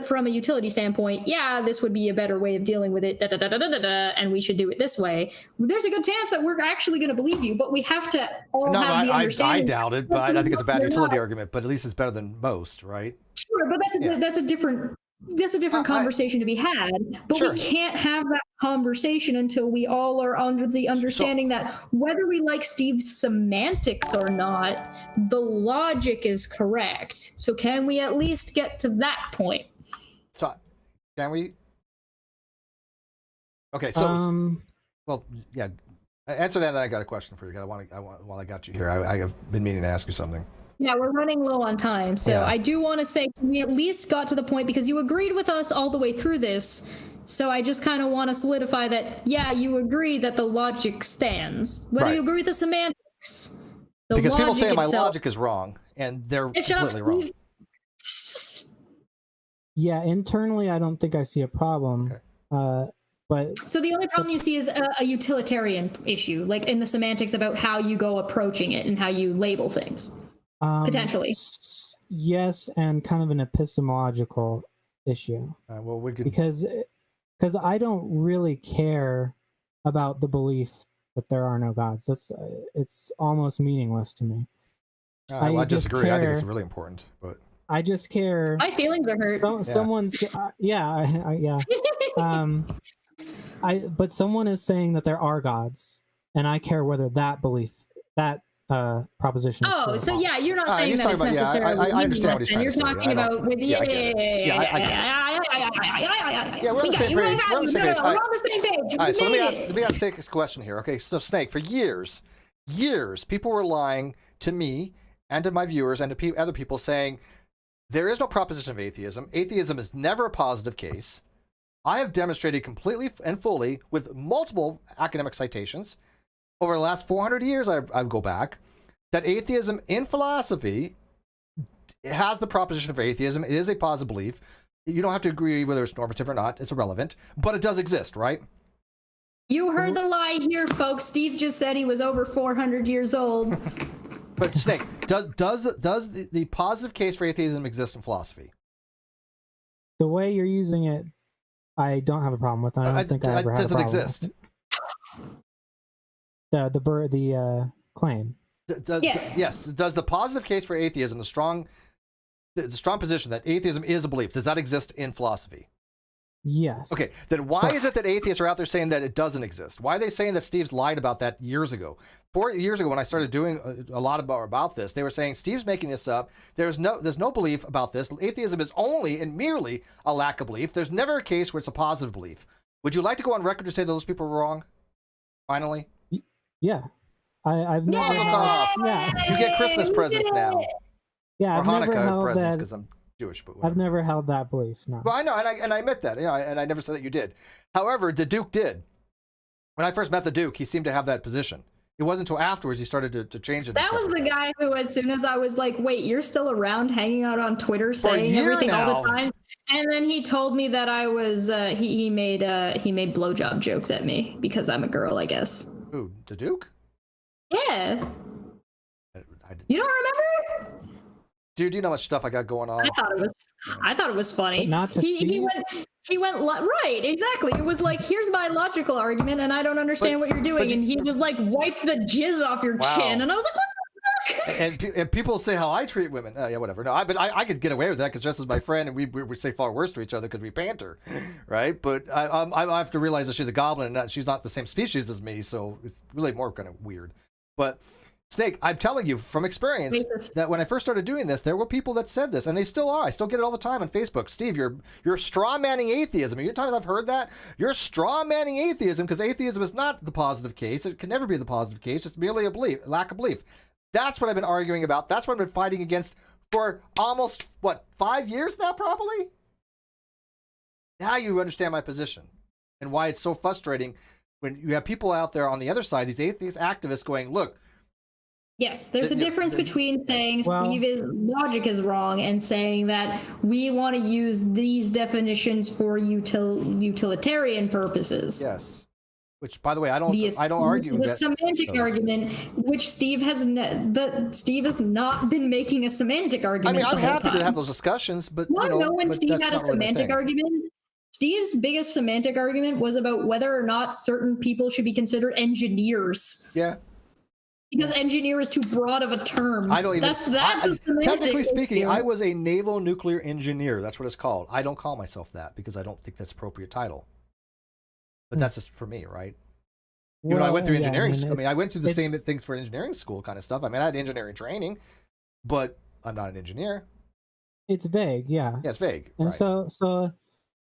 from a utility standpoint, yeah, this would be a better way of dealing with it, and we should do it this way. There's a good chance that we're actually going to believe you, but we have to all have the understanding. I doubt it, but I think it's a bad utility argument. But at least it's better than most, right? Sure, but that's a different conversation to be had. But we can't have that conversation until we all are under the understanding that whether we like Steve's semantics or not, the logic is correct. So can we at least get to that point? So can we? Okay, so well, yeah. Answer that, and I got a question for you. While I got you here, I have been meaning to ask you something. Yeah, we're running low on time. So I do want to say we at least got to the point because you agreed with us all the way through this. So I just kind of want to solidify that, yeah, you agree that the logic stands. Whether you agree with the semantics, because people say my logic is wrong, and they're completely wrong. Yeah, internally, I don't think I see a problem. Okay. But so the only problem you see is a utilitarian issue, like in the semantics about how you go approaching it and how you label things. Potentially. Yes, and kind of an epistemological issue. Well, we could... Because I don't really care about the belief that there are no gods. It's almost meaningless to me. I disagree. I think it's really important, but I just care. My feelings are hurt. Someone's but someone is saying that there are gods, and I care whether that belief proposition. Oh, so yeah, you're not saying that it's necessarily. I understand what he's trying to say. You're talking about with we're on the same page. All right, so let me ask Snake this question here. Okay, so Snake, for years, people were lying to me and to my viewers and to other people saying there is no proposition of atheism. Atheism is never a positive case. I have demonstrated completely and fully with multiple academic citations over the last 400 years, I go back, that atheism in philosophy has the proposition of atheism. It is a positive belief. You don't have to agree whether it's normative or not. It's irrelevant, but it does exist, right? You heard the lie here, folks. Steve just said he was over 400 years old. But Snake, Does the positive case for atheism exist in philosophy? The way you're using it, I don't have a problem with. I don't think I ever had a problem. Does it exist? The claim. Yes. Yes. Does the positive case for atheism, the strong position that atheism is a belief, does that exist in philosophy? Yes. Okay, then why is it that atheists are out there saying that it doesn't exist? Why are they saying that Steve's lied about that years ago? 4 years ago, when I started doing a lot about this, they were saying Steve's making this up. There's no belief about this. Atheism is only and merely a lack of belief. There's never a case where it's a positive belief. Would you like to go on record to say that those people were wrong? Finally? Yeah. I've never. Yeah. You get Christmas presents now. Yeah, or I've never Hanukkah held presents that. because I'm Jewish, but whatever. I've never held that belief. No. Well, I know, and I admit that. Yeah, and I never said that you did. However, the Duke did. When I first met the Duke, he seemed to have that position. It wasn't until afterwards he started to change it. That was the guy who, as soon as I was like, "Wait, you're still around, hanging out on Twitter, saying everything all the time," and then he told me that I was he made blowjob jokes at me because I'm a girl, I guess. Who, the Duke? Yeah. You don't remember? Dude, do you know how much stuff I got going on? I thought it was funny. But not to he went right, exactly. It was like, here's my logical argument, and I don't understand what you're doing. And he was like, wipe the jizz off your chin, and I was like, what the fuck? And people say how I treat women. Yeah, whatever. No, but I could get away with that because Jess is my friend, and we say far worse to each other because we banter, right? But I have to realize that she's a goblin and she's not the same species as me, so it's really more kind of weird. But Snake, I'm telling you from experience that when I first started doing this, there were people that said this, and they still are. I still get it all the time on Facebook. Steve, you're straw-manning atheism. Are you times I've heard that? You're straw-manning atheism because atheism is not the positive case. It can never be the positive case. It's merely a lack of belief. That's what I've been arguing about. That's what I've been fighting against for almost, 5 years now, probably? Now you understand my position and why it's so frustrating when you have people out there on the other side, these atheist activists going, look, yes, there's a difference between saying Steve's logic is wrong and saying that we want to use these definitions for utilitarian purposes. Yes. Which, by the way, I don't argue the semantic argument, which Steve has not been making a semantic argument. I mean, I'm happy to have those discussions, but when Steve had a semantic argument, Steve's biggest semantic argument was about whether or not certain people should be considered engineers. Yeah. Because engineer is too broad of a term. I don't even. That's a semantic technically speaking, issue. I was a naval nuclear engineer. That's what it's called. I don't call myself that because I don't think that's an appropriate title. But that's just for me, right? Even though I went through engineering. I went through the same things for engineering school kind of stuff. I mean, I had engineering training, but I'm not an engineer. It's vague, yeah. Yeah, it's vague. And right. so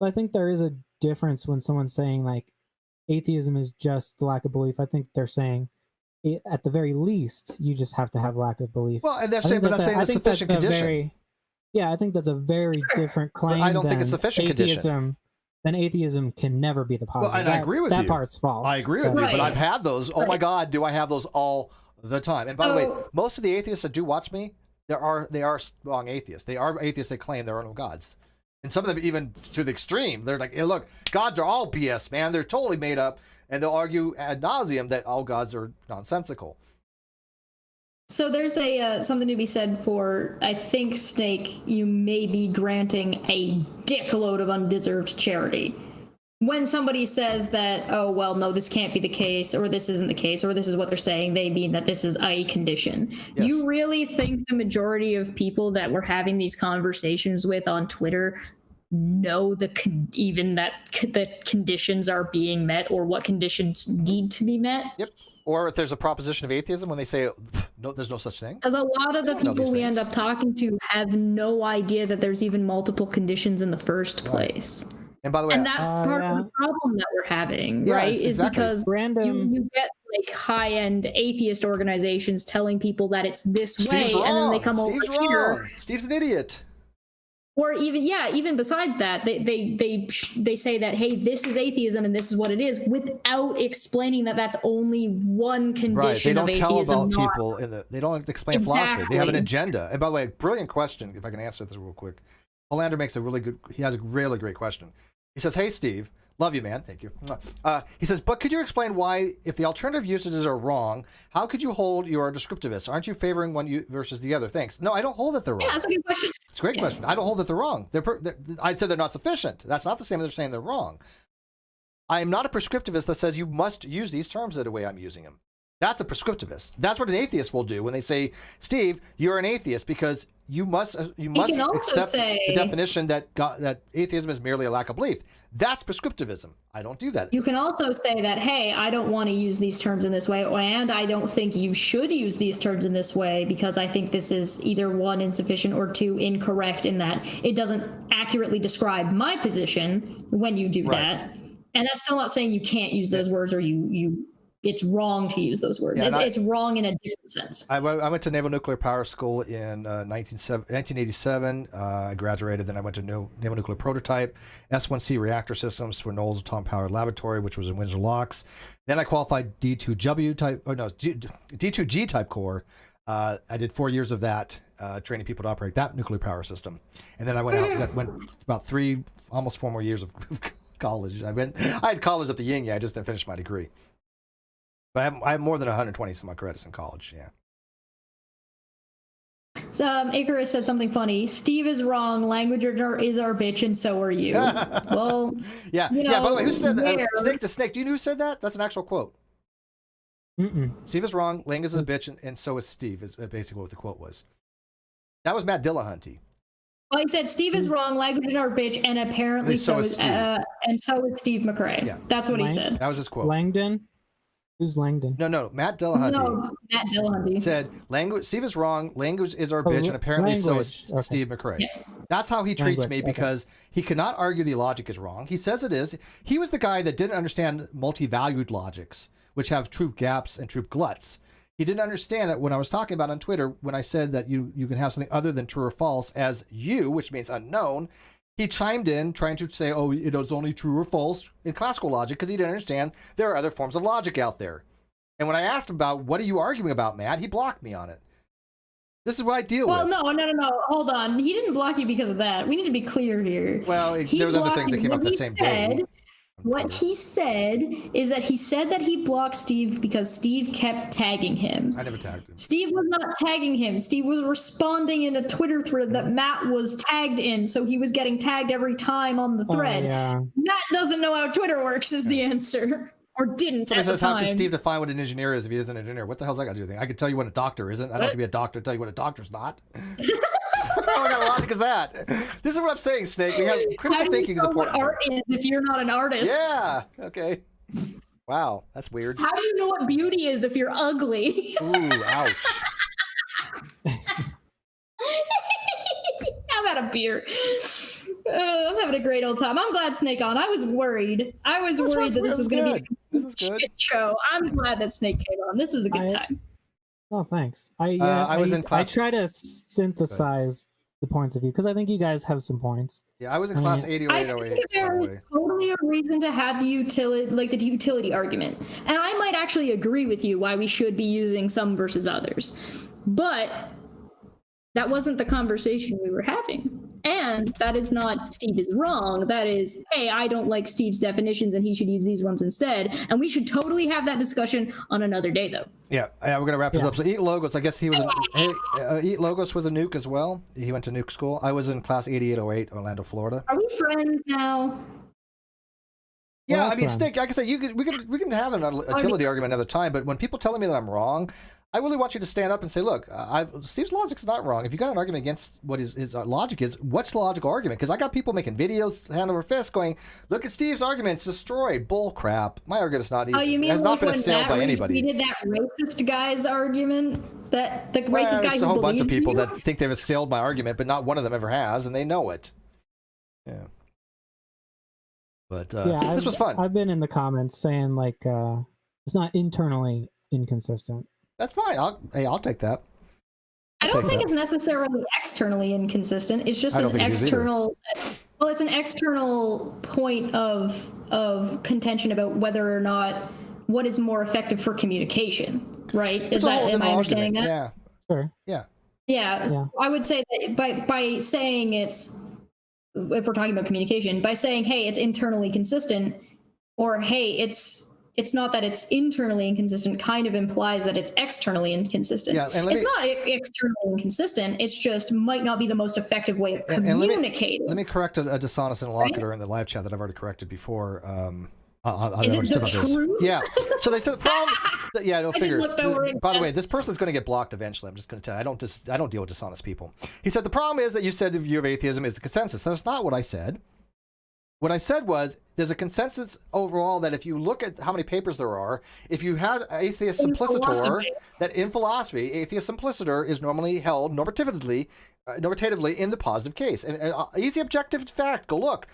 I think there is a difference when someone's saying like atheism is just the lack of belief. I think they're saying at the very least you just have to have lack of belief. Well, and they're saying, but not saying it's sufficient condition. I think that's a very different claim. But I don't think it's sufficient condition. Then atheism can never be the positive. Well, and I agree with you. That part's false. I agree with you, but I've had those. Oh my God, do I have those all the time? And by the way, most of the atheists that do watch me, they are strong atheists. They are atheists that claim there are no gods. And some of them even to the extreme. They're like, hey, look, gods are all BS, man. They're totally made up. And they'll argue ad nauseum that all gods are nonsensical. So there's something to be said for, I think, Snake, you may be granting a dickload of undeserved charity. When somebody says that, oh, well, no, this can't be the case, or this isn't the case, or this is what they're saying, they mean that this is a condition. Yes. You really think the majority of people that we're having these conversations with on Twitter know the conditions are being met, or what conditions need to be met? Yep. Or if there's a proposition of atheism when they say, no, there's no such thing. Because a lot of the people we end up talking to have no idea that there's even multiple conditions in the first place. And by the way, and that's part of the problem that we're having, right? Yes, is exactly. Because you get like high-end atheist organizations telling people that it's this Steve's way, wrong. And then they come Steve's over here. Steve's an idiot. Or even besides that, they say that, hey, this is atheism and this is what it is, without explaining that that's only one condition of atheism. They don't tell about people they don't explain philosophy. They have an agenda. And by the way, brilliant question. If I can answer this real quick, Hollander makes he has a really great question. He says, hey, Steve, Love you, man. Thank you. He says, but could you explain why, if the alternative usages are wrong, how could you hold your descriptivists? Aren't you favoring one versus the other? Thanks. No, I don't hold that they're wrong. Yeah, that's a good question. It's a great question. I don't hold that they're wrong. I'd say they're not sufficient. That's not the same as they're saying they're wrong. I am not a prescriptivist that says you must use these terms the way I'm using them. That's a prescriptivist. That's what an atheist will do when they say, Steve, you're an atheist because you must accept the definition that atheism is merely a lack of belief. That's prescriptivism. I don't do that. You can also say that, hey, I don't want to use these terms in this way, and I don't think you should use these terms in this way because I think this is either one, insufficient, or two, incorrect in that it doesn't accurately describe my position when you do that. And that's still not saying you can't use those words or it's wrong to use those words. It's wrong in a different sense. I went to Naval Nuclear Power School in 1987. I graduated. Then I went to Naval Nuclear Prototype, S1C reactor systems for Knowles Atomic Power Laboratory, which was in Windsor Locks. Then I qualified D2G type Corps. I did 4 years of that, training people to operate that nuclear power system. And then I went about almost 4 more years of college. I had college at the Yin. I just didn't finish my degree. But I have more than 120 some credits in college. Yeah. So Icarus said something funny. Steve is wrong. Language is our bitch, and so are you. Well, yeah. Yeah. By the way, who said that? Snake to Snake. Do you know who said that? That's an actual quote. Steve is wrong. Language is a bitch, and so is Steve. Is basically what the quote was. That was Matt Dillahunty. Well, he said Steve is wrong. Language is our bitch, and apparently so is Steve. And so is Steve McRae. Yeah. That's what he said. That was his quote. Langdon. Who's Langdon? No, Matt Dillahunty. No, Matt Dillahunty said Steve is wrong. Language is our bitch, and apparently so is Steve McRae. Yeah. That's how he treats me because he cannot argue the logic is wrong. He says it is. He was the guy that didn't understand multi-valued logics, which have truth gaps and truth gluts. He didn't understand that when I was talking about on Twitter, when I said that you can have something other than true or false as you, which means unknown. He chimed in trying to say, oh, it is only true or false in classical logic because he didn't understand there are other forms of logic out there. And when I asked him about what are you arguing about, Matt, he blocked me on it. This is what I deal with. Well, no. Hold on. He didn't block you because of that. We need to be clear here. Well, there was other things that came up the same day. What he said is that he said that he blocked Steve because Steve kept tagging him. I never tagged him. Steve was not tagging him. Steve was responding in a Twitter thread that Matt was tagged in, so he was getting tagged every time on the thread. Matt doesn't know how Twitter works is the answer. Or didn't at the time. How can Steve define what an engineer is if he isn't an engineer? What the hell's that got to do with anything? I could tell you what a doctor isn't. I don't have to be a doctor to tell you what a doctor's not. What kind of logic is that? This is what I'm saying, Snake. We have critical thinking is important. How do you know what art is if you're not an artist? Yeah. Okay. Wow, that's weird. How do you know what beauty is if you're ugly? Ooh, ouch. How about a beer? I'm having a great old time. I'm glad Snake on. I was worried. That this was going to be a shit show. I'm glad that Snake came on. This is a good time. Oh, thanks. I was in class. I try to synthesize the points of view because I think you guys have some points. Yeah, I was in class 8008. I think there is totally a reason to have the utility argument, and I might actually agree with you why we should be using some versus others, but that wasn't the conversation we were having. And that is not Steve is wrong. That is, hey, I don't like Steve's definitions and he should use these ones instead. And we should totally have that discussion on another day, though. Yeah, we're going to wrap this up. So Eat Logos, I guess he was, Eat Logos was a nuke as well. He went to nuke school. I was in class 8808, Orlando, Florida. Are we friends now? Yeah, I mean, Snake, like I said, we can have an utility argument another time, but when people telling me that I'm wrong, I really want you to stand up and say, look, Steve's logic's not wrong. If you got an argument against what his logic is, what's the logical argument? Because I got people making videos hand over fist going, look at Steve's argument, it's destroyed. Bull crap. My argument's not even. Oh, you mean has not been assailed by anybody. We did that racist guy's argument? That the racist guy who believes a whole bunch of people that think they've assailed my argument, but not one of them ever has, and they know it. Yeah. But this was fun. I've been in the comments saying like it's not internally inconsistent. That's fine. I'll take that. I don't think it's necessarily externally inconsistent. It's just an external. Well, it's an external point of contention about whether or not what is more effective for communication. Right? Am I understanding that? Yeah. Sure. Yeah. Yeah. I would say that by saying it's if we're talking about communication, by saying, hey, it's internally consistent, or hey, it's not that it's internally inconsistent, kind of implies that it's externally inconsistent. Yeah, and it's not externally inconsistent. It's just might not be the most effective way of communicating. Let me correct a dishonest interlocutor in the live chat that I've already corrected before. Is it the truth? Yeah. So they said the problem. Yeah, I figure. By the way, this person's going to get blocked eventually. I'm just going to tell you. I don't deal with dishonest people. He said the problem is that you said the view of atheism is the consensus. That's not what I said. What I said was there's a consensus overall that if you look at how many papers there are, if you have atheist simpliciter, that in philosophy, atheist simpliciter is normally held normatively in the positive case. And easy objective fact, go look.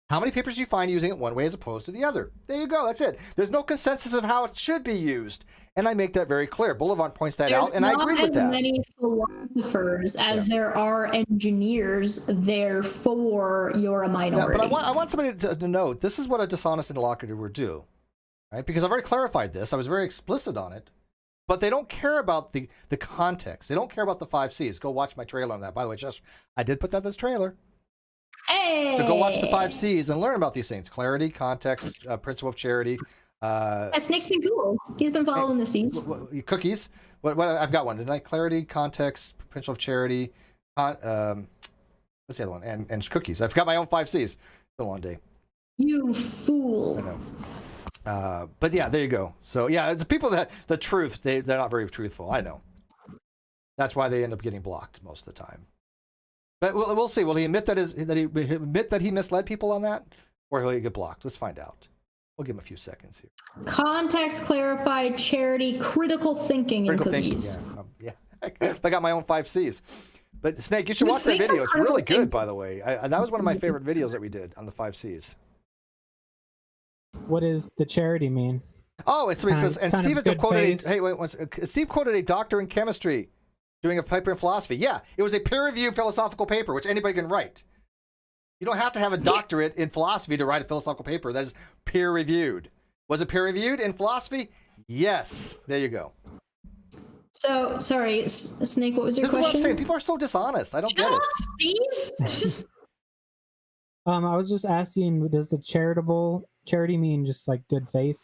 How many papers do you find using it one way as opposed to the other? There you go. That's it. There's no consensus of how it should be used. And I make that very clear. Boulevard points that out, and I agree with that. There's not as many philosophers as there are engineers, therefore you're a minority. Yeah, but I want somebody to note, this is what a dishonest interlocutor would do, right? Because I've already clarified this. I was very explicit on it. But they don't care about the context. They don't care about the 5 C's. Go watch my trailer on that. By the way, I did put that in this trailer. Hey! So go watch the 5 C's and learn about these things: clarity, context, principle of charity. Snake's been cool. He's been following the C's. Cookies. What I've got one. Didn't I? Clarity, context, principle of charity. What's the other one? And cookies. I've got my own 5 C's. It's been a long day. You fool. I know. But yeah, there you go. So yeah, it's the people that the truth they're not very truthful. I know. That's why they end up getting blocked most of the time. But we'll see. Will he admit that he misled people on that, or will he get blocked? Let's find out. We'll give him a few seconds here. Context, clarified, charity, critical thinking, and cookies. Yeah. I got my own 5 C's. But Snake, you should watch that video. It's really good, by the way. That was one of my favorite videos that we did on the 5 C's. What does the charity mean? Oh, it's somebody says, and Steve Steve quoted a doctor in chemistry doing a paper in philosophy. Yeah, it was a peer-reviewed philosophical paper, which anybody can write. You don't have to have a doctorate in philosophy to write a philosophical paper that is peer-reviewed. Was it peer-reviewed in philosophy? Yes. There you go. So, sorry, Snake, what was your question? This is what I'm saying. People are so dishonest. I don't get it. Steve? I was just asking, does the charity mean just like good faith?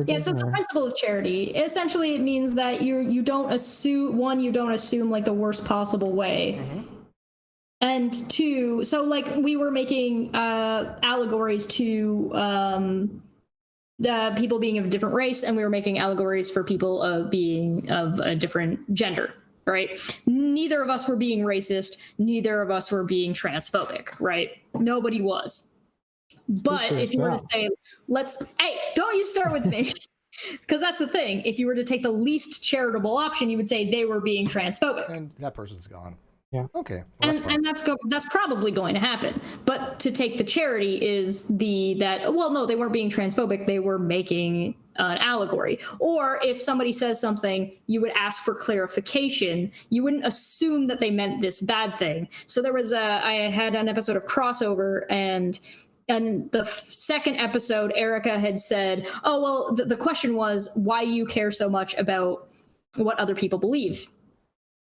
Yeah, so it's a principle of charity. Essentially, it means that you don't assume like the worst possible way. Mm-hmm. And 2, so like we were making allegories to the people being of a different race, and we were making allegories for people being of a different gender, right? Neither of us were being racist. Neither of us were being transphobic, right? Nobody was. But if you were to say, hey, don't you start with me. Because that's the thing. If you were to take the least charitable option, you would say they were being transphobic. And that person's gone. Yeah. Okay. Well, that's probably going to happen. But to take the charity is no, they weren't being transphobic. They were making an allegory. Or if somebody says something, you would ask for clarification. You wouldn't assume that they meant this bad thing. So I had an episode of Crossover, and the second episode, Erica had said, oh, well, the question was, why do you care so much about what other people believe?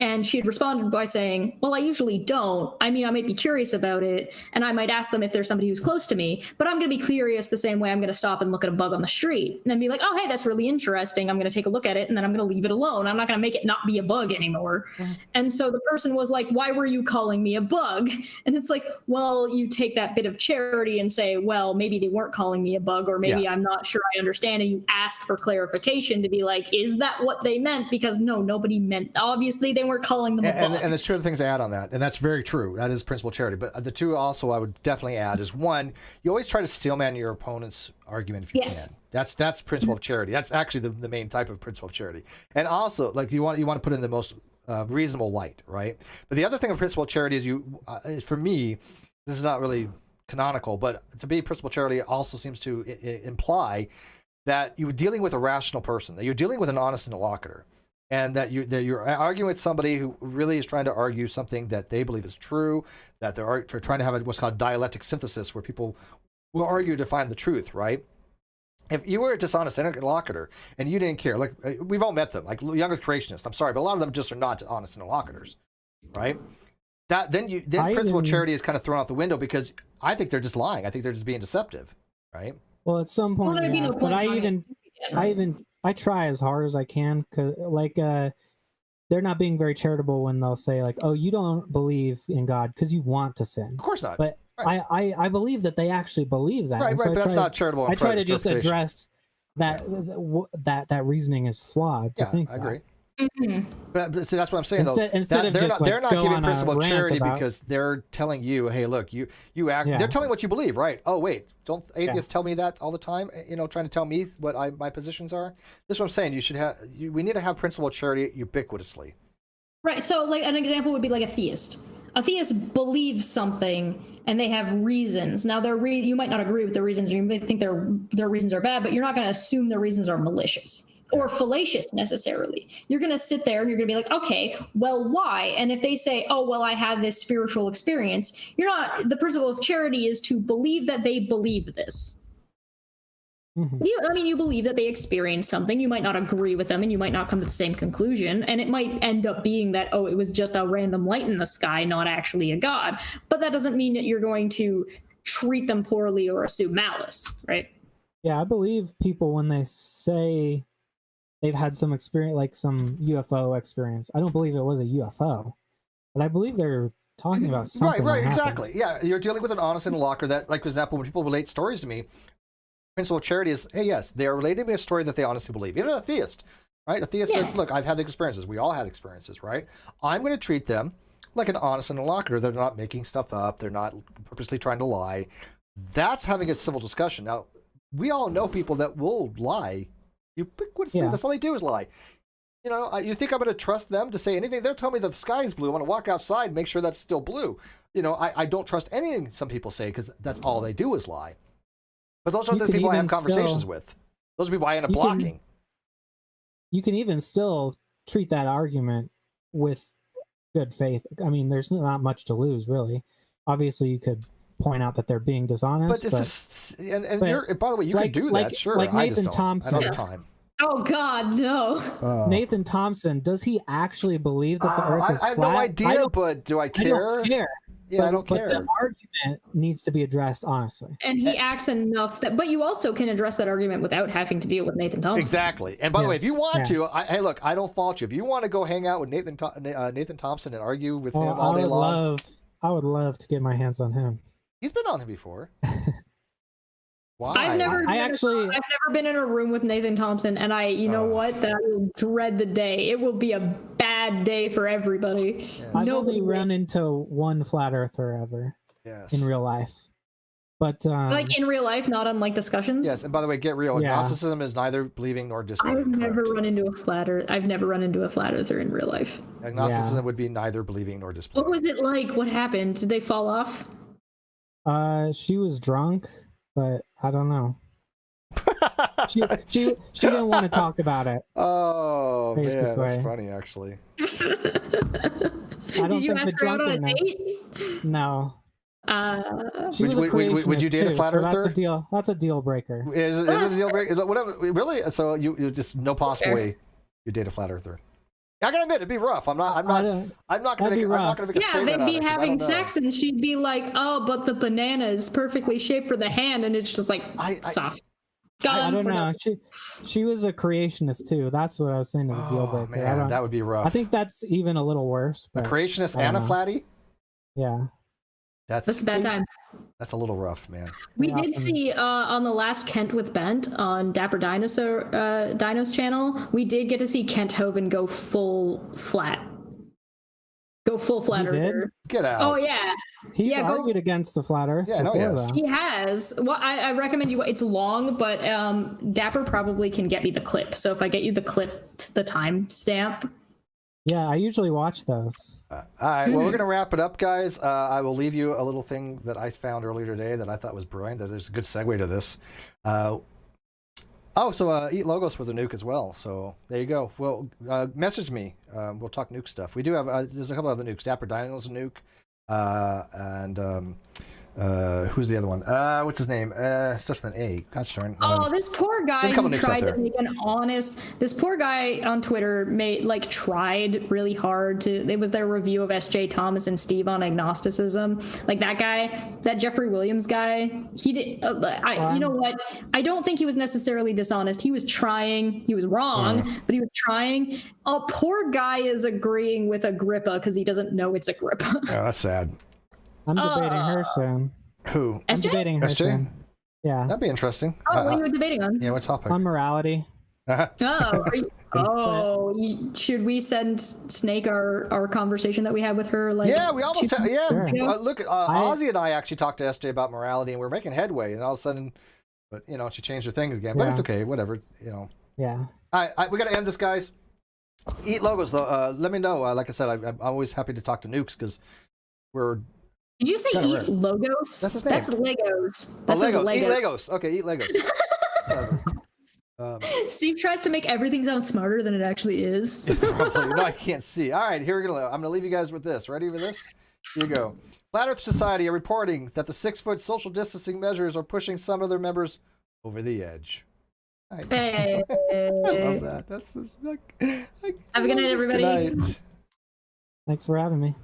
And she had responded by saying, well, I usually don't. I mean, I might be curious about it, and I might ask them if there's somebody who's close to me, but I'm going to be curious the same way I'm going to stop and look at a bug on the street and then be like, oh, hey, that's really interesting. I'm going to take a look at it, and then I'm going to leave it alone. I'm not going to make it not be a bug anymore. Mm-hmm. And so the person was like, why were you calling me a bug? And it's like, well, you take that bit of charity and say, well, maybe they weren't calling me a bug, or maybe I'm not sure I understand. And you ask for clarification to be like, is that what they meant? Because no, nobody meant, obviously they we're calling them a bug. And there's 2 other things to add on that, and that's very true. That is principle charity. But the 2 also I would definitely add is, 1, you always try to steelman your opponent's argument if you can. That's principle of charity. That's actually the main type of principle of charity. And also, like you want to put in the most reasonable light, right? But the other thing of principle of charity is for me, this is not really canonical, but to be principle of charity also seems to imply that you're dealing with a rational person, that you're dealing with an honest interlocutor. And that you're arguing with somebody who really is trying to argue something that they believe is true, that they're trying to have what's called dialectic synthesis, where people will argue to find the truth, right? If you were a dishonest interlocutor and you didn't care, like we've all met them, like young earth creationists, I'm sorry, but a lot of them just are not honest interlocutors, right? then principle of charity is kind of thrown out the window because I think they're just lying. I think they're just being deceptive, right? Well, at some point, there'd be no but point I try as hard as I can, cause they're not being very charitable when they'll say like, "Oh, you don't believe in God because you want to sin." Of course not. But right. I believe that they actually believe that. Right, so but that's not charitable. I try to just address that reasoning is flawed. To think I agree. Mm-hmm. But see, that's what I'm saying. Instead of they're not giving principle of charity because they're telling you, hey, look, you act. Yeah. They're telling what you believe, right? Oh, wait, don't atheists tell me that all the time? Trying to tell me what my positions are. This is what I'm saying. We need to have principle of charity ubiquitously. Right. So, like an example would be like a theist. A theist believes something, and they have reasons. Now, you might not agree with the reasons. You may think their reasons are bad, but you're not going to assume their reasons are malicious or fallacious necessarily. You're going to sit there and you're going to be like, okay, well, why? And if they say, oh, well, I had this spiritual experience, the principle of charity is to believe that they believe this. Mm-hmm. You believe that they experienced something. You might not agree with them and you might not come to the same conclusion. And it might end up being that, oh, it was just a random light in the sky, not actually a god. But that doesn't mean that you're going to treat them poorly or assume malice, right? Yeah, I believe people when they say they've had some experience, like some UFO experience. I don't believe it was a UFO, but I believe they're talking about something. Right, exactly. Yeah, you're dealing with an honest interlocutor that, like, for example, when people relate stories to me, principle of charity is, hey, yes, they are relating me a story that they honestly believe. Even a theist, right? A theist says, look, I've had the experiences. We all had experiences, right? I'm going to treat them like an honest interlocutor. They're not making stuff up. They're not purposely trying to lie. That's having a civil discussion. Now, we all know people that will lie. That's all they do is lie. You think I'm going to trust them to say anything? They'll tell me that the sky is blue. I'm going to walk outside and make sure that's still blue. I don't trust anything some people say because that's all they do is lie. But those are the people I have conversations with. Those are people I end up blocking. You can even still treat that argument with good faith. I mean, there's not much to lose, really. Obviously, you could point out that they're being dishonest. But this is, by the way, you can do that, sure. Like Nathan Thompson. I don't have time. Oh God, no. Nathan Thompson, does he actually believe that the Earth is flat? I have no idea, but do I care? I don't care. Yeah, I don't care. But the argument needs to be addressed honestly. And he acts enough but you also can address that argument without having to deal with Nathan Thompson. Exactly. And by the way, if you want to, hey, look, I don't fault you. If you want to go hang out with Nathan Thompson and argue with him all day long, I would love to get my hands on him. He's been on him before. Why? I've never been in a room with Nathan Thompson, and I will dread the day. It will be a bad day for everybody. Yes. I've only run into one flat earther ever. Yes. In real life. But like in real life, not unlike discussions. Yes, and by the way, get real. Agnosticism is neither believing nor disbelieving. I've never run into a flat earther in real life. Agnosticism would be neither believing nor disbelieving. What was it like? What happened? Did they fall off? She was drunk, but I don't know. she didn't want to talk about it. Oh man, that's funny actually. Did you ask her out on a date? No. She was a creationist would you date a flat earther? That's a deal breaker. Is it a deal breaker? Whatever. Really? So you just no possible way you date a flat earther. I gotta admit, it'd be rough. I'm not gonna make a statement. Yeah, they'd be having sex, and she'd be like, "Oh, but the banana is perfectly shaped for the hand," and it's just like soft. I don't know. She was a creationist too. That's what I was saying as a deal breaker. Man, that would be rough. I think that's even a little worse. A creationist and a flatty? Yeah. That's a bad time. That's a little rough, man. We did see on the last Kent with Bent on Dapper Dino's channel, we did get to see Kent Hovind go full flat. Go full flat earther. Get out. Oh yeah. He's argued against the flat earth before, though. He has. Well, I recommend you. It's long, but Dapper probably can get me the clip. So if I get you the clip, the timestamp. Yeah, I usually watch those. All right, well, we're going to wrap it up, guys. I will leave you a little thing that I found earlier today that I thought was brilliant. There's a good segue to this. Eat Logos was a nuke as well. So there you go. Well, message me. We'll talk nuke stuff. We do have, there's a couple other nukes. Dapper Dino's a nuke. And Who's the other one? What's his name? Starts with an A. Gosh darn. Oh, this poor guy there's a couple who nicks out tried to there. make an honest. This poor guy on Twitter tried really hard to. It was their review of S.J. Thomas and Steve on agnosticism. Like that guy, that Jeffrey Williams guy. He did. You know what? I don't think he was necessarily dishonest. He was trying. He was wrong, but he was trying. Oh, poor guy is agreeing with Agrippa because he doesn't know it's Agrippa. Oh, that's sad. I'm debating her soon. Who? I'm SJ? debating her SJ? soon. Yeah. That'd be interesting. Oh, what are you debating on? Yeah, what topic? On morality. Should we send Snake our conversation that we had with her? Like, yeah, we almost Sure. look, Ozzy and I actually talked to SJ about morality, and we're making headway. And all of a sudden, but she changed her things again. But it's okay, whatever. Yeah. All right, we got to end this, guys. Eat logos though. Let me know. Like I said, I'm always happy to talk to Nukes because we're. Did you say Kinda eat rare. Logos? That's his name. That's Legos. Oh, That's his Legos. Lego. Eat Legos. Okay, eat Legos. Steve tries to make everything sound smarter than it actually is. Probably. No, I can't see. All right, here we go. I'm going to leave you guys with this. Ready for this? Here you go. Flat Earth Society are reporting that the 6-foot social distancing measures are pushing some of their members over the edge. Hey. I love that. That's just like Have a good night, everybody. Good night. Thanks for having me.